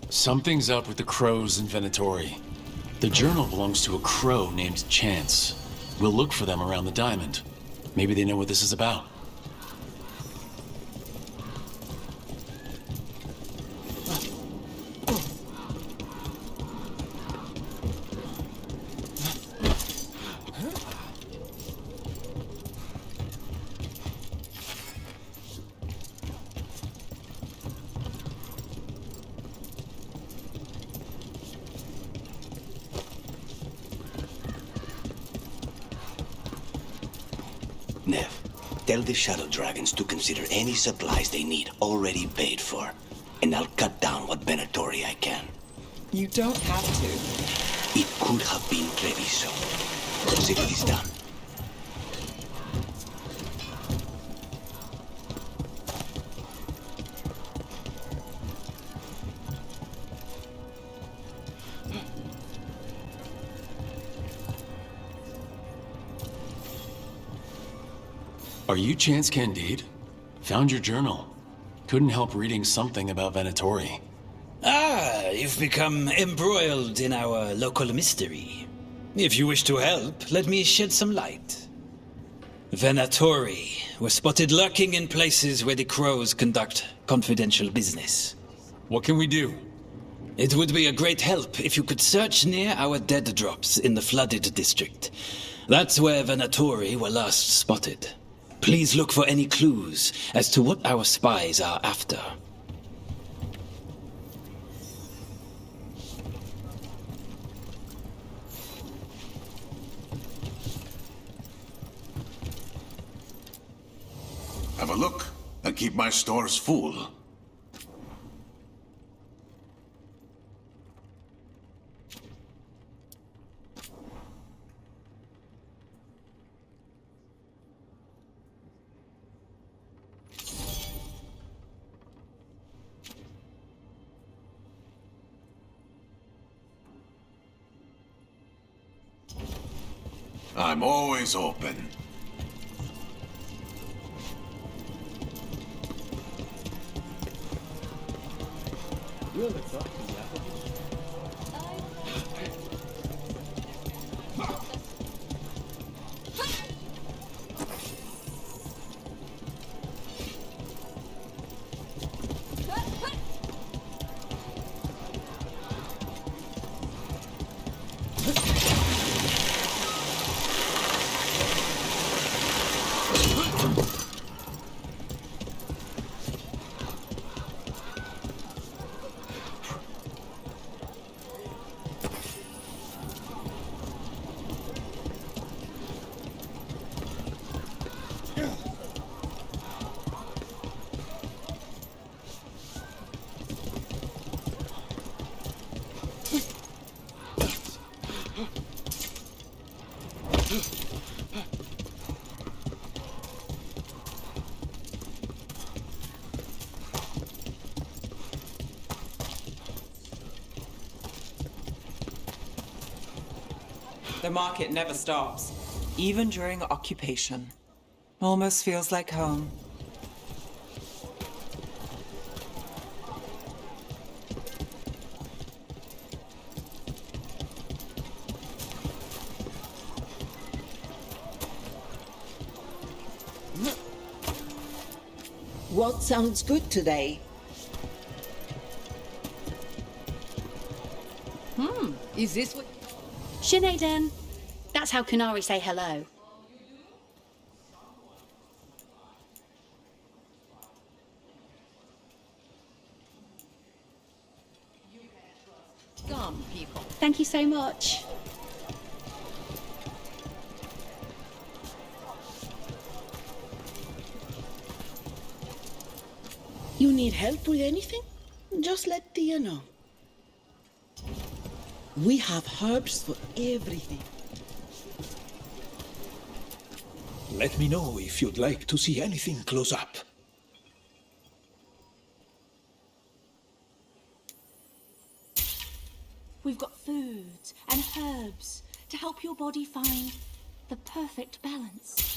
Speaker 8: Something's up with the crows in Venatori. The journal belongs to a crow named Chance. We'll look for them around the diamond. Maybe they know what this is about.
Speaker 13: Nev, tell the Shadow Dragons to consider any supplies they need already paid for. And I'll cut down what Venatori I can.
Speaker 4: You don't have to.
Speaker 13: It could have been Treviso. See what he's done.
Speaker 8: Are you Chance Candide? Found your journal. Couldn't help reading something about Venatori.
Speaker 22: Ah, you've become embroiled in our local mystery. If you wish to help, let me shed some light. Venatori were spotted lurking in places where the crows conduct confidential business.
Speaker 8: What can we do?
Speaker 22: It would be a great help if you could search near our dead drops in the flooded district. That's where Venatori were last spotted. Please look for any clues as to what our spies are after.
Speaker 1: Have a look and keep my stores full. I'm always open.
Speaker 4: The market never stops. even during occupation. Almost feels like home.
Speaker 9: What sounds good today?
Speaker 15: Is this what... Sinead, that's how Kunari say hello.
Speaker 9: Some people.
Speaker 15: Thank you so much.
Speaker 9: You need help with anything? Just let Tia know. We have herbs for everything.
Speaker 5: Let me know if you'd like to see anything close up.
Speaker 20: We've got foods and herbs to help your body find the perfect balance.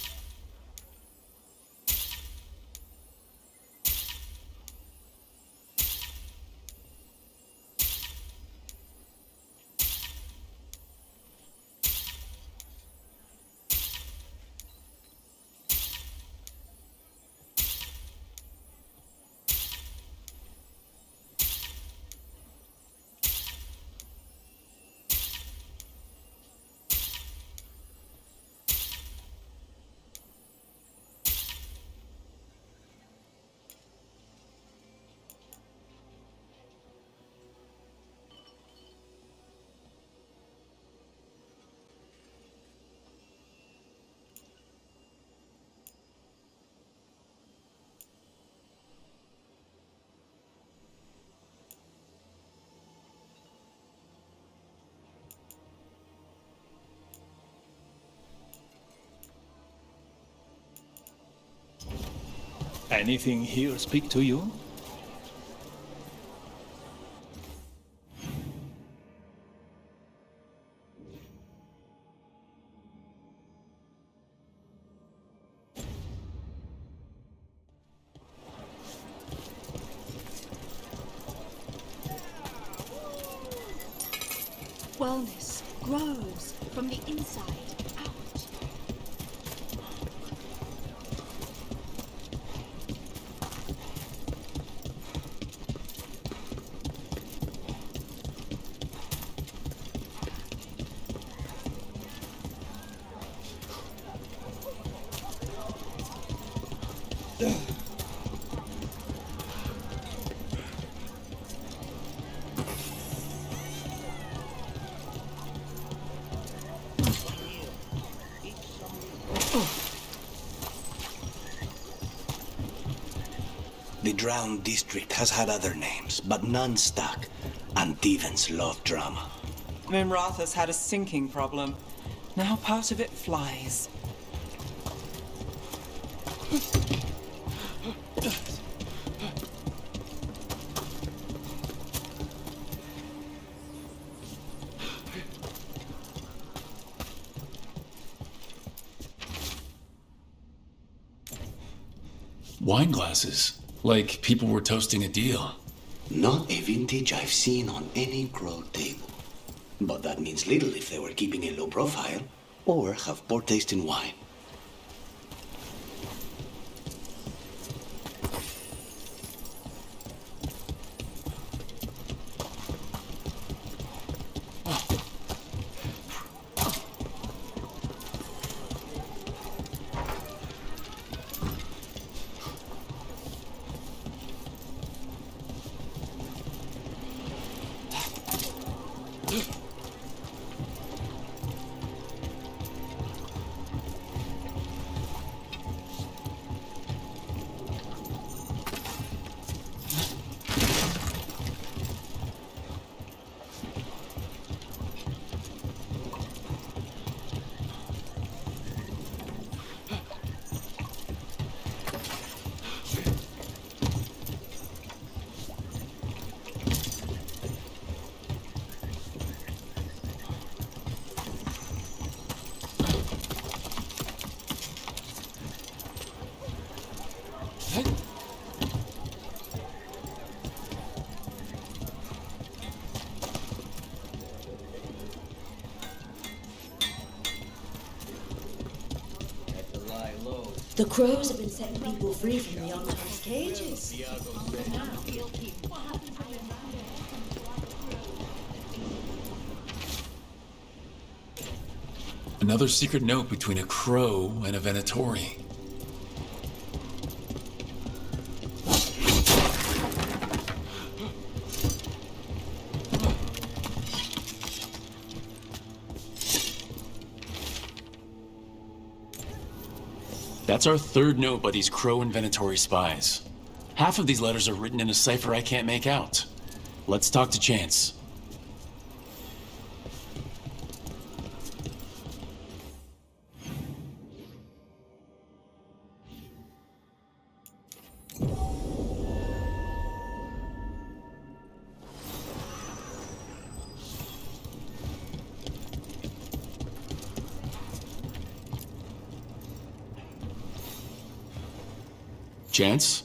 Speaker 5: Anything here speak to you?
Speaker 20: Wellness grows from the inside out.
Speaker 13: The Drowned District has had other names, but none stuck. And demons love drama.
Speaker 4: Mimratha's had a sinking problem. Now part of it flies.
Speaker 8: Wine glasses, like people were toasting a deal.
Speaker 13: Not a vintage I've seen on any grow table. But that means little if they were keeping a low profile, or have poor taste in wine.
Speaker 20: The crows have been setting people free from the Ontar's cages.
Speaker 8: Another secret note between a crow and a Venatori. That's our third note by these crow and Venatori spies. Half of these letters are written in a cipher I can't make out. Let's talk to Chance. Chance?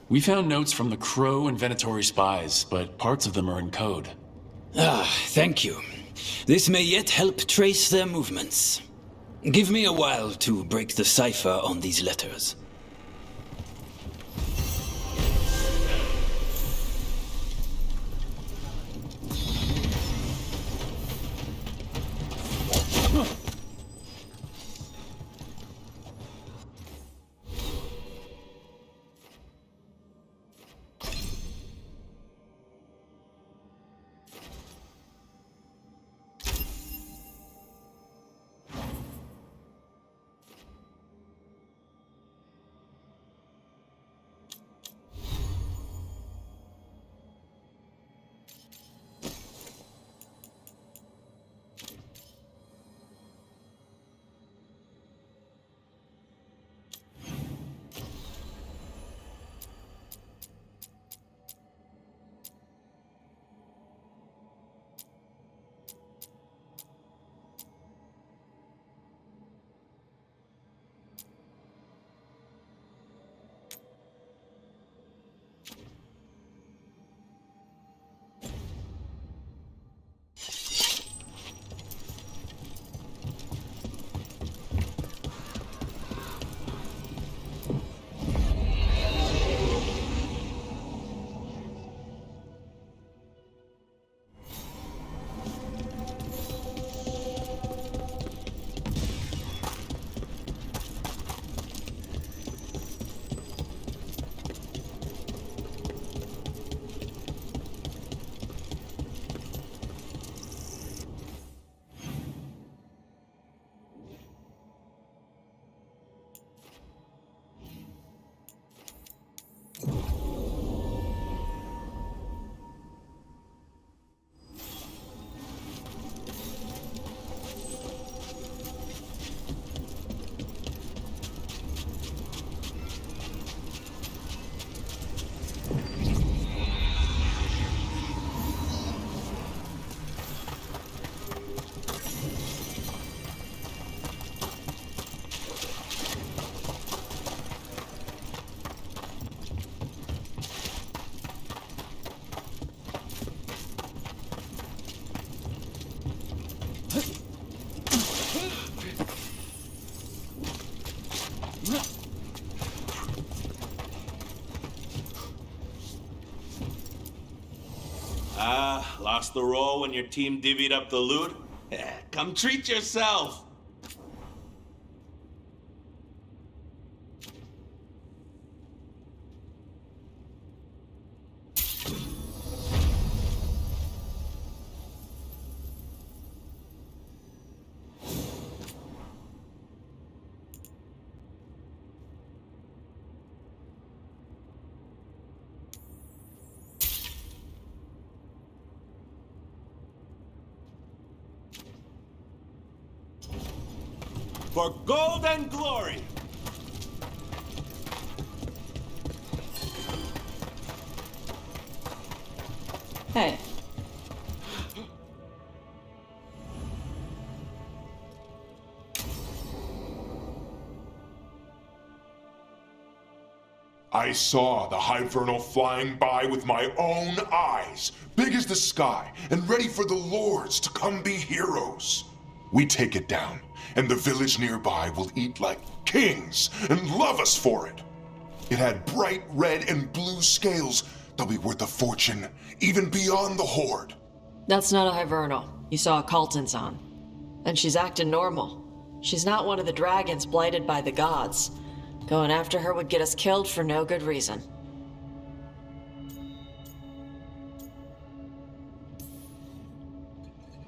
Speaker 8: We found notes from the Crow and Venatori spies, but parts of them are in code.
Speaker 22: Ah, thank you. This may yet help trace their movements. Give me a while to break the cipher on these letters.
Speaker 1: Lost the roll when your team divvied up the loot? Come treat yourself! For gold and glory!
Speaker 16: Hey.
Speaker 11: I saw the Hyvernal flying by with my own eyes, big as the sky, and ready for the lords to come be heroes. We take it down, and the village nearby will eat like kings and love us for it. It had bright red and blue scales. They'll be worth a fortune, even beyond the Horde.
Speaker 16: That's not a Hibernal. You saw a Calton's on. And she's acting normal. She's not one of the dragons blighted by the gods. Going after her would get us killed for no good reason.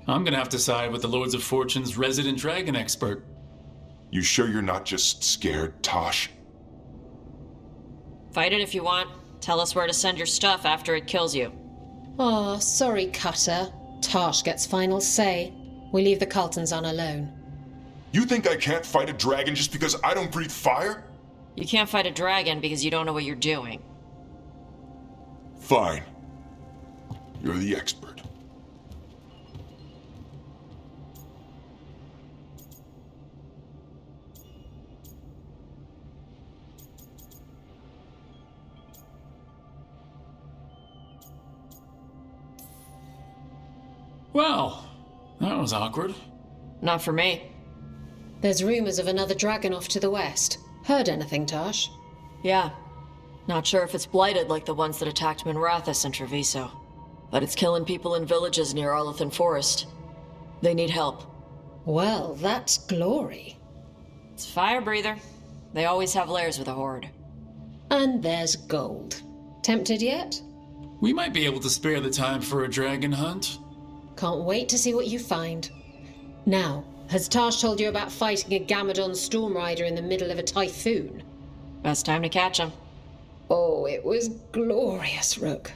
Speaker 8: I'm gonna have to side with the Lords of Fortune's resident dragon expert.
Speaker 11: You sure you're not just scared, Tosh?
Speaker 16: Fight it if you want. Tell us where to send your stuff after it kills you.
Speaker 17: Oh, sorry, Cutter. Tosh gets final say. We leave the Caltons on alone.
Speaker 11: You think I can't fight a dragon just because I don't breathe fire?
Speaker 16: You can't fight a dragon because you don't know what you're doing.
Speaker 11: Fine. You're the expert.
Speaker 8: Well, that was awkward.
Speaker 16: Not for me.
Speaker 17: There's rumors of another dragon off to the west. Heard anything, Tosh?
Speaker 16: Yeah. Not sure if it's blighted like the ones that attacked Minrathous and Treviso. But it's killing people in villages near Arlethan Forest. They need help.
Speaker 17: Well, that's glory.
Speaker 16: It's fire breather. They always have lairs with a horde.
Speaker 17: And there's gold. Tempted yet?
Speaker 8: We might be able to spare the time for a dragon hunt.
Speaker 17: Can't wait to see what you find. Now, has Tosh told you about fighting a Gamadon storm rider in the middle of a typhoon?
Speaker 16: Best time to catch him.
Speaker 17: Oh, it was glorious, Rook.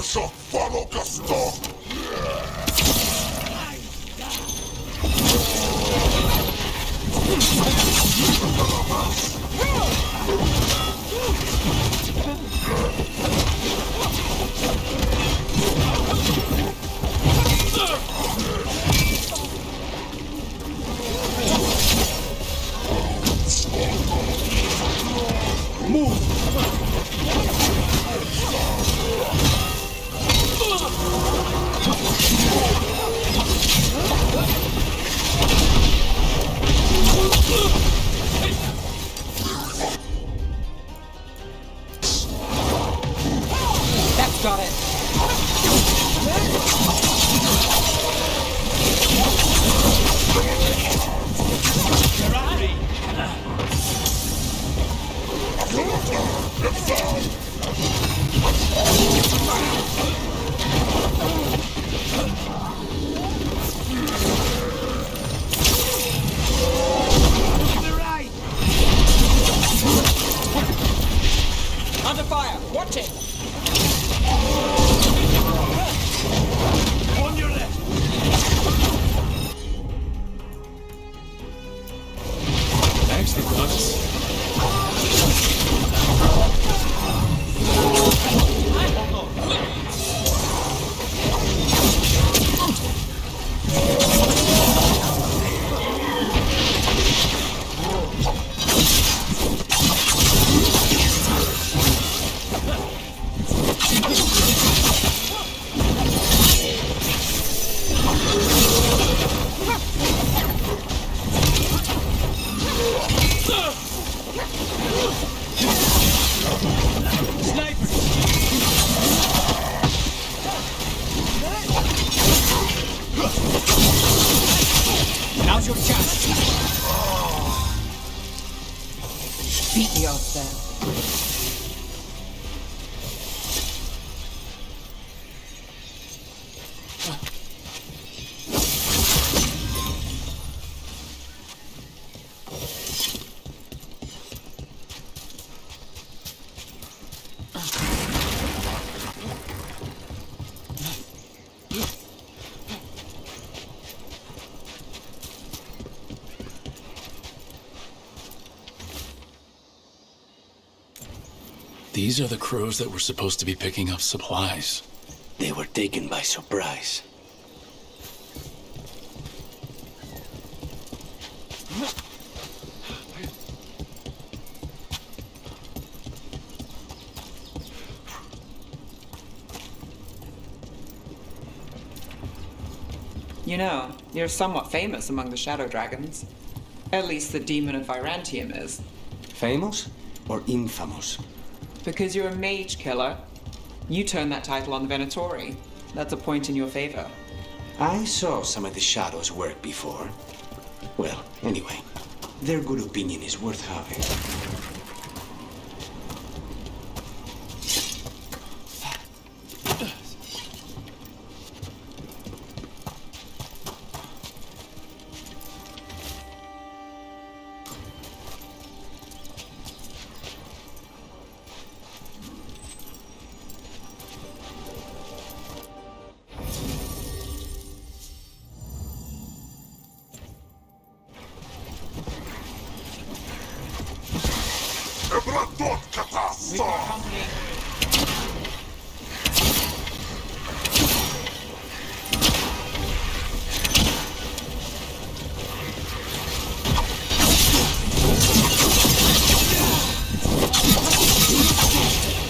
Speaker 11: Shock, follow Gaston!
Speaker 1: Move!
Speaker 4: Beat the odds then.
Speaker 8: These are the crows that were supposed to be picking up supplies.
Speaker 13: They were taken by surprise.
Speaker 4: You know, you're somewhat famous among the shadow dragons. At least the demon of Virantium is.
Speaker 13: Famous or infamous?
Speaker 4: Because you're a mage killer. You turned that title on the Venatori. That's a point in your favor.
Speaker 13: I saw some of the shadows work before. Well, anyway, their good opinion is worth having.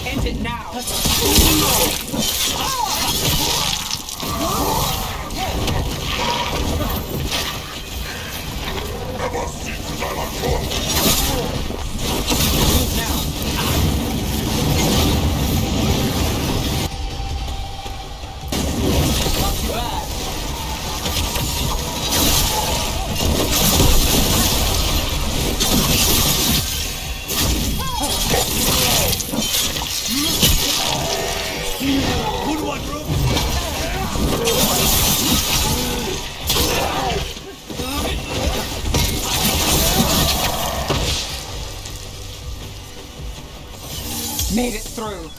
Speaker 4: End it now!
Speaker 1: Good one, bro!
Speaker 4: Made it through.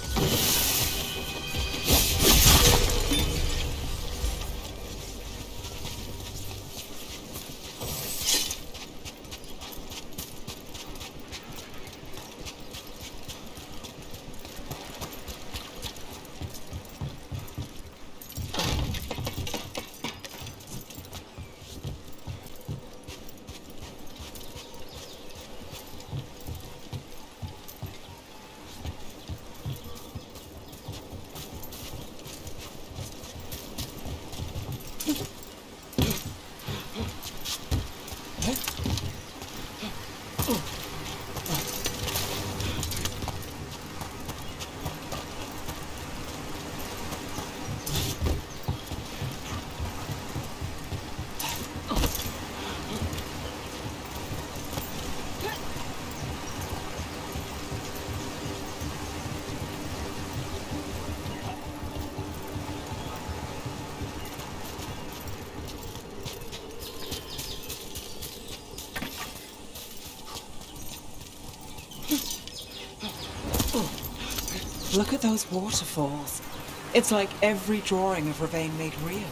Speaker 4: Look at those waterfalls. It's like every drawing of Ravane made real.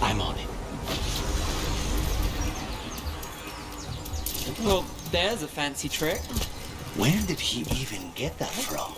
Speaker 13: I'm on it.
Speaker 4: Well, there's a fancy trick.
Speaker 13: Where did he even get that from?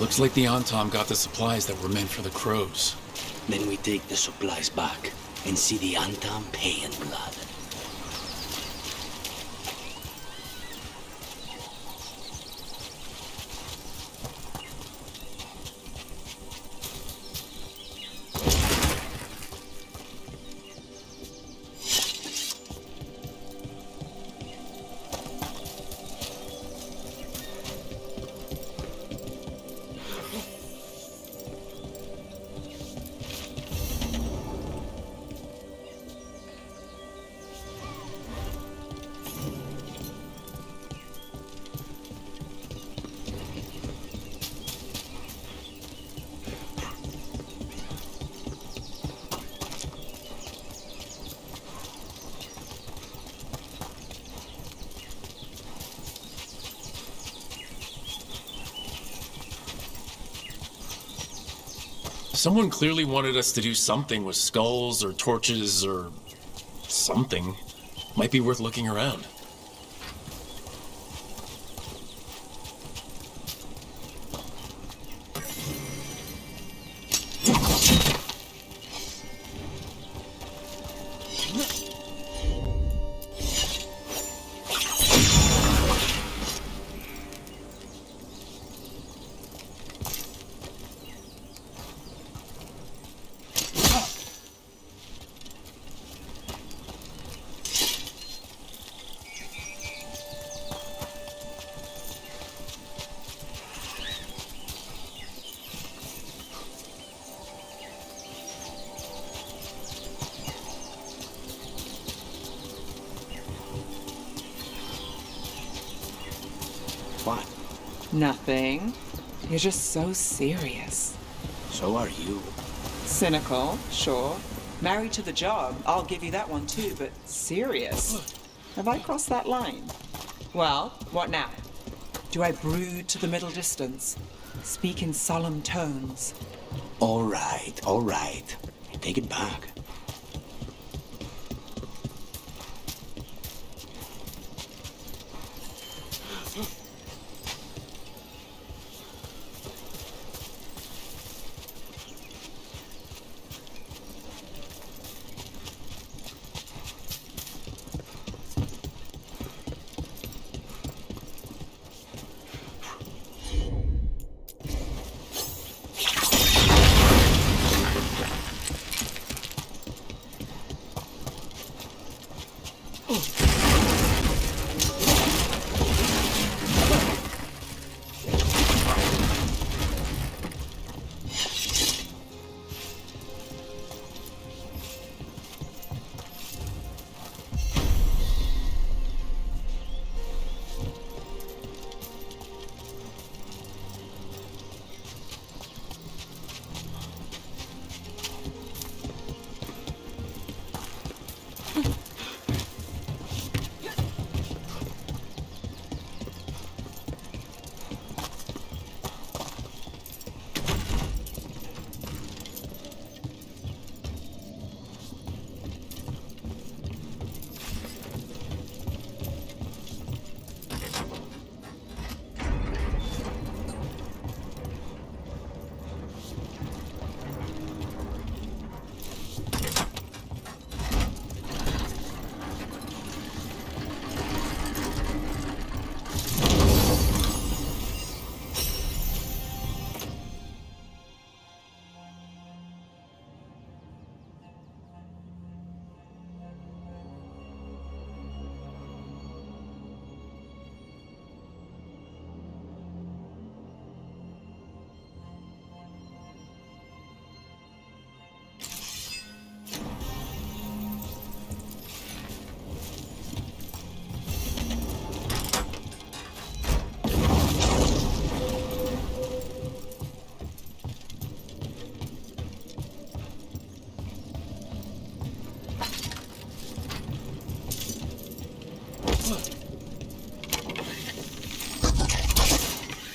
Speaker 8: Looks like the Antom got the supplies that were meant for the crows.
Speaker 13: Then we take the supplies back and see the Antom pay in blood.
Speaker 8: Someone clearly wanted us to do something with skulls or torches or something. Might be worth looking around.
Speaker 13: What?
Speaker 4: Nothing. You're just so serious.
Speaker 13: So are you.
Speaker 4: Cynical, sure. Married to the job, I'll give you that one too, but serious? Have I crossed that line? Well, what now? Do I brood to the middle distance? Speak in solemn tones?
Speaker 13: All right. Take it back.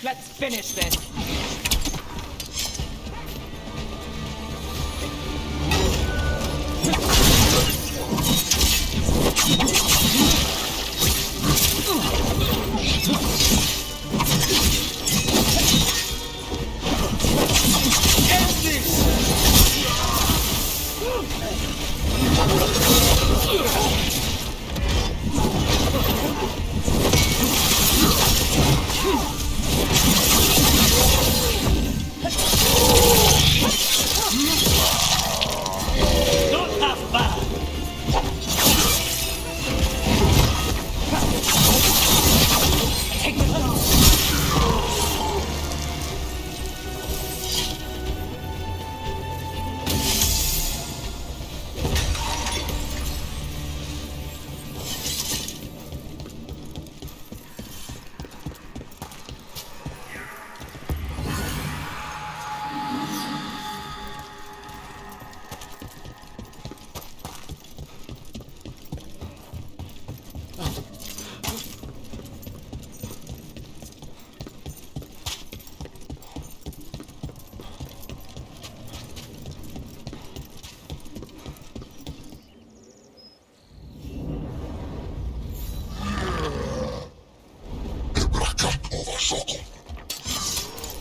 Speaker 4: Let's finish this.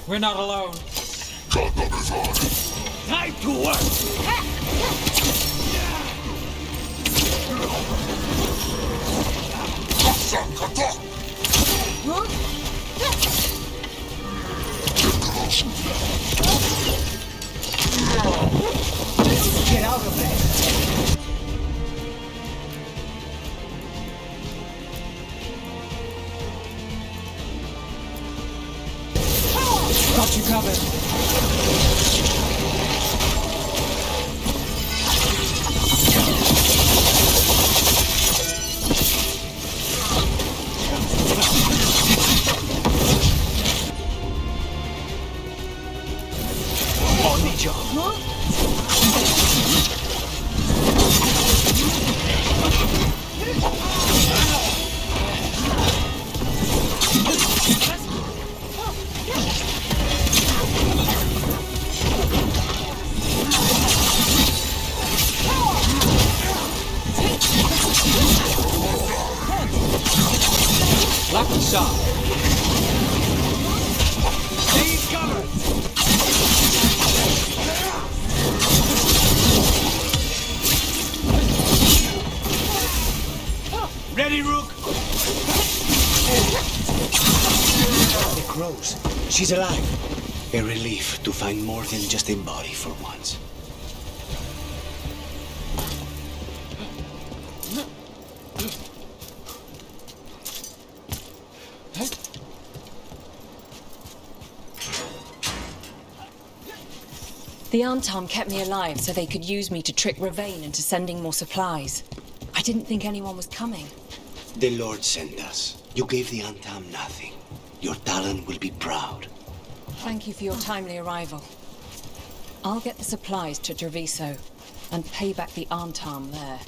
Speaker 19: We're not alone.
Speaker 1: Time to work!
Speaker 19: Get out of there! Got you covered.
Speaker 1: On the job.
Speaker 19: Lucky shot.
Speaker 1: Stay covered! Ready, Rook?
Speaker 13: The crows. She's alive. A relief to find more than just a body for once.
Speaker 21: The Antam kept me alive so they could use me to trick Ravane into sending more supplies. I didn't think anyone was coming.
Speaker 13: The Lord sent us. You gave the Antam nothing. Your Talon will be proud.
Speaker 21: Thank you for your timely arrival. I'll get the supplies to Treviso and pay back the Antam there.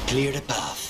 Speaker 13: Clear the path.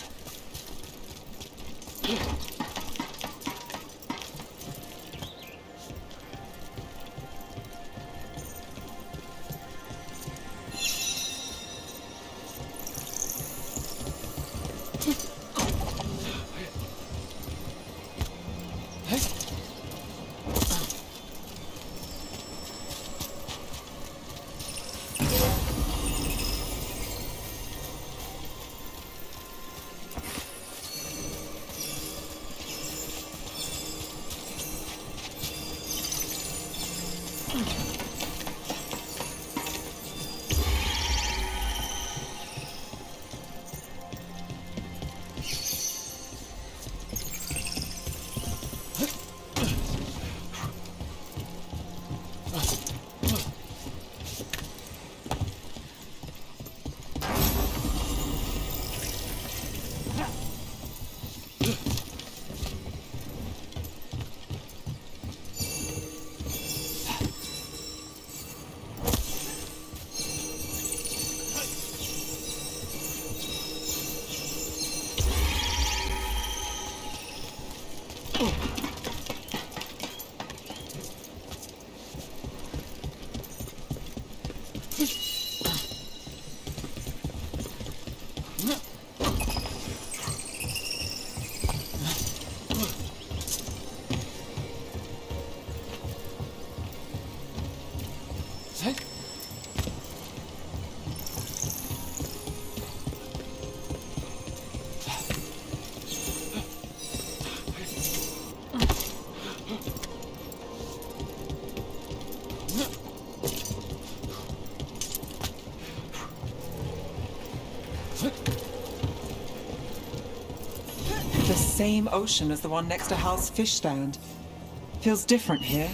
Speaker 4: The same ocean as the one next to Hal's fish stand. Feels different here.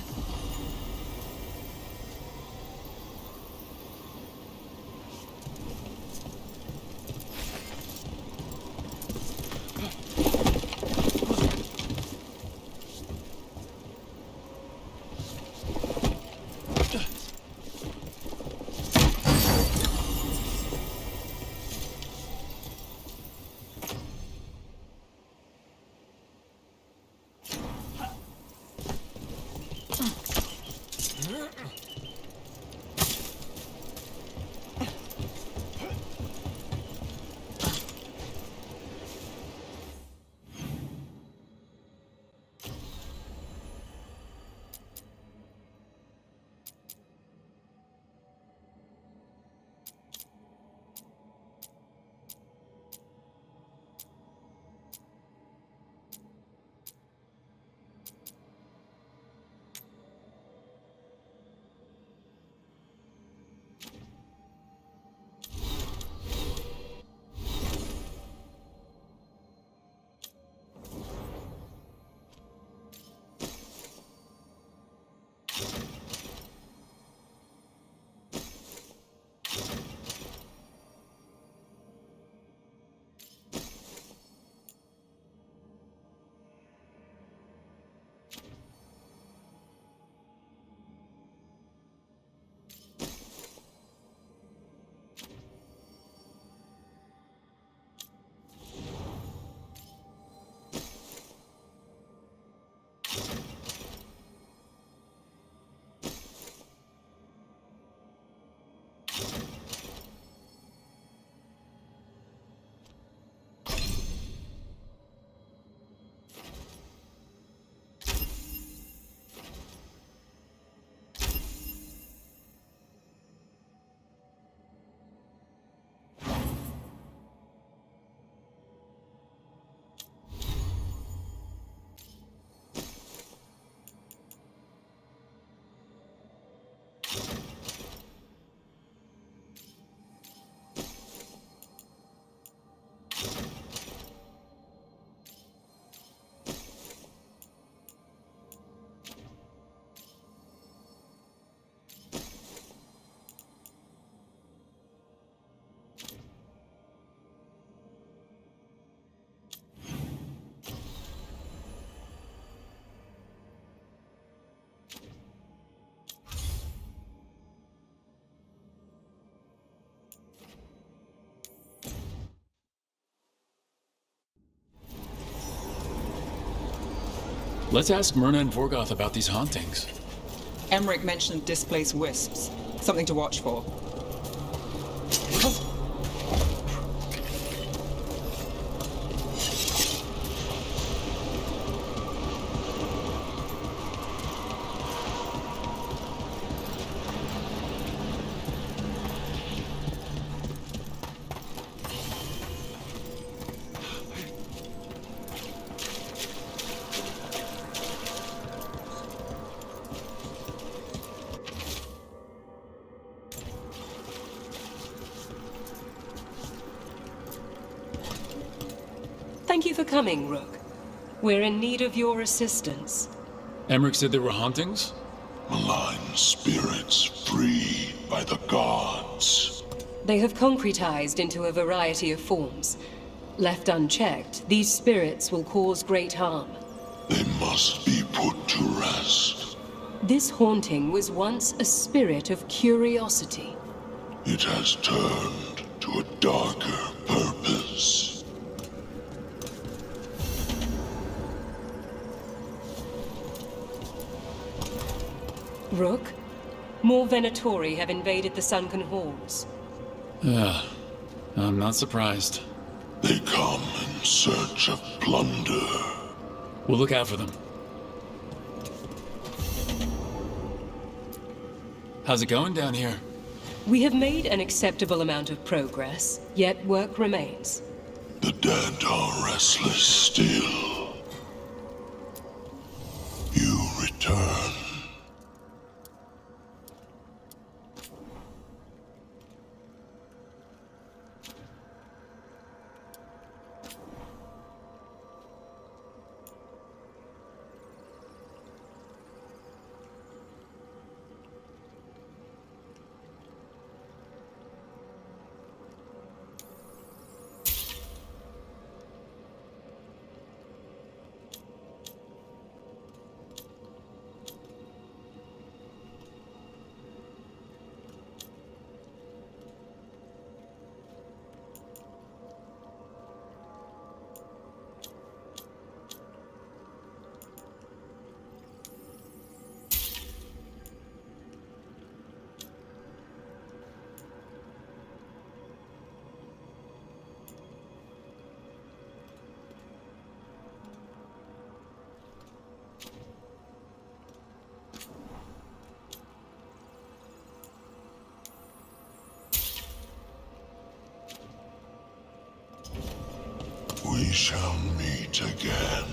Speaker 8: Let's ask Myrna and Vorgoth about these hauntings.
Speaker 4: Emmerich mentioned displaced wisps. Something to watch for.
Speaker 10: Thank you for coming, Rook. We're in need of your assistance.
Speaker 8: Emmerich said there were hauntings?
Speaker 11: Malign spirits freed by the gods.
Speaker 10: They have concretized into a variety of forms. Left unchecked, these spirits will cause great harm.
Speaker 11: They must be put to rest.
Speaker 10: This haunting was once a spirit of curiosity.
Speaker 11: It has turned to a darker purpose.
Speaker 10: Rook, more Venatori have invaded the sunken halls.
Speaker 8: I'm not surprised.
Speaker 11: They come in search of plunder.
Speaker 8: We'll look out for them. How's it going down here?
Speaker 10: We have made an acceptable amount of progress, yet work remains.
Speaker 11: The dead are restless still. You return. shall meet again.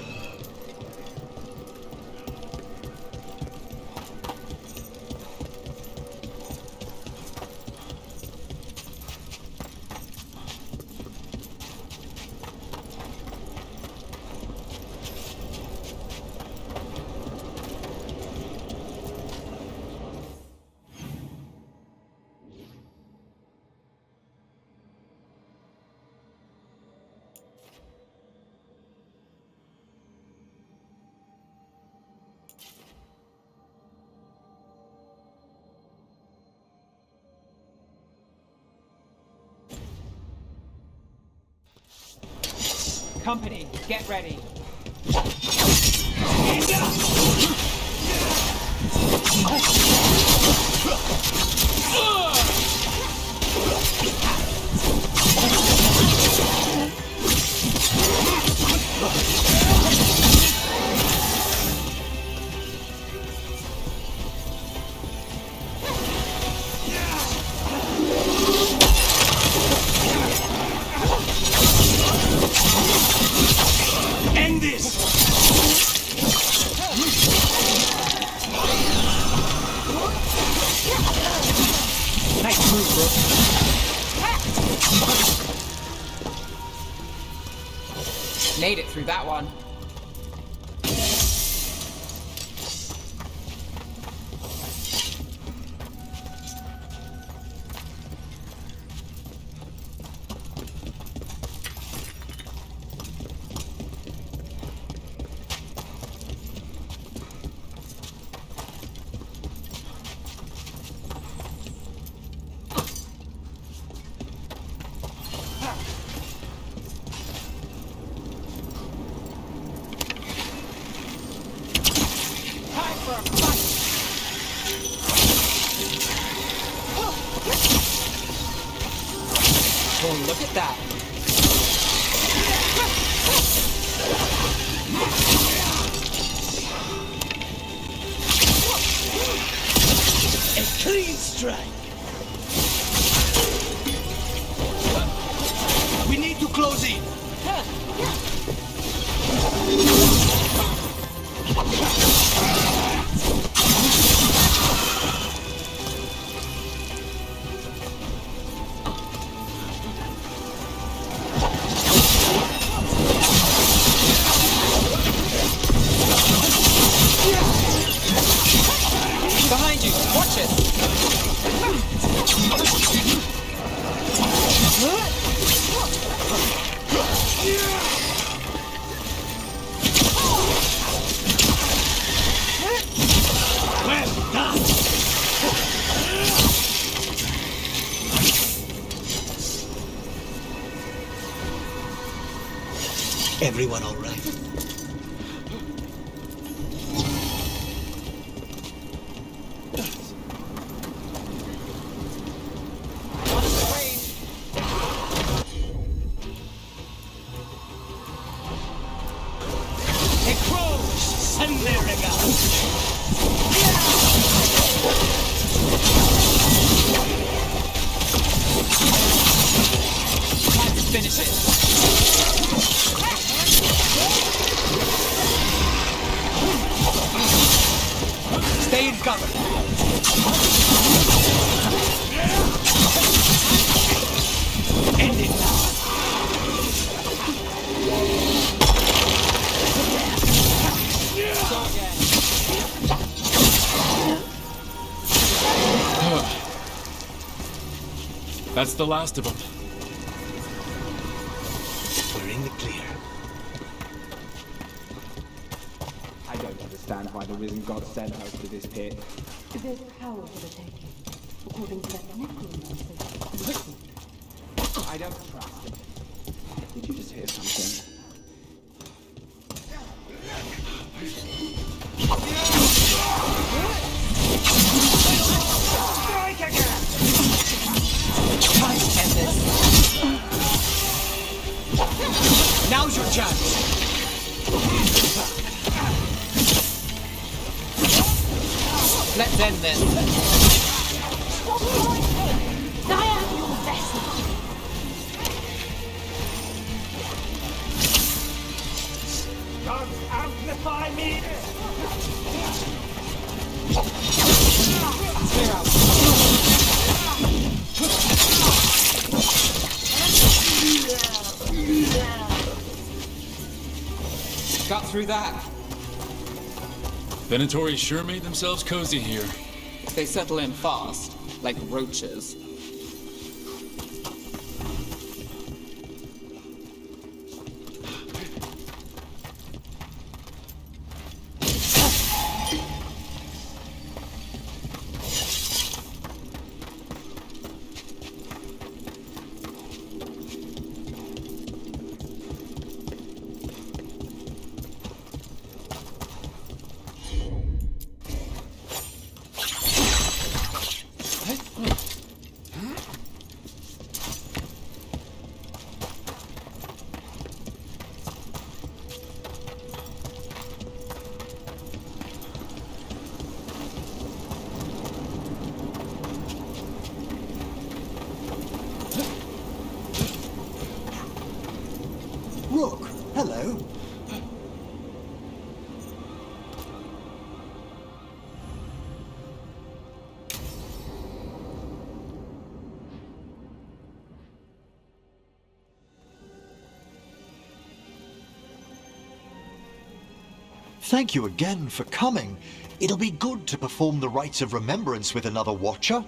Speaker 19: Company, get ready.
Speaker 1: End this!
Speaker 19: Nice move, bro. Made it through that one. Oh, look at that.
Speaker 1: A clean strike. We need to close in.
Speaker 19: Behind you, watch it.
Speaker 1: Well done.
Speaker 13: Everyone all right?
Speaker 19: Finish it. Stay in cover. End it now.
Speaker 8: That's the last of them.
Speaker 13: We're in the clear.
Speaker 19: I don't understand why the risen god sent us to this pit.
Speaker 20: There's power for the taking, according to that necromancer.
Speaker 19: I don't trust it. Did you just hear something? Strike again! Time to end this. Now's your chance. Let's end this.
Speaker 20: I am your vessel.
Speaker 1: Gods amplify me!
Speaker 4: Got through that.
Speaker 8: Venatori sure made themselves cozy here.
Speaker 4: They settle in fast, like roaches.
Speaker 3: Rook, hello. Thank you again for coming. It'll be good to perform the rites of remembrance with another watcher.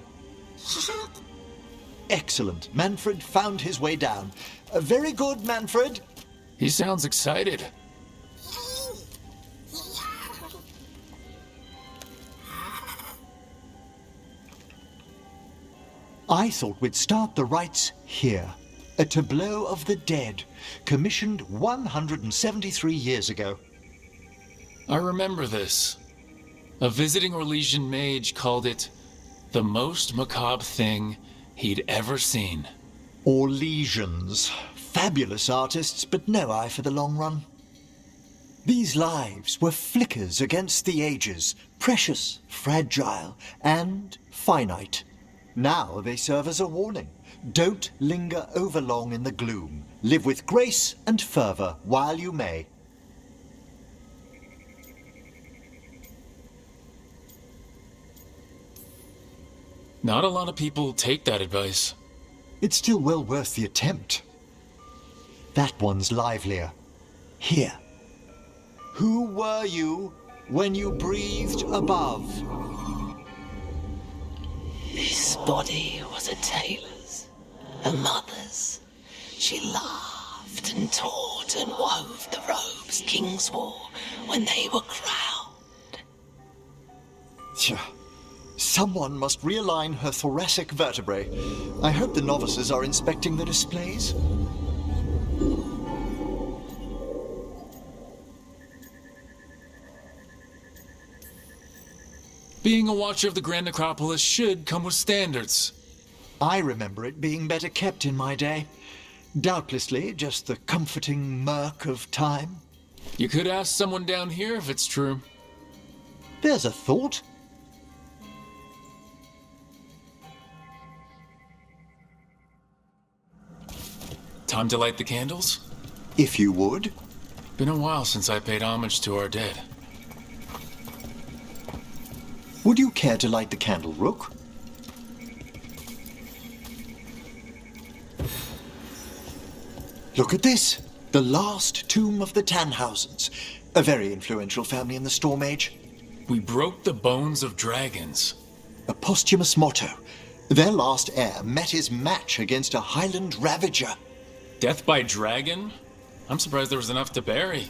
Speaker 3: Excellent. Manfred found his way down. Very good, Manfred.
Speaker 8: He sounds excited.
Speaker 3: I thought we'd start the rites here. A tableau of the dead, commissioned 173 years ago.
Speaker 8: I remember this. A visiting Orlesian mage called it the most macabre thing he'd ever seen.
Speaker 3: Orlesians. Fabulous artists, but no eye for the long run. These lives were flickers against the ages, precious, fragile, and finite. Now they serve as a warning. Don't linger overlong in the gloom. Live with grace and fervor while you may.
Speaker 8: Not a lot of people take that advice.
Speaker 3: It's still well worth the attempt. That one's livelier. Here. Who were you when you breathed above?
Speaker 2: This body was a tailor's, a mother's. She laughed and taught and wove the robes kings wore when they were crowned.
Speaker 3: Someone must realign her thoracic vertebrae. I hope the novices are inspecting the displays.
Speaker 8: Being a watcher of the Grand Necropolis should come with standards.
Speaker 3: I remember it being better kept in my day. Doubtlessly just the comforting murk of time.
Speaker 8: You could ask someone down here if it's true.
Speaker 3: There's a thought.
Speaker 8: Time to light the candles?
Speaker 3: If you would.
Speaker 8: Been a while since I paid homage to our dead.
Speaker 3: Would you care to light the candle, Rook? Look at this. The last tomb of the Tannhausens. A very influential family in the Storm Age.
Speaker 8: We broke the bones of dragons.
Speaker 3: A posthumous motto. Their last heir met his match against a Highland Ravager.
Speaker 8: Death by dragon? I'm surprised there was enough to bury.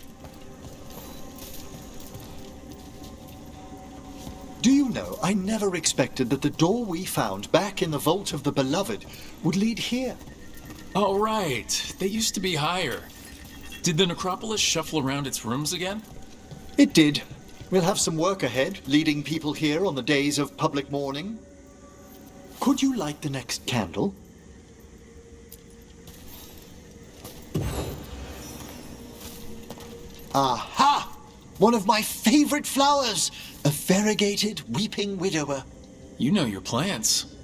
Speaker 3: Do you know, I never expected that the door we found back in the Vault of the Beloved would lead here.
Speaker 8: Oh, right. They used to be higher. Did the necropolis shuffle around its rooms again?
Speaker 3: It did. We'll have some work ahead, leading people here on the days of public mourning. Could you light the next candle? Aha! One of my favorite flowers! A variegated weeping widower.
Speaker 8: You know your plants.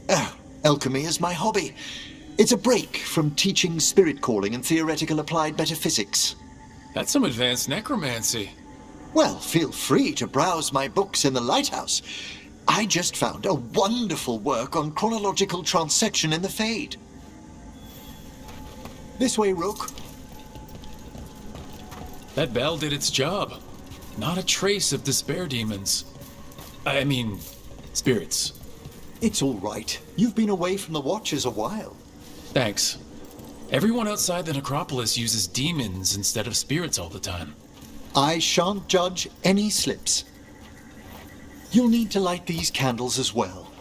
Speaker 3: Oh, alchemy is my hobby. It's a break from teaching spirit calling and theoretical applied metaphysics.
Speaker 8: That's some advanced necromancy.
Speaker 3: Well, feel free to browse my books in the lighthouse. I just found a wonderful work on chronological transection in the Fade. This way, Rook.
Speaker 8: That bell did its job. Not a trace of despair demons. I mean, spirits.
Speaker 3: It's all right. You've been away from the Watchers a while.
Speaker 8: Thanks. Everyone outside the necropolis uses demons instead of spirits all the time.
Speaker 3: I shan't judge any slips. You'll need to light these candles as well.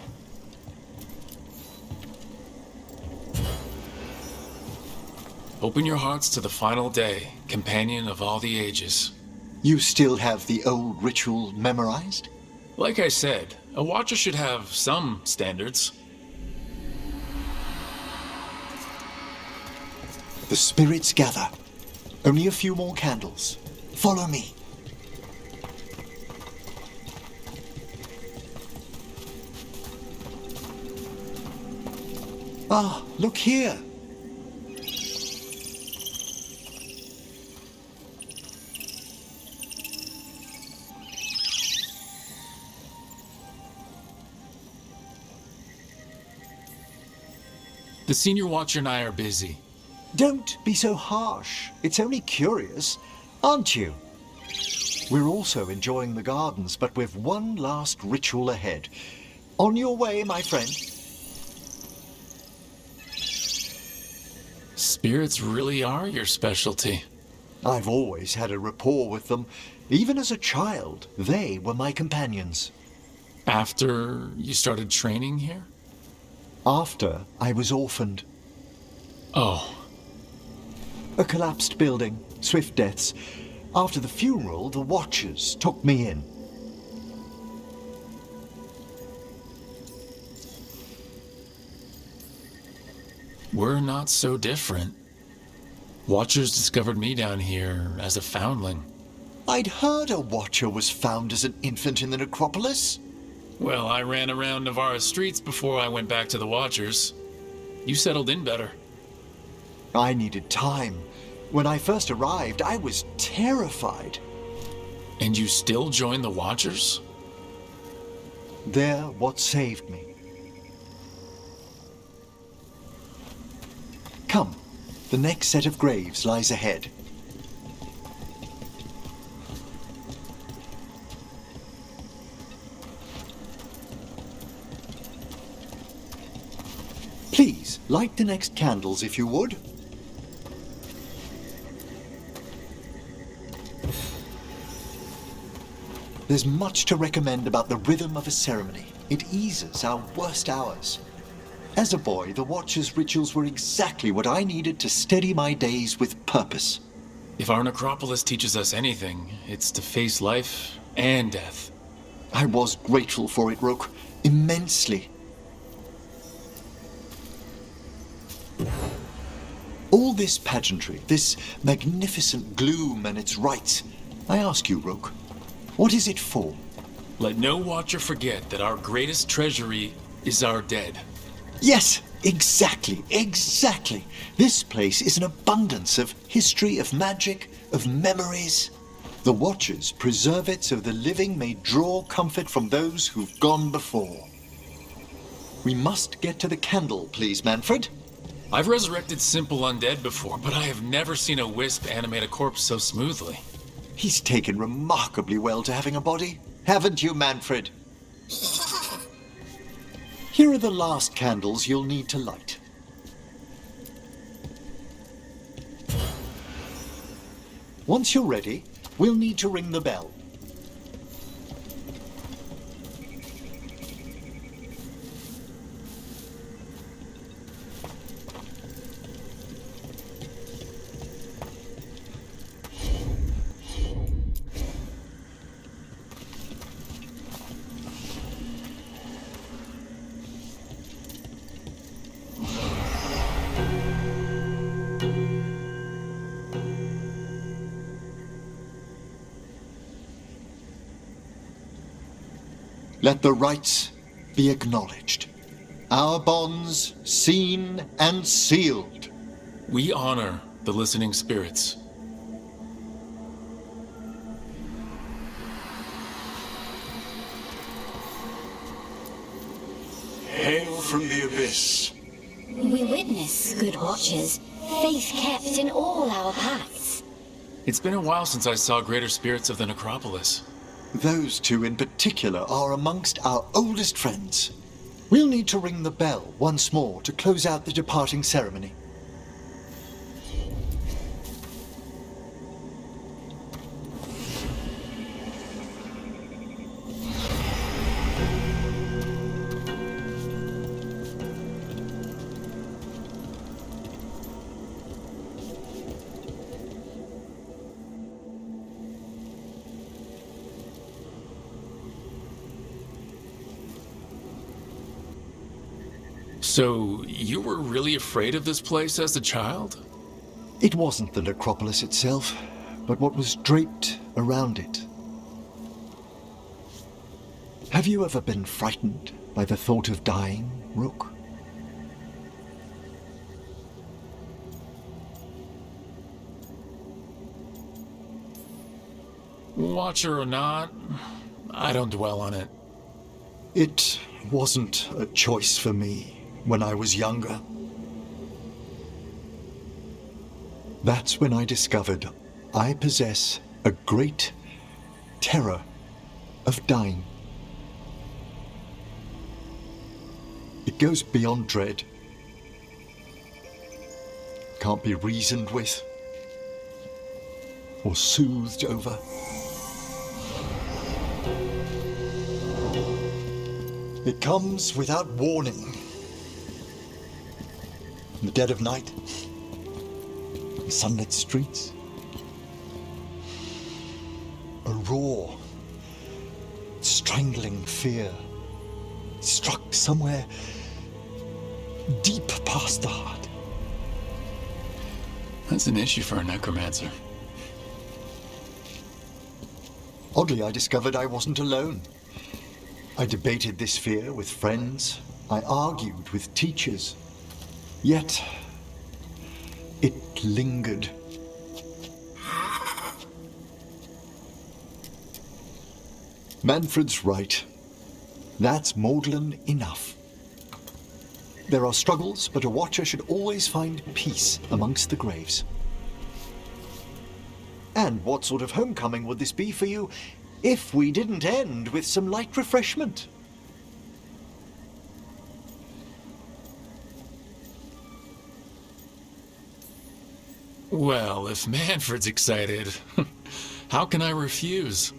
Speaker 8: Open your hearts to the final day, companion of all the ages.
Speaker 3: You still have the old ritual memorized?
Speaker 8: Like I said, a watcher should have some standards.
Speaker 3: The spirits gather. Only a few more candles. Follow me. Ah, look here.
Speaker 8: The Senior Watcher and I are busy.
Speaker 3: Don't be so harsh. It's only curious, aren't you? We're also enjoying the gardens, but with one last ritual ahead. On your way, my friend.
Speaker 8: Spirits really are your specialty.
Speaker 3: I've always had a rapport with them. Even as a child, they were my companions.
Speaker 8: After you started training here?
Speaker 3: After I was orphaned.
Speaker 8: Oh.
Speaker 3: A collapsed building, swift deaths. After the funeral, the Watchers took me in.
Speaker 8: We're not so different. Watchers discovered me down here as a foundling.
Speaker 3: I'd heard a Watcher was found as an infant in the necropolis.
Speaker 8: Well, I ran around Navarra's streets before I went back to the Watchers. You settled in better.
Speaker 3: I needed time. When I first arrived, I was terrified.
Speaker 8: And you still joined the Watchers?
Speaker 3: They're what saved me. Come, the next set of graves lies ahead. Please, light the next candles if you would. There's much to recommend about the rhythm of a ceremony. It eases our worst hours. As a boy, the Watcher's rituals were exactly what I needed to steady my days with purpose.
Speaker 8: If our necropolis teaches us anything, it's to face life and death.
Speaker 3: I was grateful for it, Rook. Immensely. All this pageantry, this magnificent gloom and its rites, I ask you, Rook, what is it for?
Speaker 8: Let no Watcher forget that our greatest treasury is our dead.
Speaker 3: Yes, exactly, exactly. This place is an abundance of history, of magic, of memories. The Watchers preserve it so the living may draw comfort from those who've gone before. We must get to the candle, please, Manfred.
Speaker 8: I've resurrected simple undead before, but I have never seen a wisp animate a corpse so smoothly.
Speaker 3: He's taken remarkably well to having a body, haven't you, Manfred? Here are the last candles you'll need to light. Once you're ready, we'll need to ring the bell. Let the rites be acknowledged. Our bonds seen and sealed.
Speaker 8: We honor the listening spirits.
Speaker 11: hail from the abyss.
Speaker 18: We witness, good watchers, faith kept in all our paths.
Speaker 8: It's been a while since I saw greater spirits of the necropolis.
Speaker 3: Those two in particular are amongst our oldest friends. We'll need to ring the bell once more to close out the departing ceremony.
Speaker 8: So, you were really afraid of this place as a child?
Speaker 3: It wasn't the necropolis itself, but what was draped around it. Have you ever been frightened by the thought of dying, Rook?
Speaker 8: Watcher or not, I don't dwell on it.
Speaker 3: It wasn't a choice for me when I was younger. That's when I discovered I possess a great terror of dying. It goes beyond dread. Can't be reasoned with or soothed over. It comes without warning. In the dead of night, in sunlit streets, a raw, strangling fear struck somewhere deep past the heart.
Speaker 8: That's an issue for a necromancer.
Speaker 3: Oddly, I discovered I wasn't alone. I debated this fear with friends. I argued with teachers. Yet, it lingered. Manfred's right. That's maudlin enough. There are struggles, but a watcher should always find peace amongst the graves. And what sort of homecoming would this be for you if we didn't end with some light refreshment?
Speaker 8: Well, if Manfred's excited, how can I refuse?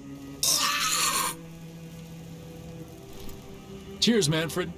Speaker 8: Cheers, Manfred.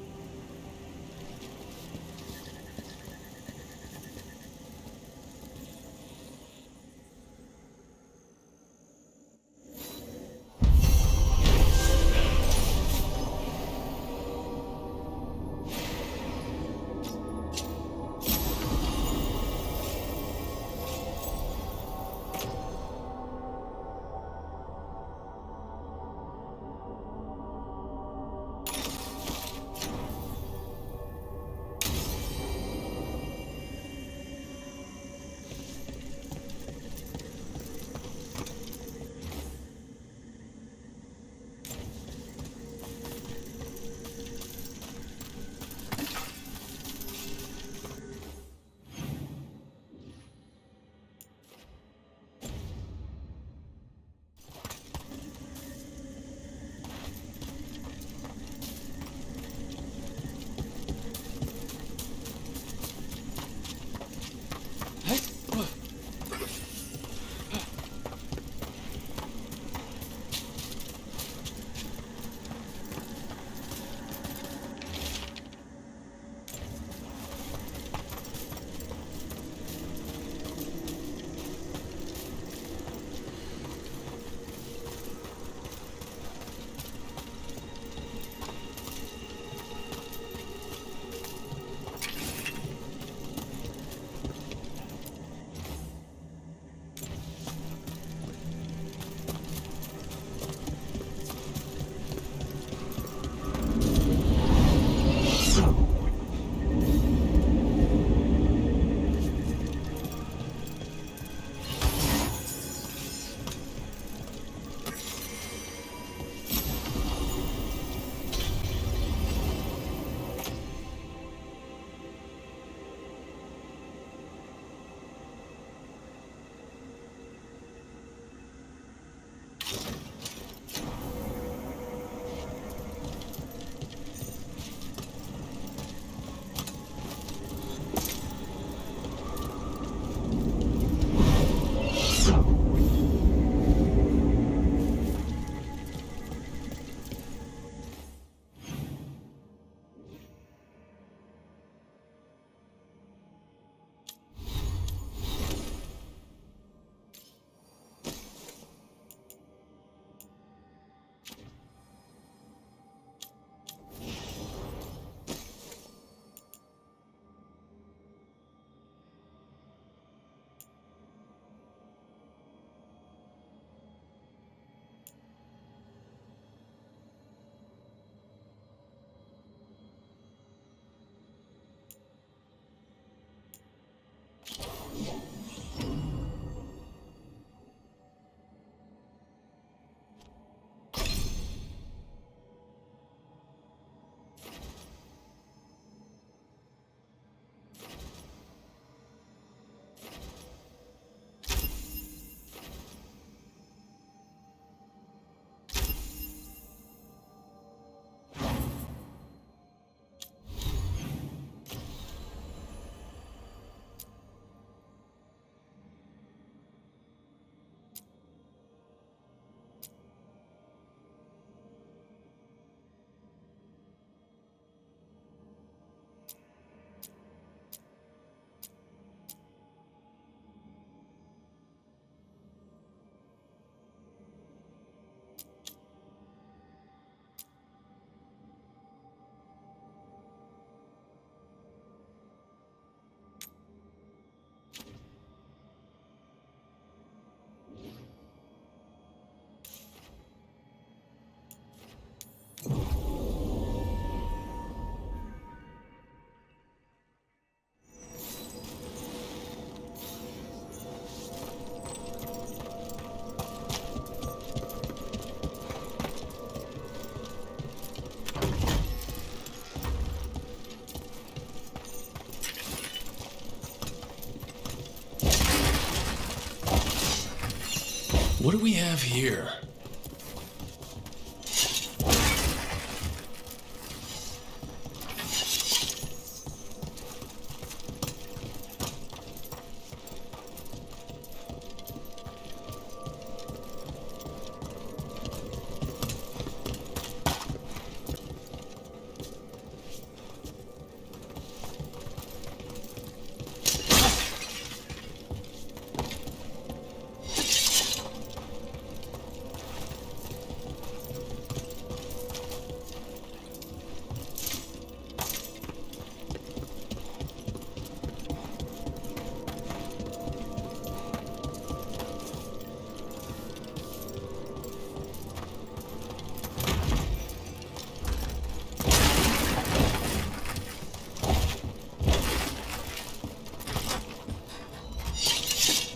Speaker 8: What do we have here?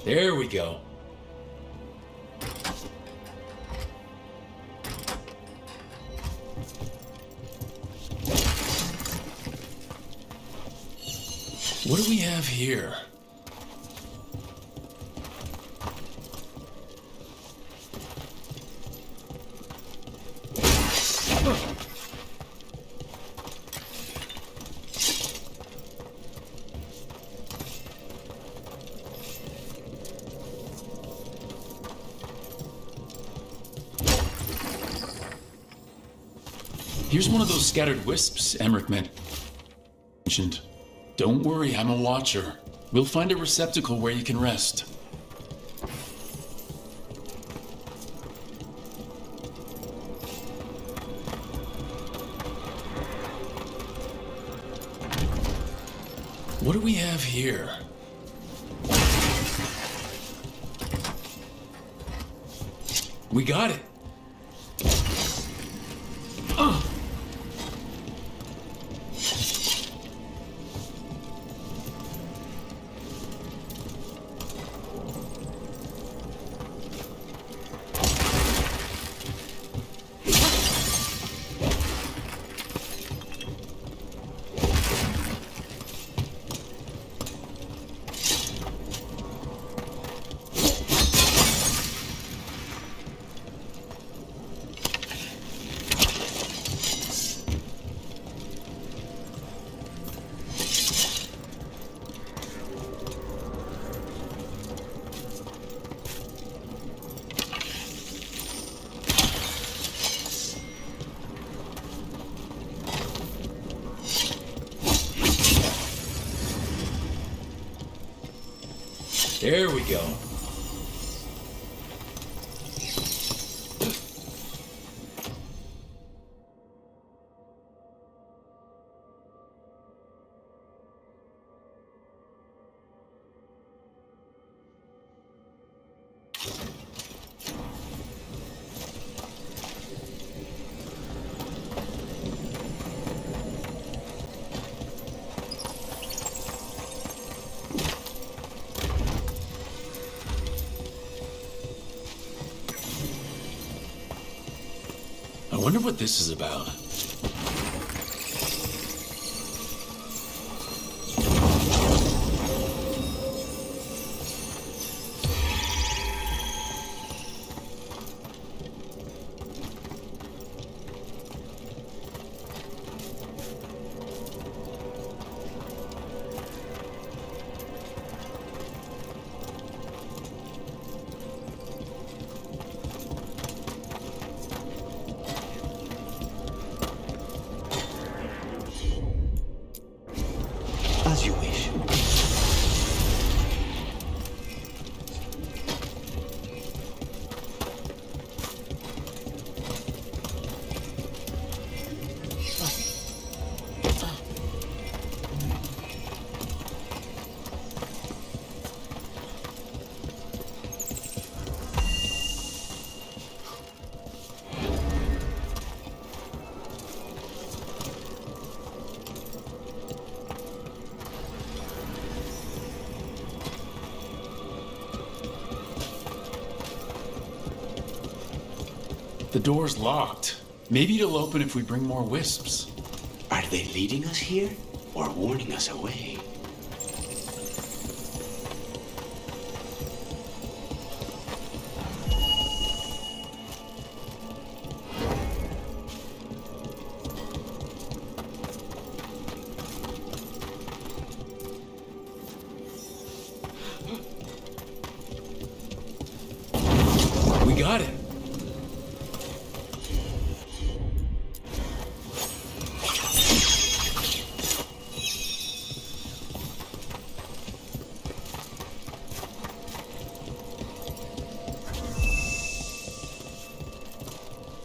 Speaker 8: There we go. What do we have here? Here's one of those scattered wisps Emmerich mentioned. Don't worry, I'm a watcher. We'll find a receptacle where you can rest. What do we have here? We got it. There we go. I wonder what this is about.
Speaker 13: As you wish.
Speaker 8: The door's locked. Maybe it'll open if we bring more wisps.
Speaker 13: Are they leading us here or warning us away?
Speaker 8: got it.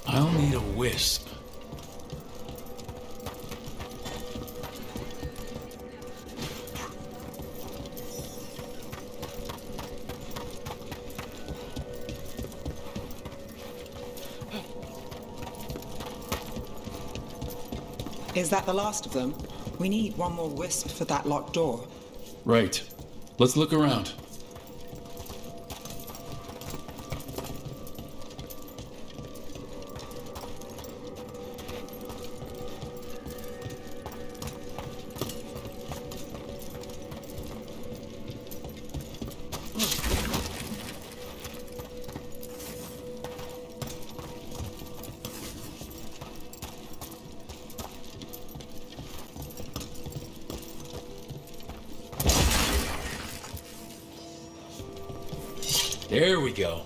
Speaker 8: I'll need a wisp.
Speaker 4: Is that the last of them? We need one more wisp for that locked door.
Speaker 8: Right. Let's look around. There we go.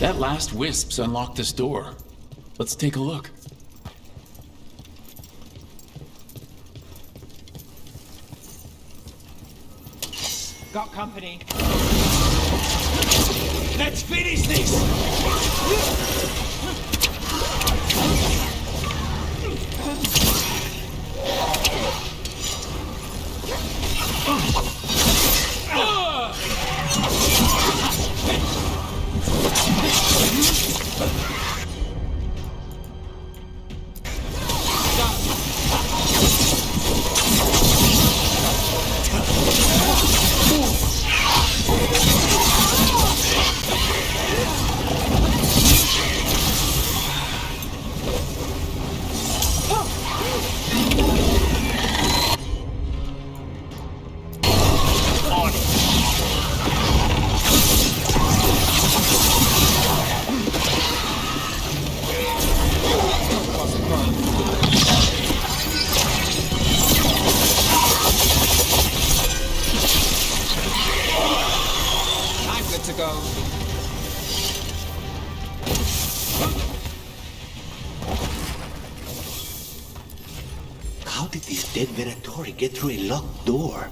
Speaker 8: That last wisp's unlocked this door. Let's take a look.
Speaker 4: Got company.
Speaker 1: Let's finish this!
Speaker 13: How did this dead Venatori get through a locked door?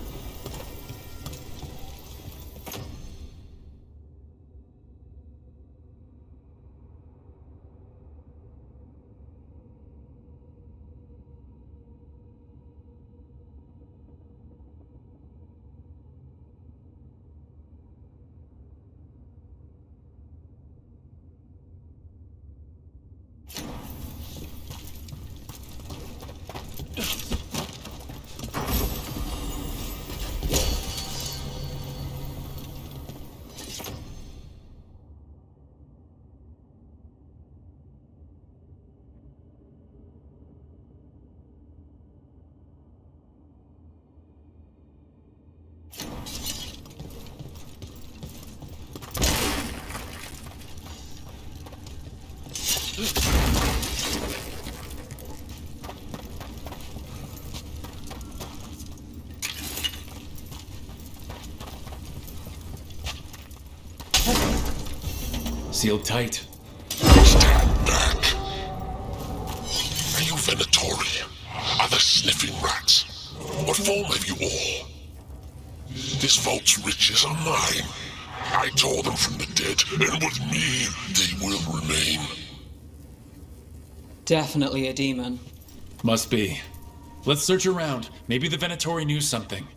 Speaker 8: Sealed tight.
Speaker 11: Stand back. Are you Venatori? Are the sniffing rats? What form have you all? This vault's riches are mine. I tore them from the dead, and with me, they will remain.
Speaker 4: Definitely a demon.
Speaker 8: Must be. Let's search around. Maybe the Venatori knew something.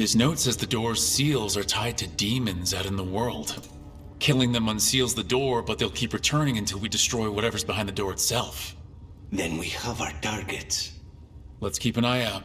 Speaker 8: This note says the door's seals are tied to demons out in the world. Killing them unseals the door, but they'll keep returning until we destroy whatever's behind the door itself.
Speaker 13: Then we have our targets.
Speaker 8: Let's keep an eye out.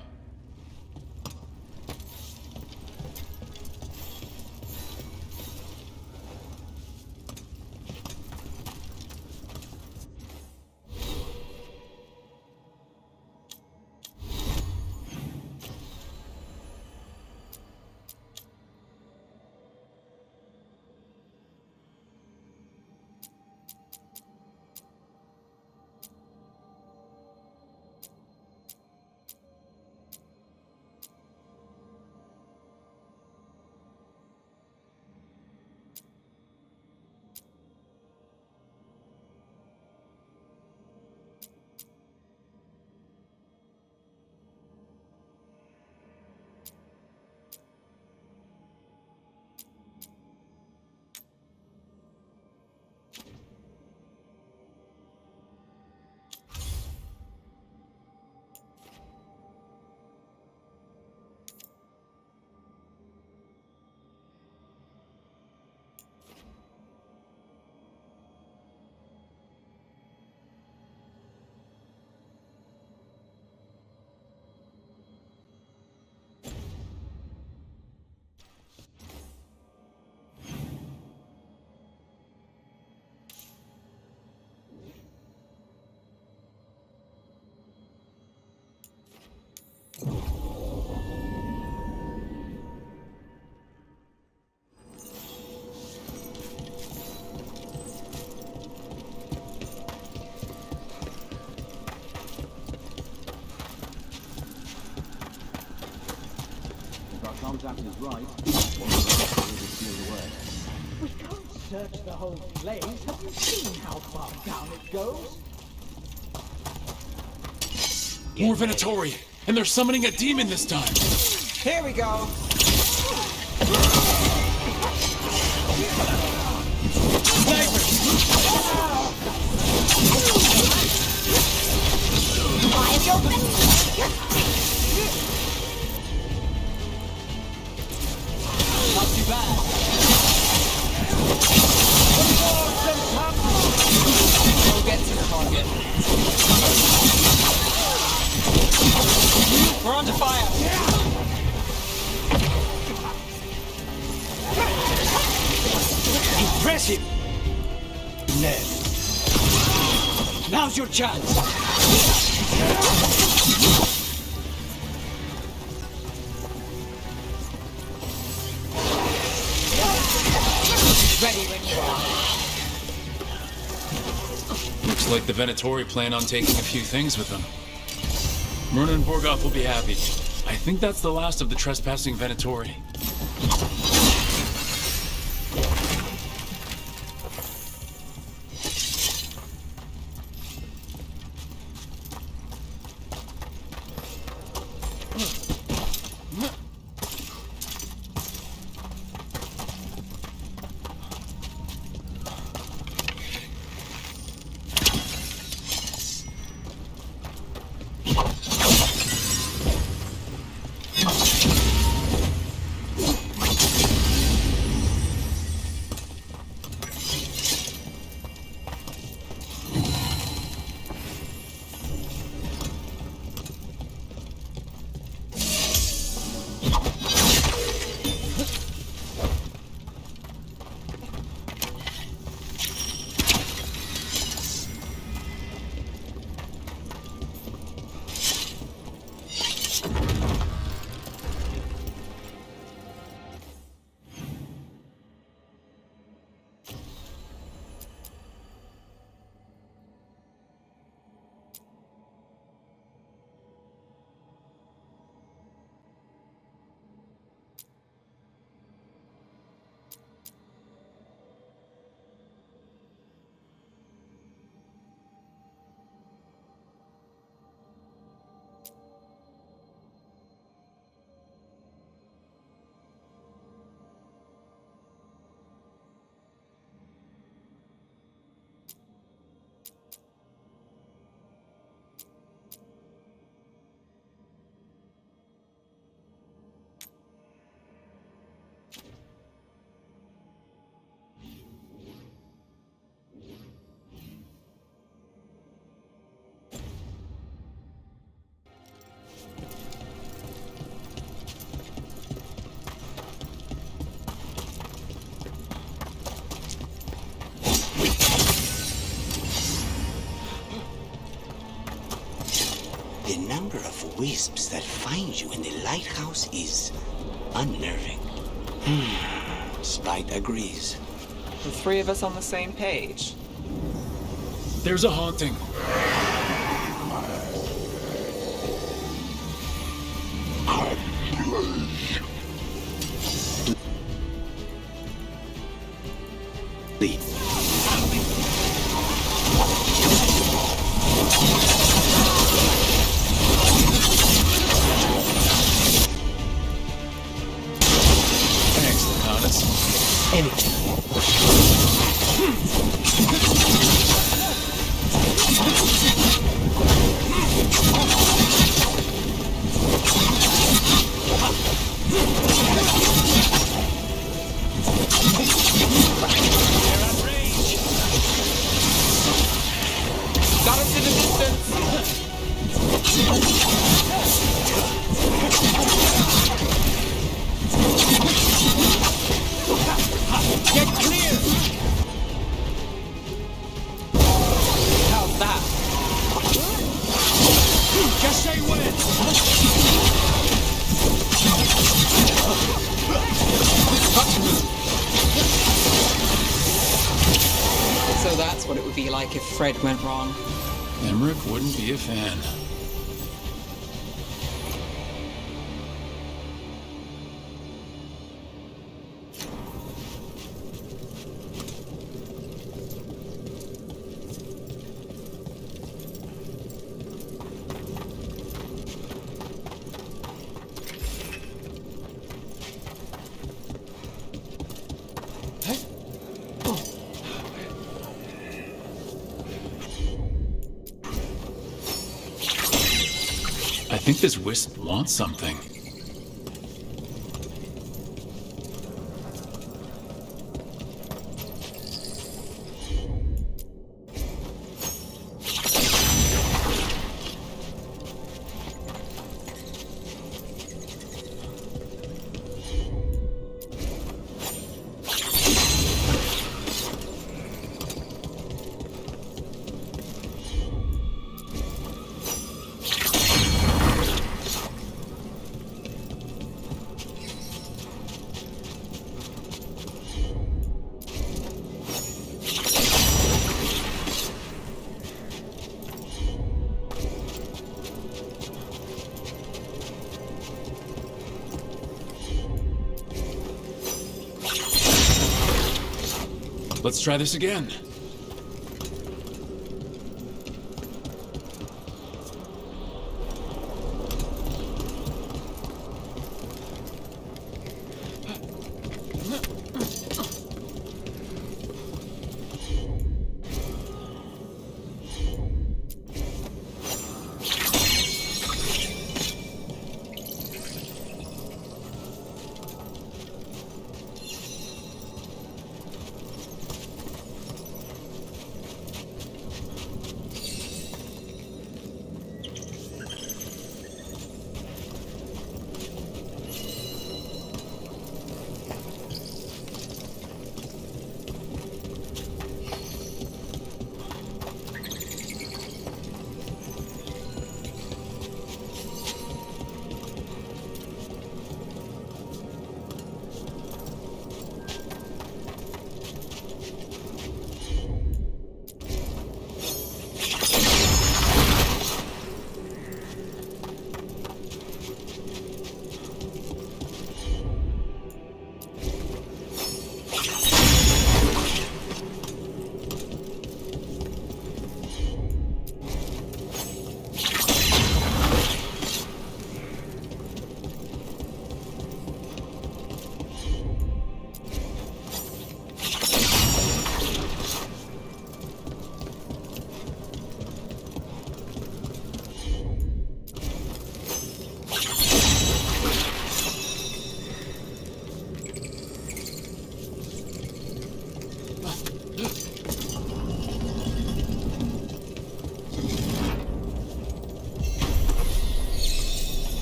Speaker 19: Contact is right. We can't search the whole place. Have you seen how far down it goes?
Speaker 8: More Venatori, and they're summoning a demon this time.
Speaker 4: Here we go.
Speaker 20: Eyes open.
Speaker 19: Not too bad.
Speaker 4: Go get to the target. We're under fire.
Speaker 19: Impressive. Ned. Now's your chance.
Speaker 4: Ready when you are.
Speaker 8: Looks like the Venatori plan on taking a few things with them. Myrna and Borgoth will be happy. I think that's the last of the trespassing Venatori.
Speaker 13: number of wisps that find you in the lighthouse is unnerving. Spite agrees.
Speaker 4: The three of us on the same page.
Speaker 8: There's a haunting.
Speaker 13: Lead.
Speaker 8: Thanks, Laconis.
Speaker 13: Anytime.
Speaker 4: Got us in the distance. Get clear. How's that? Just say when. So that's what it would be like if Fred went wrong.
Speaker 8: Emmerich wouldn't be a fan. I think this wisp wants something. Let's try this again.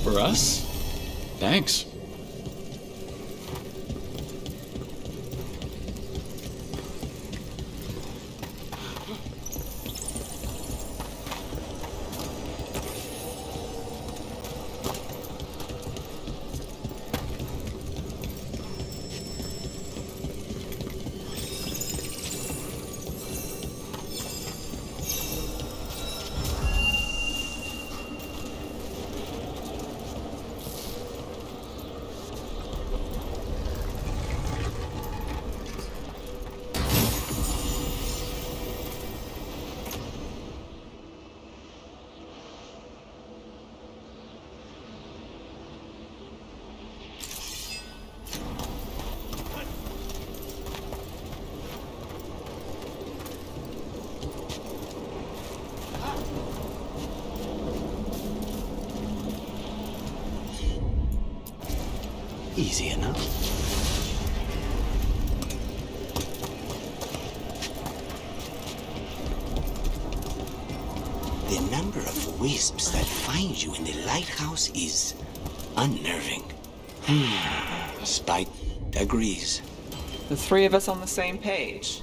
Speaker 8: For us? Thanks.
Speaker 13: Easy enough. The number of wisps that find you in the lighthouse is unnerving. Spike agrees.
Speaker 4: The three of us on the same page.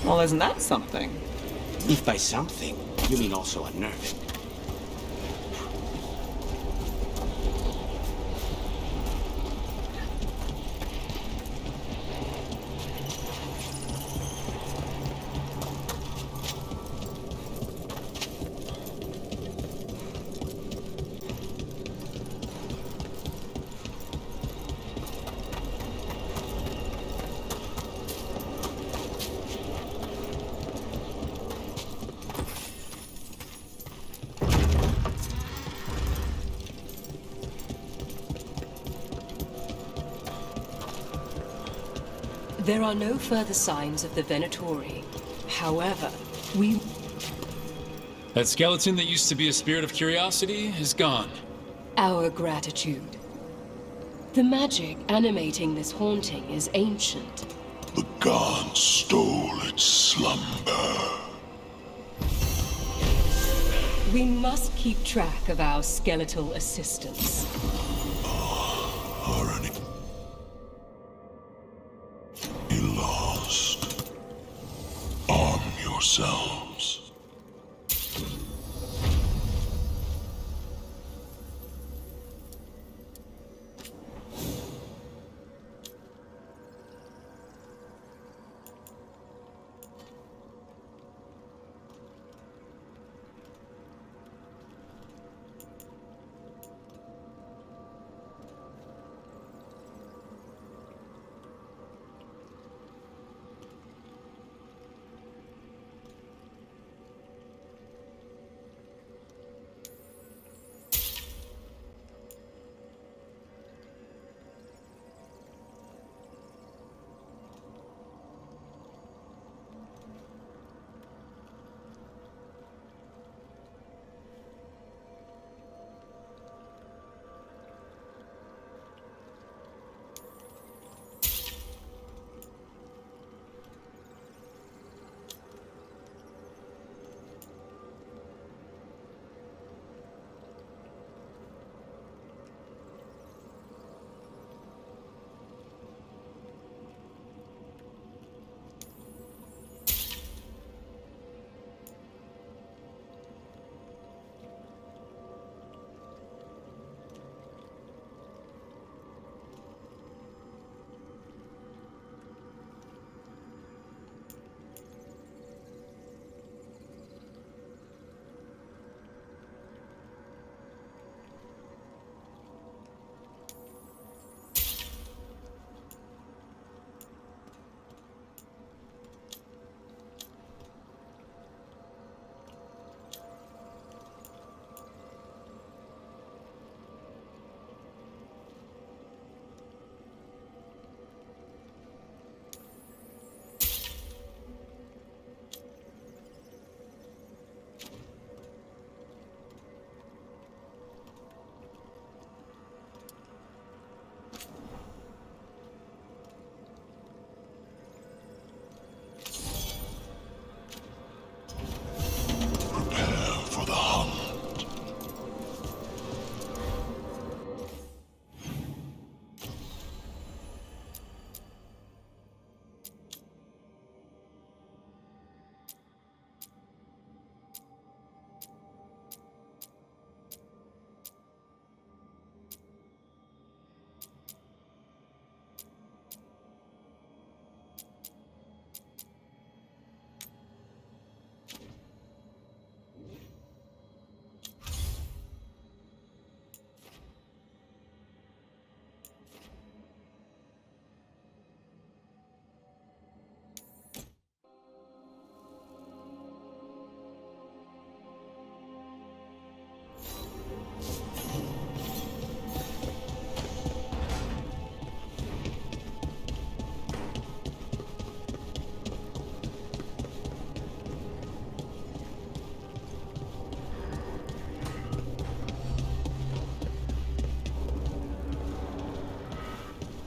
Speaker 4: Well, isn't that something?
Speaker 13: If by something, you mean also unnerving.
Speaker 10: There are no further signs of the Venatori. However,
Speaker 8: That skeleton that used to be a spirit of curiosity is gone.
Speaker 10: Our gratitude. The magic animating this haunting is ancient.
Speaker 11: The gods stole its slumber.
Speaker 10: We must keep track of our skeletal assistants.
Speaker 11: Are any lost? Arm yourselves.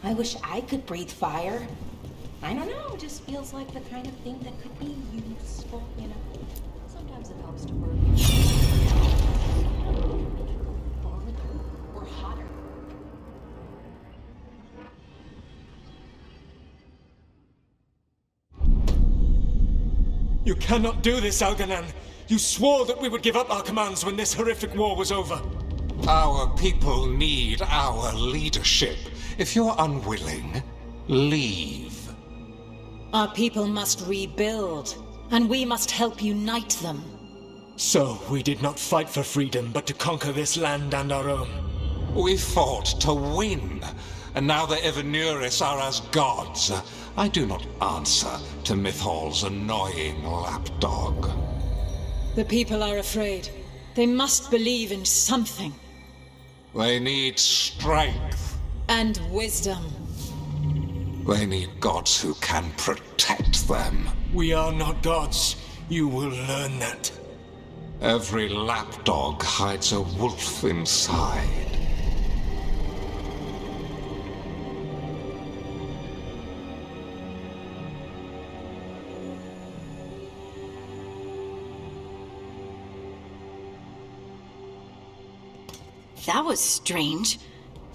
Speaker 18: I wish I could breathe fire. I don't know, it just feels like the kind of thing that could be useful, you know? Sometimes it helps to work. Or hotter.
Speaker 6: You cannot do this, Algernon. You swore that we would give up our commands when this horrific war was over.
Speaker 12: Our people need our leadership. If you're unwilling, leave.
Speaker 21: Our people must rebuild, and we must help unite them.
Speaker 6: So, we did not fight for freedom, but to conquer this land and our own.
Speaker 12: We fought to win, and now the Evenuris are as gods. I do not answer to Mythal's annoying lapdog.
Speaker 21: The people are afraid. They must believe in something.
Speaker 12: They need strength.
Speaker 21: And wisdom.
Speaker 12: They need gods who can protect them.
Speaker 6: We are not gods. You will learn that.
Speaker 12: Every lapdog hides a wolf inside.
Speaker 7: That was strange.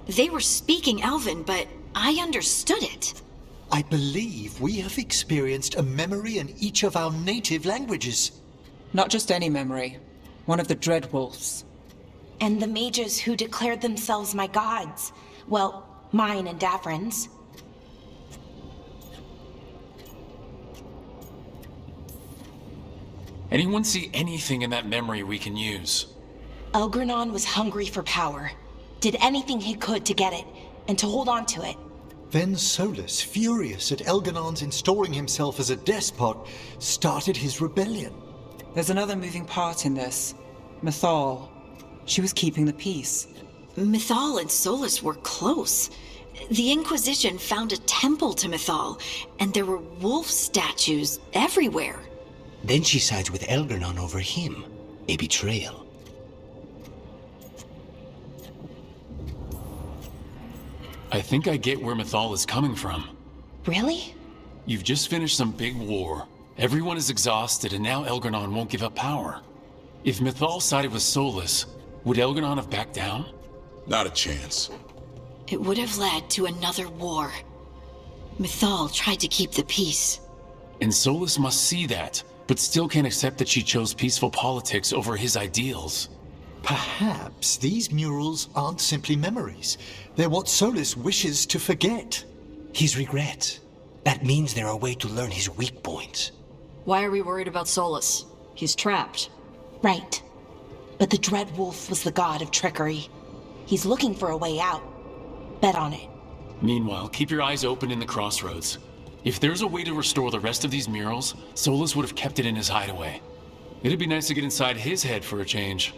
Speaker 7: They were speaking Elven, but I understood it.
Speaker 3: I believe we have experienced a memory in each of our native languages.
Speaker 4: Not just any memory. One of the Dreadwolves.
Speaker 18: And the mages who declared themselves my gods. Well, mine and Davrin's.
Speaker 8: Anyone see anything in that memory we can use?
Speaker 18: Elgranon was hungry for power. Did anything he could to get it, and to hold on to it.
Speaker 3: Then Solus, furious at Elganon's installing himself as a despot, started his rebellion.
Speaker 4: There's another moving part in this. Mythal. She was keeping the peace.
Speaker 7: Mythal and Solus were close. The Inquisition found a temple to Mythal, and there were wolf statues everywhere.
Speaker 13: Then she sides with Elgranon over him. A betrayal.
Speaker 8: I think I get where Mythal is coming from.
Speaker 18: Really?
Speaker 8: You've just finished some big war. Everyone is exhausted, and now Elgranon won't give up power. If Mythal sided with Solus, would Elgranon have backed down?
Speaker 14: Not a chance.
Speaker 7: It would have led to another war. Mythal tried to keep the peace.
Speaker 8: And Solus must see that, but still can't accept that she chose peaceful politics over his ideals.
Speaker 3: Perhaps these murals aren't simply memories. They're what Solus wishes to forget.
Speaker 13: His regrets. That means they're a way to learn his weak points.
Speaker 16: Why are we worried about Solus? He's trapped.
Speaker 18: Right. But the Dreadwolf was the god of trickery. He's looking for a way out. Bet on it.
Speaker 8: Meanwhile, keep your eyes open in the crossroads. If there's a way to restore the rest of these murals, Solus would have kept it in his hideaway. It'd be nice to get inside his head for a change.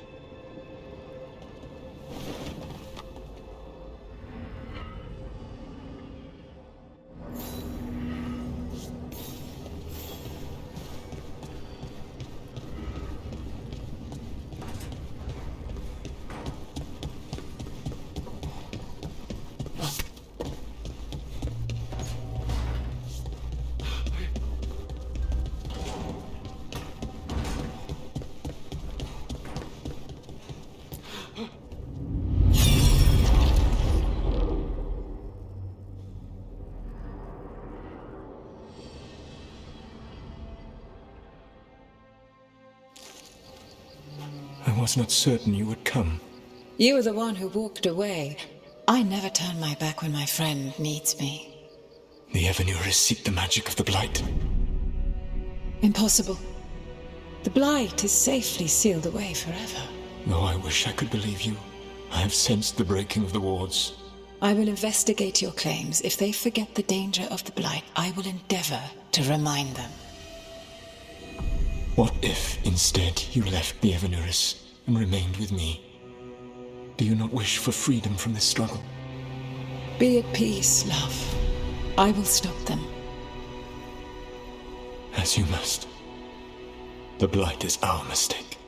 Speaker 6: I was not certain you would come.
Speaker 21: You were the one who walked away. I never turn my back when my friend needs me.
Speaker 6: The Evenuris seek the magic of the Blight.
Speaker 21: Impossible. The Blight is safely sealed away forever.
Speaker 6: Though I wish I could believe you. I have sensed the breaking of the wards.
Speaker 21: I will investigate your claims. If they forget the danger of the Blight, I will endeavor to remind them.
Speaker 6: What if, instead, you left the Evenuris and remained with me? Do you not wish for freedom from this struggle?
Speaker 21: Be at peace, love. I will stop them.
Speaker 6: As you must. The Blight is our mistake.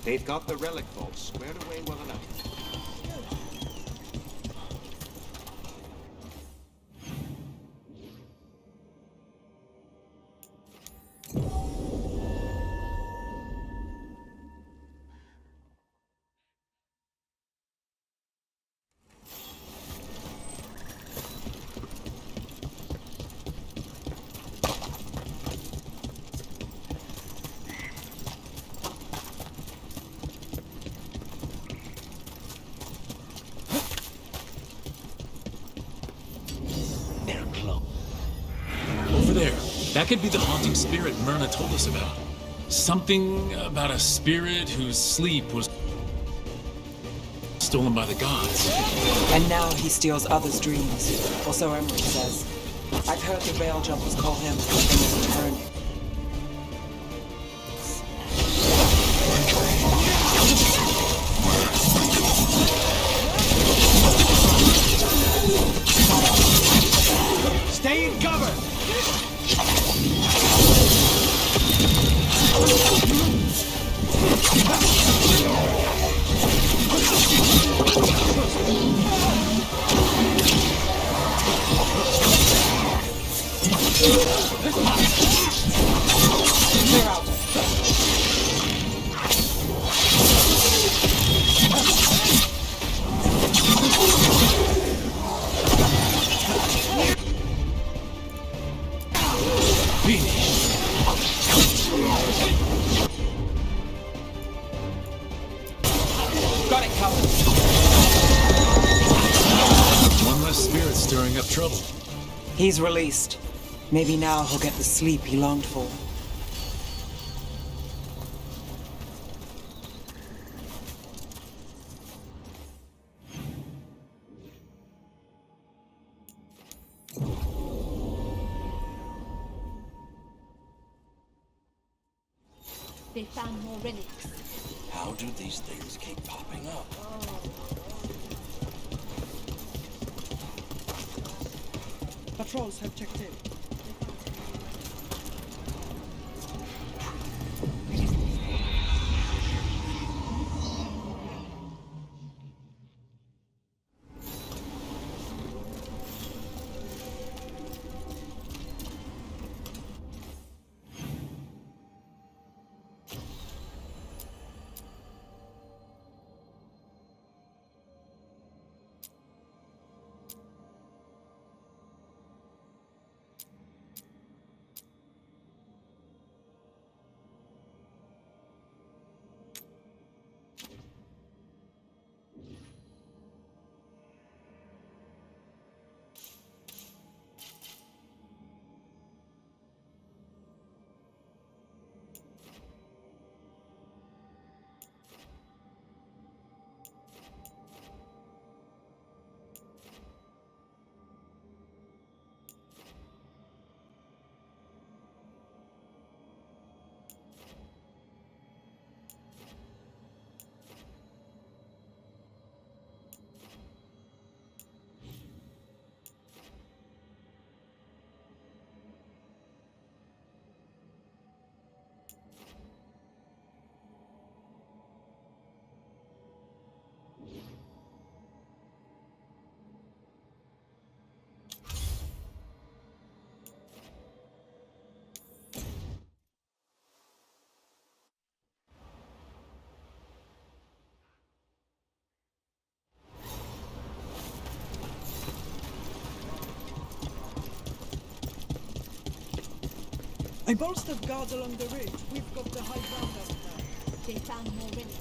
Speaker 1: They've got the relic vault squared away well enough.
Speaker 8: Over there. That could be the haunting spirit Myrna told us about. Something about a spirit whose sleep was stolen by the gods.
Speaker 4: And now he steals others' dreams, or so Emery says. I've heard the rail jumpers call him the Returning.
Speaker 1: Stay in cover!
Speaker 4: Clear out.
Speaker 8: Got it covered. One less spirit stirring up trouble.
Speaker 4: He's released. Maybe now he'll get the sleep he longed for.
Speaker 20: They found more relics.
Speaker 13: How do these things keep popping up?
Speaker 19: Patrols have checked in. I bolstered guards along the ridge. We've got the high ground out now.
Speaker 20: They found more relics.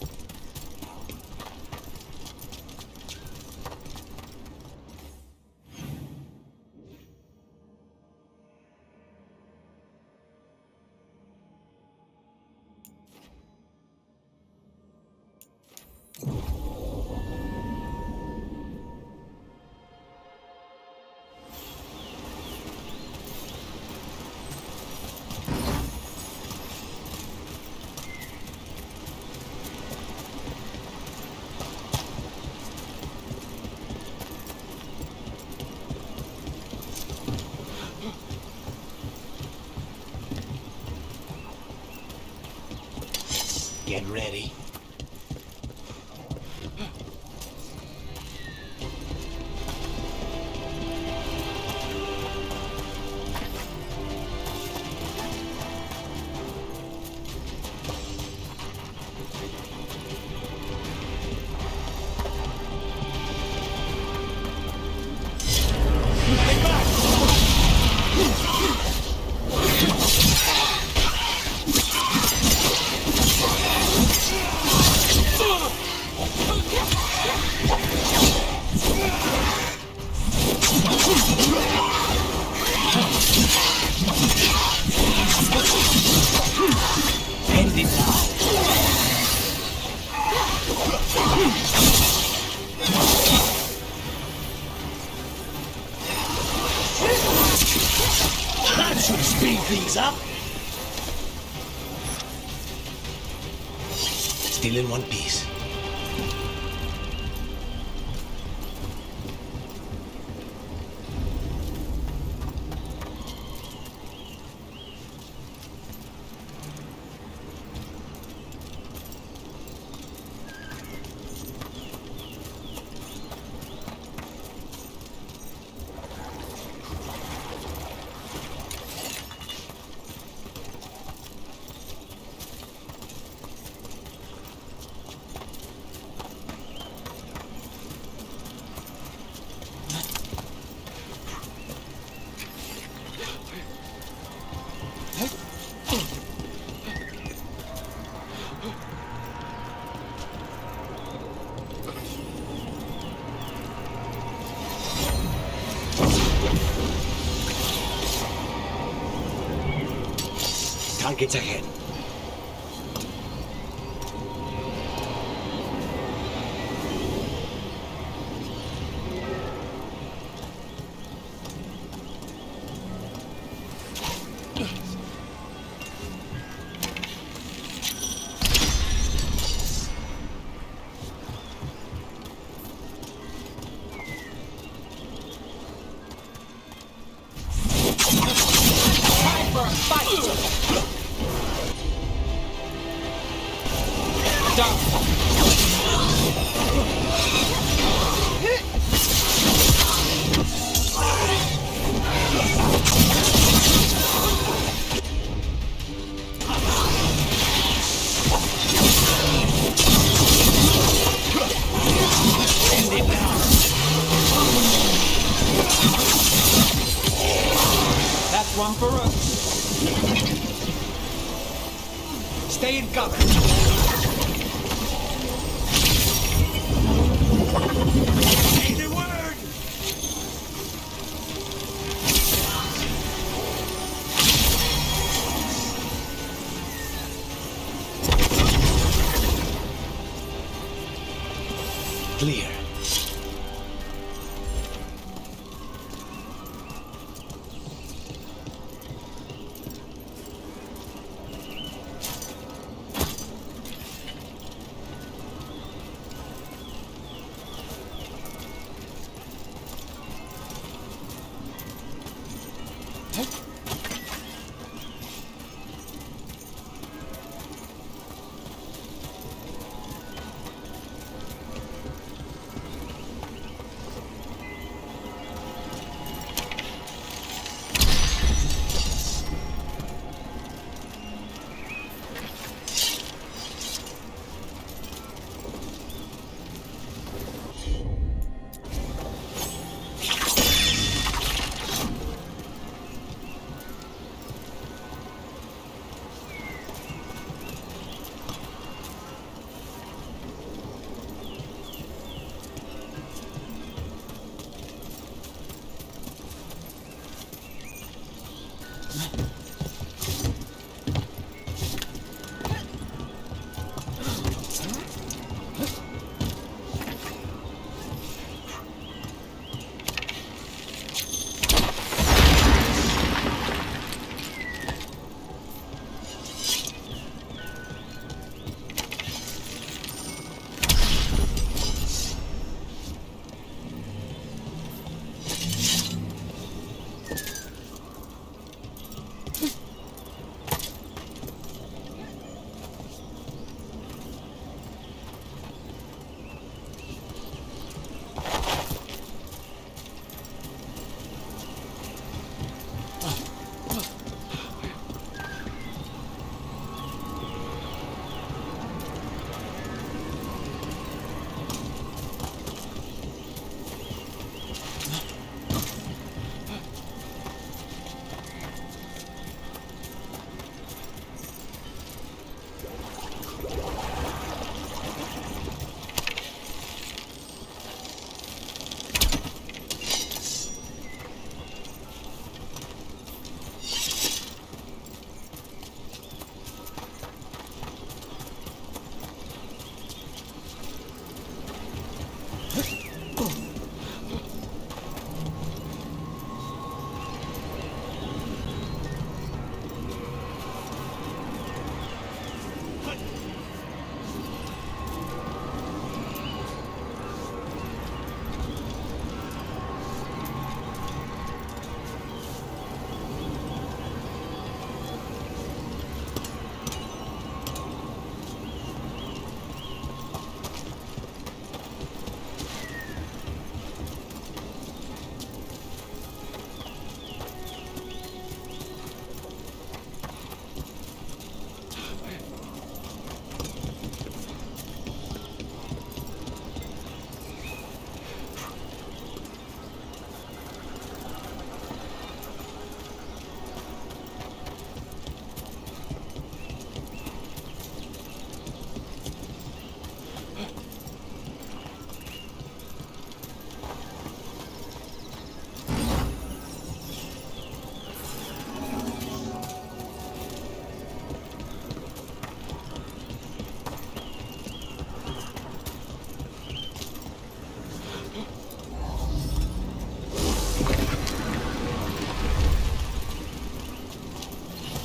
Speaker 13: Get ready. should speed things up. Still in one piece. Targets ahead.
Speaker 19: That's one for us. Stay in cover. Say the word.
Speaker 13: Clear.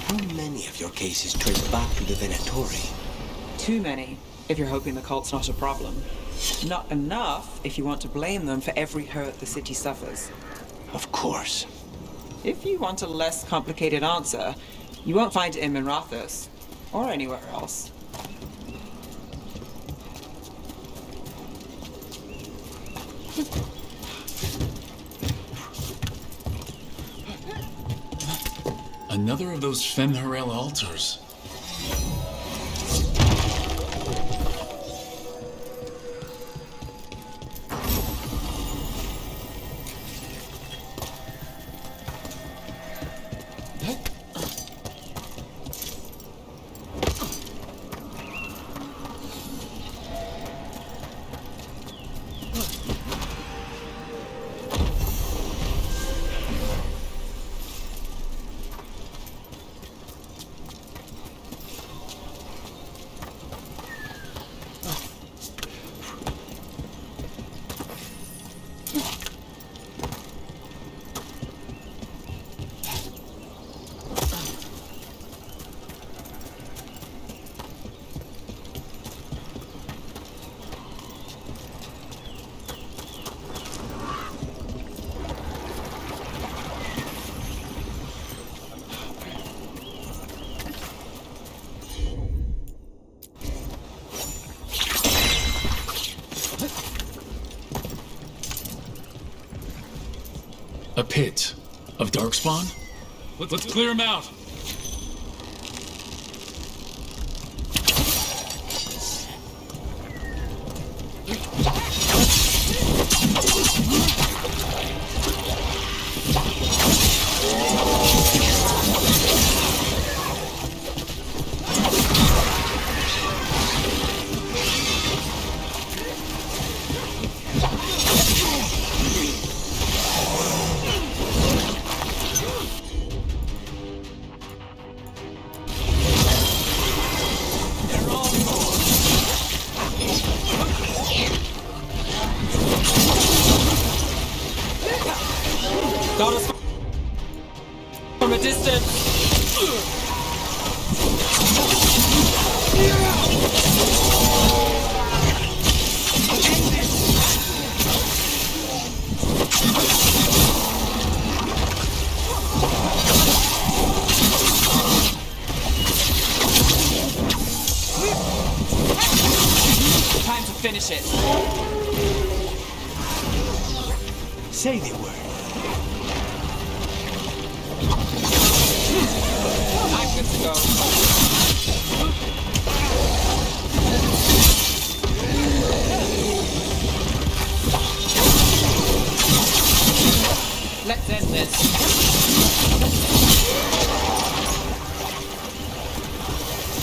Speaker 13: How many of your cases trace back to the Venatori?
Speaker 4: Too many, if you're hoping the cult's not a problem. Not enough if you want to blame them for every hurt the city suffers.
Speaker 13: Of course.
Speaker 4: If you want a less complicated answer, you won't find it in Minrathous, or anywhere else.
Speaker 8: Another of those Fen'Harel altars. A pit of darkspawn? Let's clear him out.
Speaker 4: Got us from a distance. Time to finish it.
Speaker 13: Say the word.
Speaker 4: I'm good to go. Let's end this.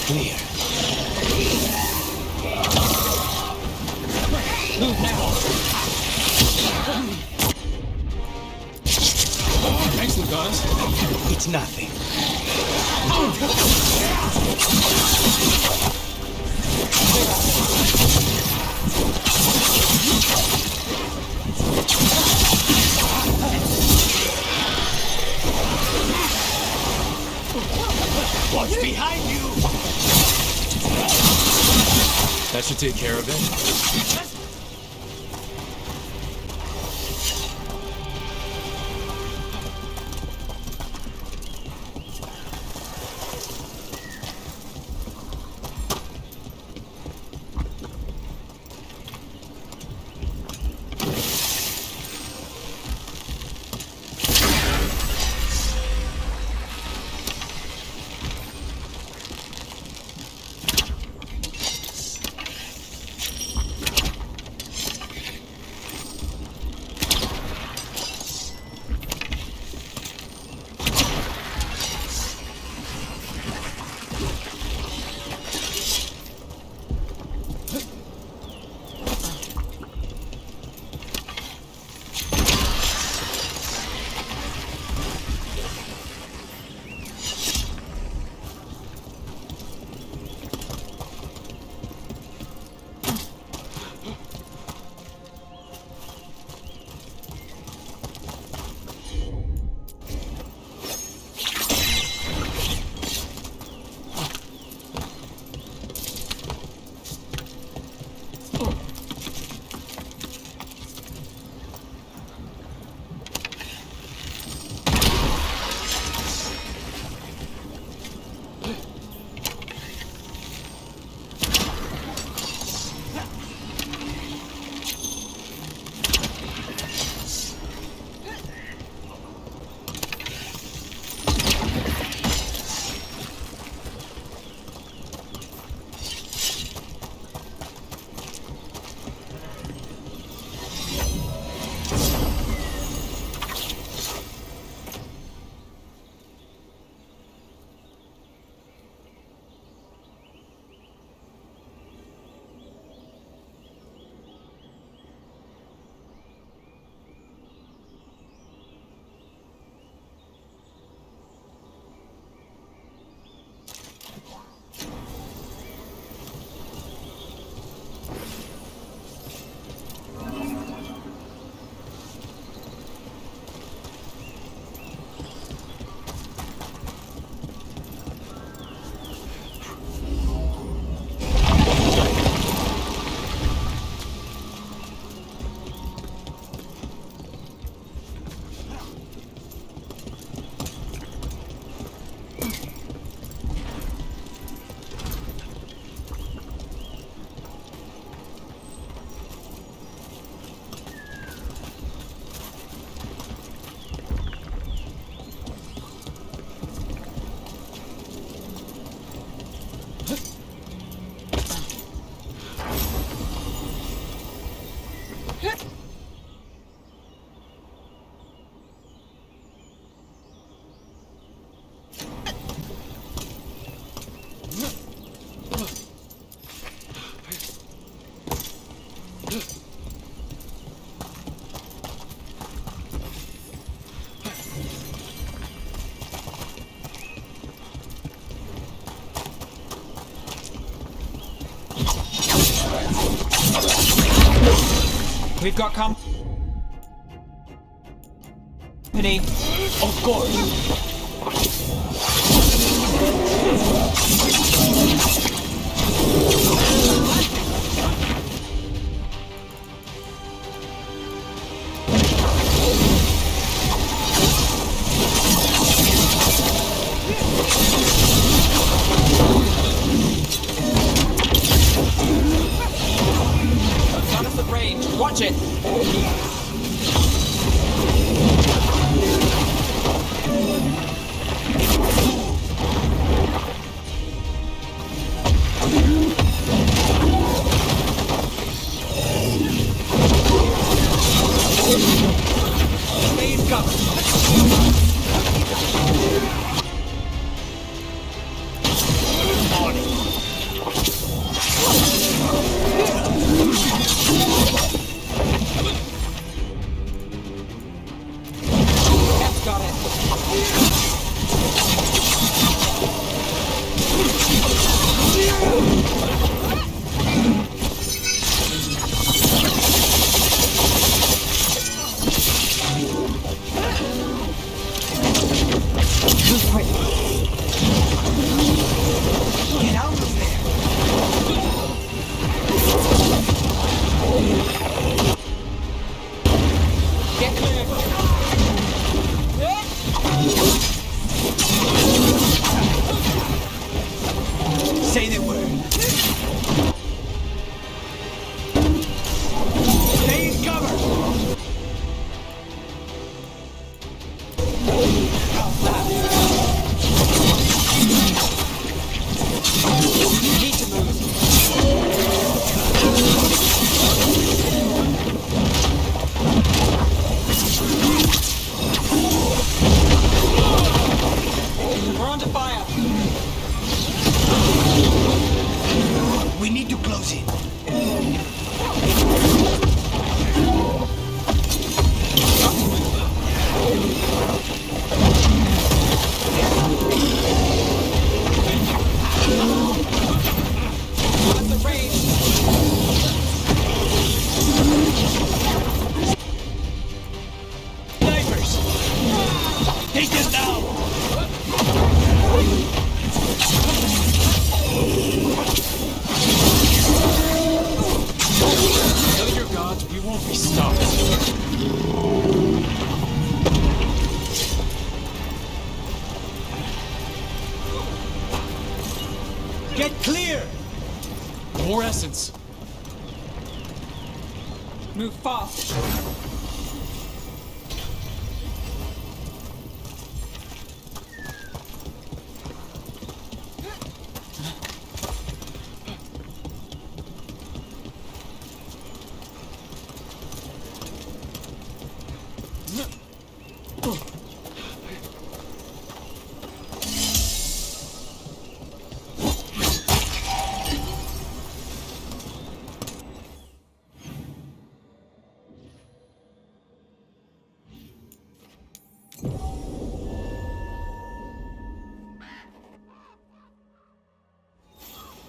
Speaker 13: Clear.
Speaker 4: Move now.
Speaker 8: Thanks, Lucanus.
Speaker 13: It's nothing.
Speaker 1: What's behind you?
Speaker 8: That should take care of it.
Speaker 4: We've got company.
Speaker 1: Of course.
Speaker 4: Got us at range. Watch it. Please cover. Got it. Get out of there. Get clear. Say the word. Stay in cover. Need to move. We're under fire. We need to close in. What's the range? Snipers! Take them down!
Speaker 8: Tell your gods we won't be stopped.
Speaker 1: Get clear!
Speaker 8: More essence.
Speaker 4: Move fast.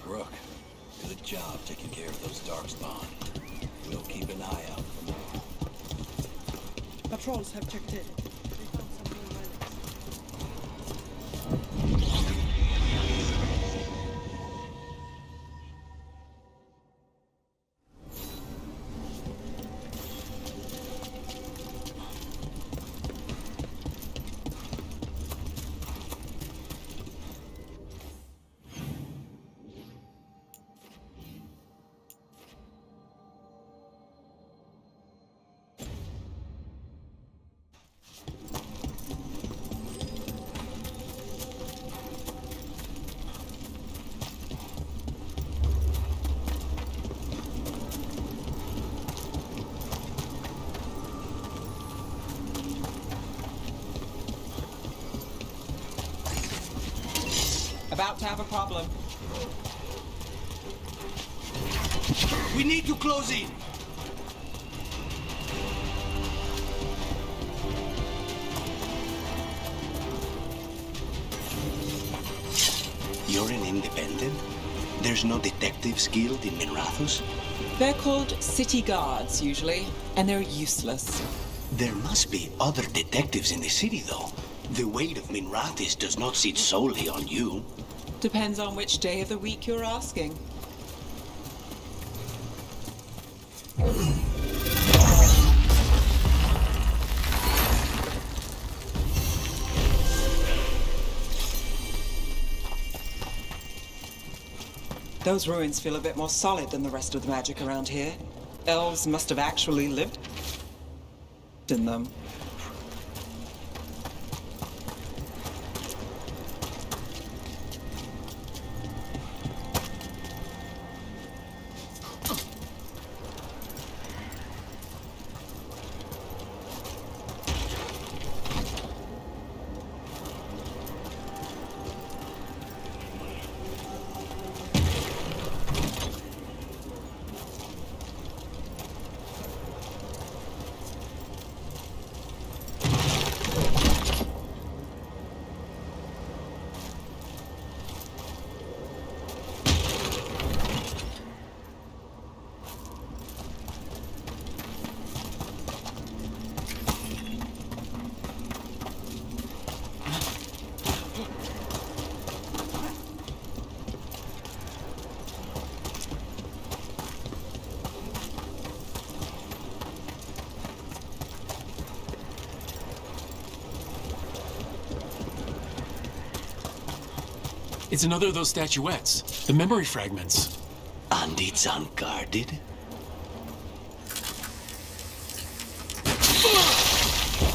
Speaker 13: Rook, good job taking care of those darkspawn. We'll keep an eye out for more.
Speaker 19: Patrols have checked in. They found some more
Speaker 4: About to have a problem.
Speaker 1: We need to close in.
Speaker 13: You're an independent? There's no detectives guild in Minrathous?
Speaker 4: They're called city guards, usually, and they're useless.
Speaker 13: There must be other detectives in the city, though. The weight of Minrathous does not sit solely on you.
Speaker 4: Depends on which day of the week you're asking. Those ruins feel a bit more solid than the rest of the magic around here. Elves must have actually lived in them.
Speaker 8: It's another of those statuettes. The memory fragments.
Speaker 13: And it's unguarded?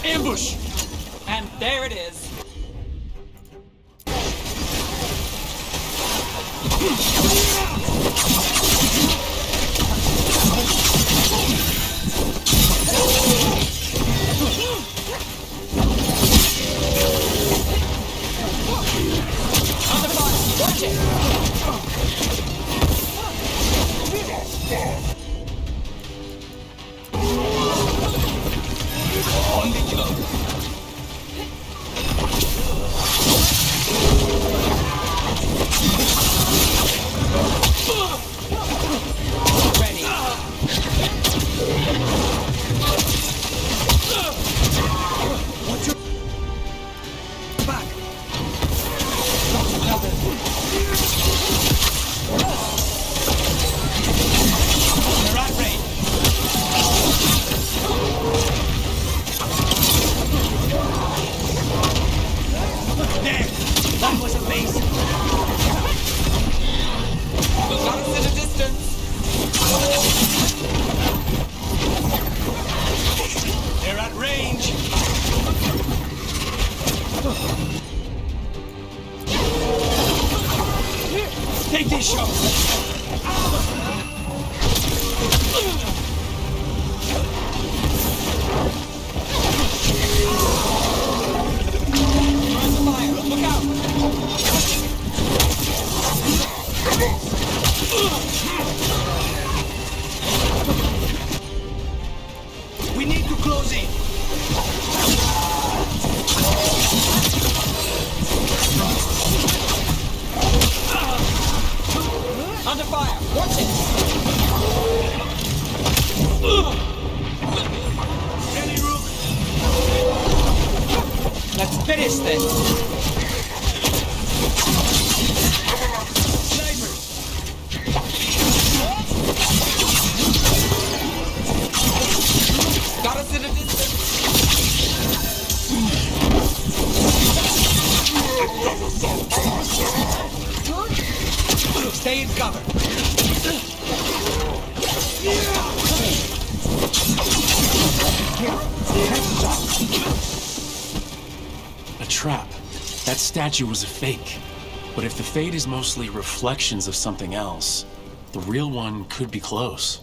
Speaker 4: Ambush! And there it is.
Speaker 19: Take this shot! Look out! We need to close in. Under fire! Watch it! Ready, Rook? Let's finish this! Snipers! Got us in a distance! Stay in cover!
Speaker 8: A trap. That statue was a fake. But if the fade is mostly reflections of something else, the real one could be close.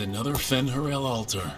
Speaker 8: another Fen'Harel altar.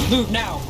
Speaker 4: Move now!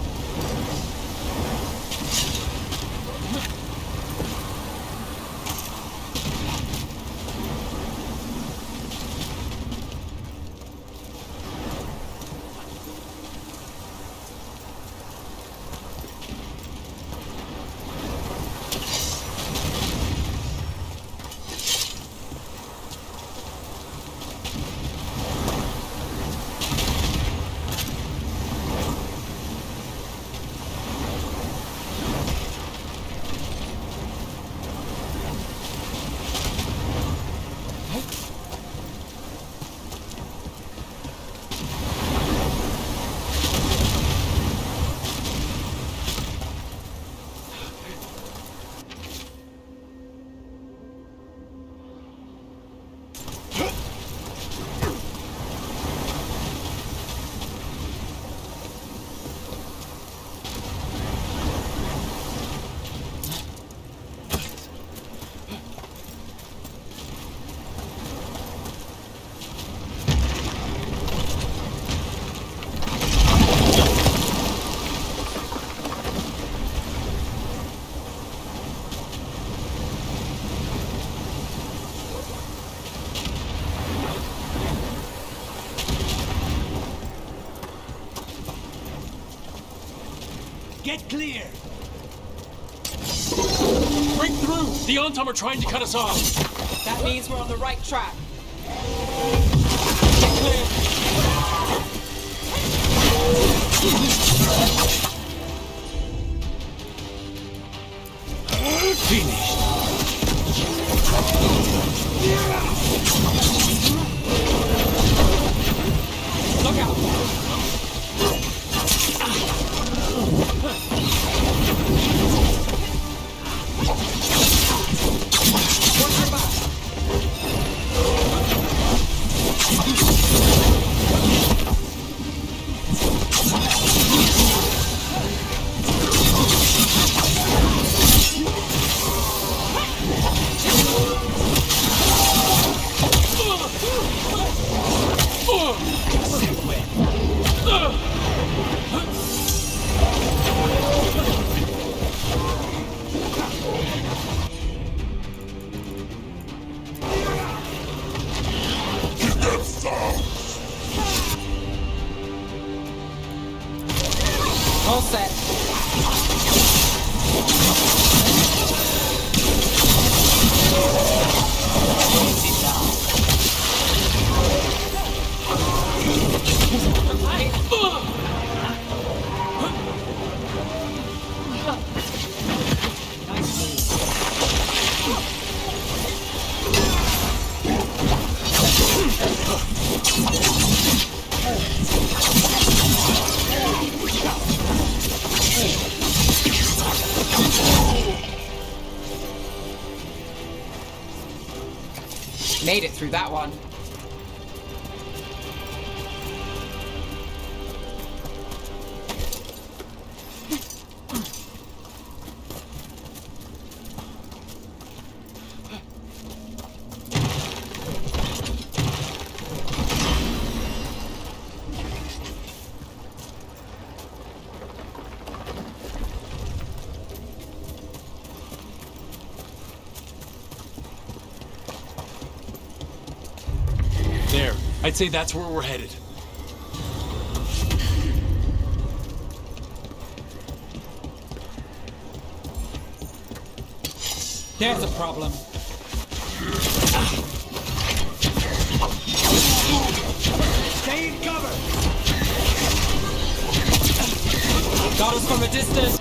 Speaker 1: Get clear!
Speaker 8: Break through! The Ontom are trying to cut us off!
Speaker 4: That means we're on the right track.
Speaker 5: Finished.
Speaker 4: Look out! Watch your back! Made it through that one.
Speaker 8: There. I'd say that's where we're headed.
Speaker 19: There's a problem. Stay in cover!
Speaker 4: Got us from a distance.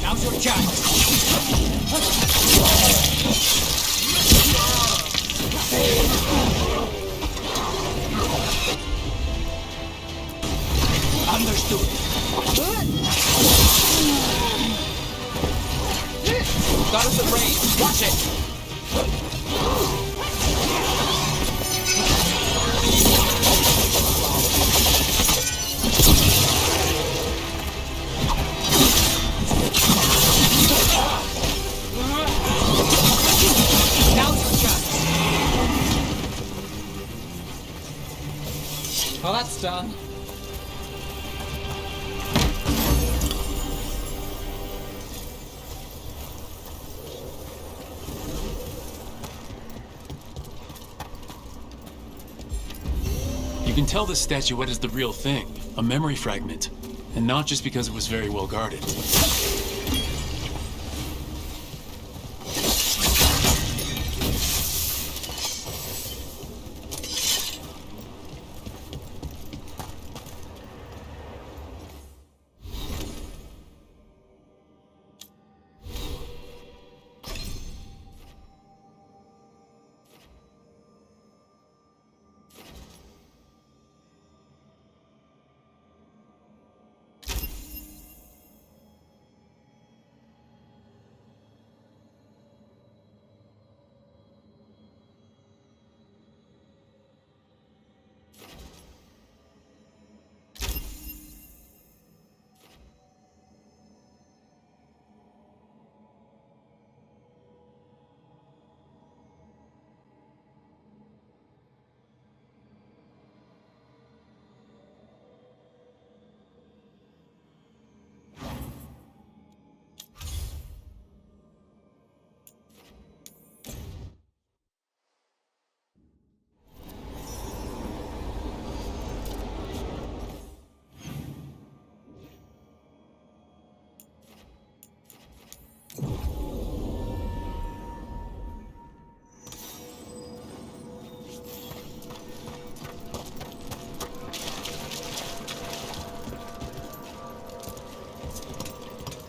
Speaker 19: Now's your chance. Understood.
Speaker 4: Got us at range. Watch it.
Speaker 19: Now's your chance.
Speaker 4: Well, that's done.
Speaker 8: You can tell this statuette is the real thing, a memory fragment, and not just because it was very well guarded.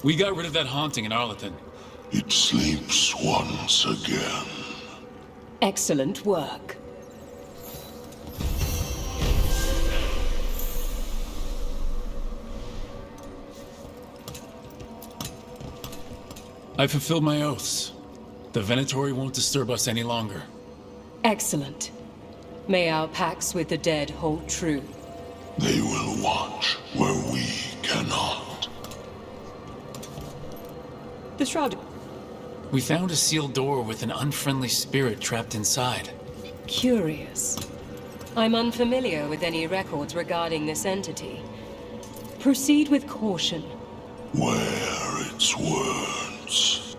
Speaker 8: We got rid of that haunting in Arlington.
Speaker 11: It sleeps once again.
Speaker 10: Excellent work.
Speaker 8: I fulfilled my oaths. The Venatori won't disturb us any longer.
Speaker 10: Excellent. May our pacts with the dead hold true.
Speaker 11: They will watch where we cannot.
Speaker 10: The shroud.
Speaker 8: We found a sealed door with an unfriendly spirit trapped inside.
Speaker 10: Curious. I'm unfamiliar with any records regarding this entity. Proceed with caution.
Speaker 11: Wear its words.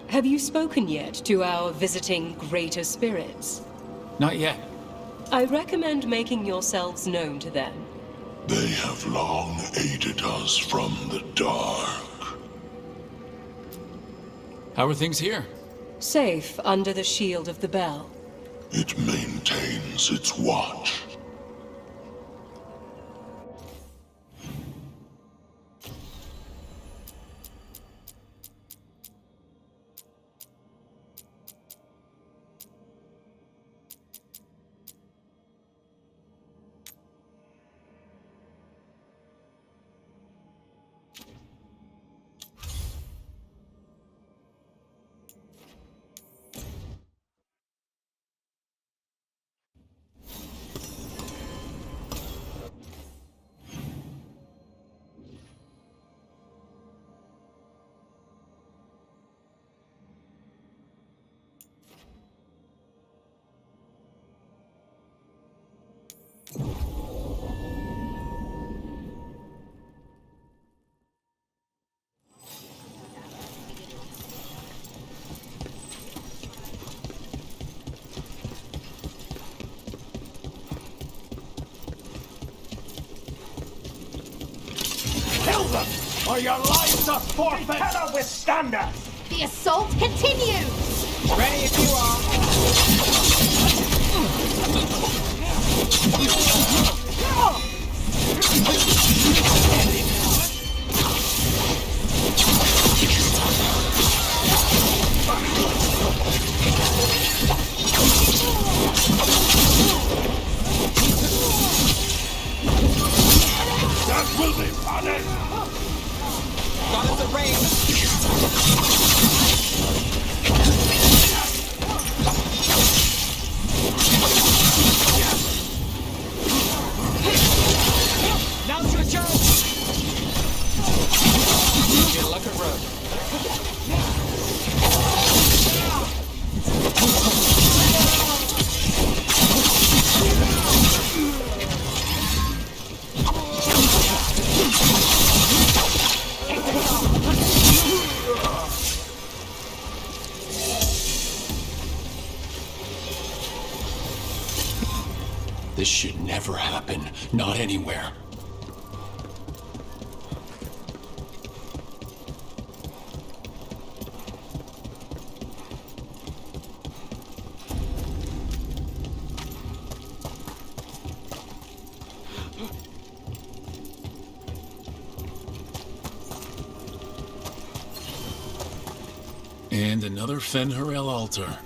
Speaker 10: Have you spoken yet to our visiting greater spirits?
Speaker 8: Not yet.
Speaker 10: I recommend making yourselves known to them.
Speaker 11: They have long aided us from the dark.
Speaker 8: How are things here?
Speaker 10: Safe under the shield of the bell.
Speaker 11: It maintains its watch.
Speaker 1: or your lives are forfeit! They cannot withstand us!
Speaker 9: The assault continues!
Speaker 1: Ready if you are! That will be punished!
Speaker 4: Got us a range! Now's your chance! Good luck at road.
Speaker 8: This should never happen. Not anywhere. And another Fen'Harel altar.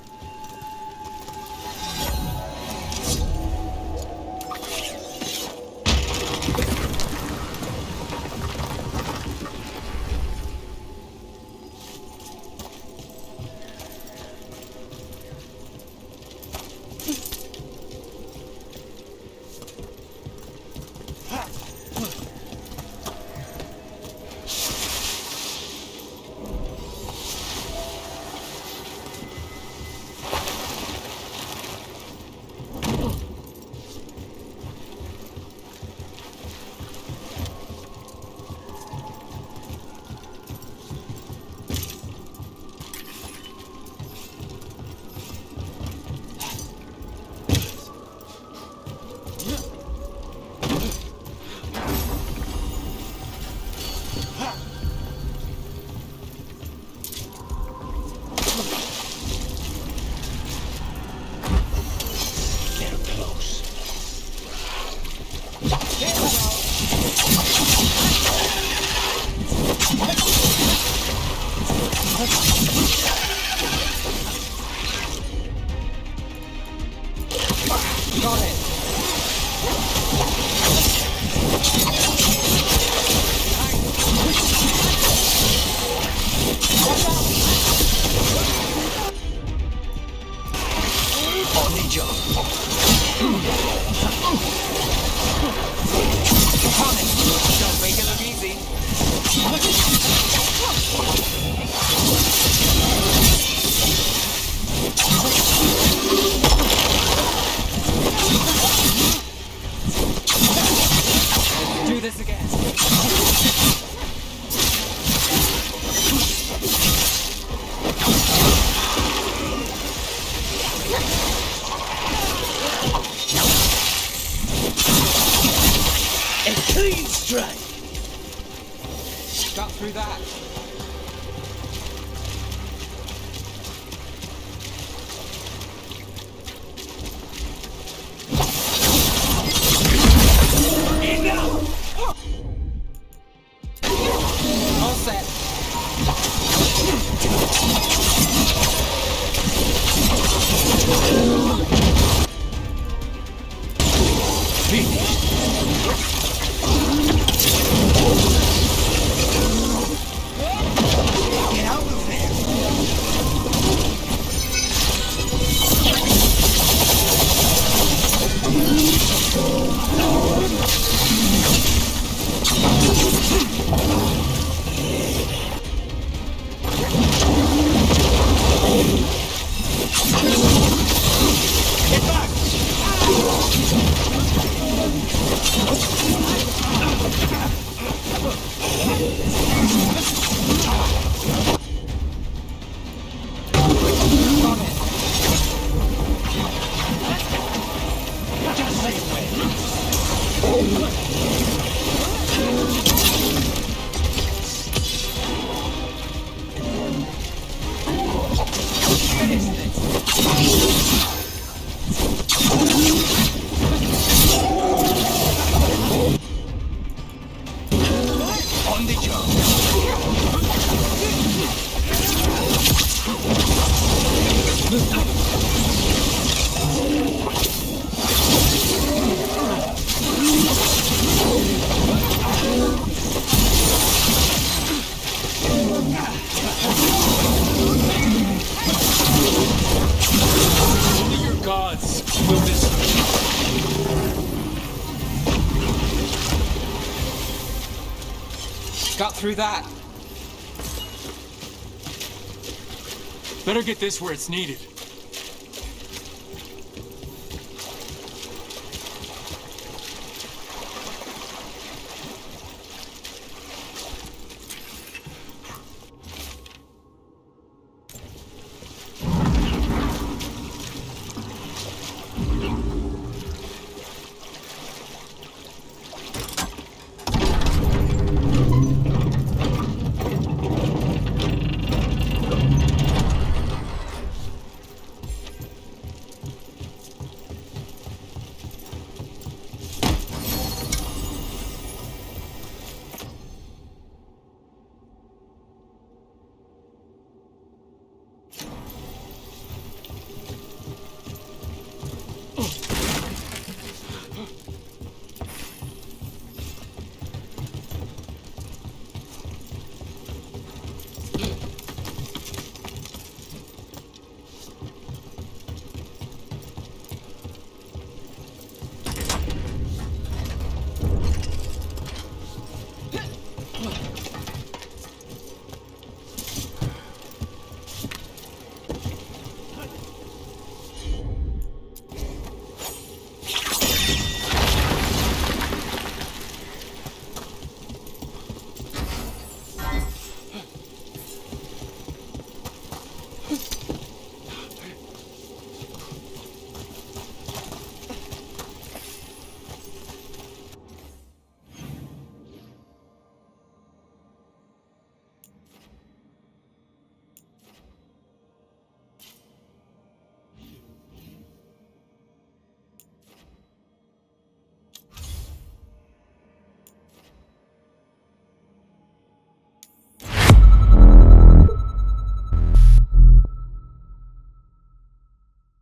Speaker 4: Don't make it look easy.
Speaker 8: Will this...
Speaker 4: Got through that.
Speaker 8: Better get this where it's needed.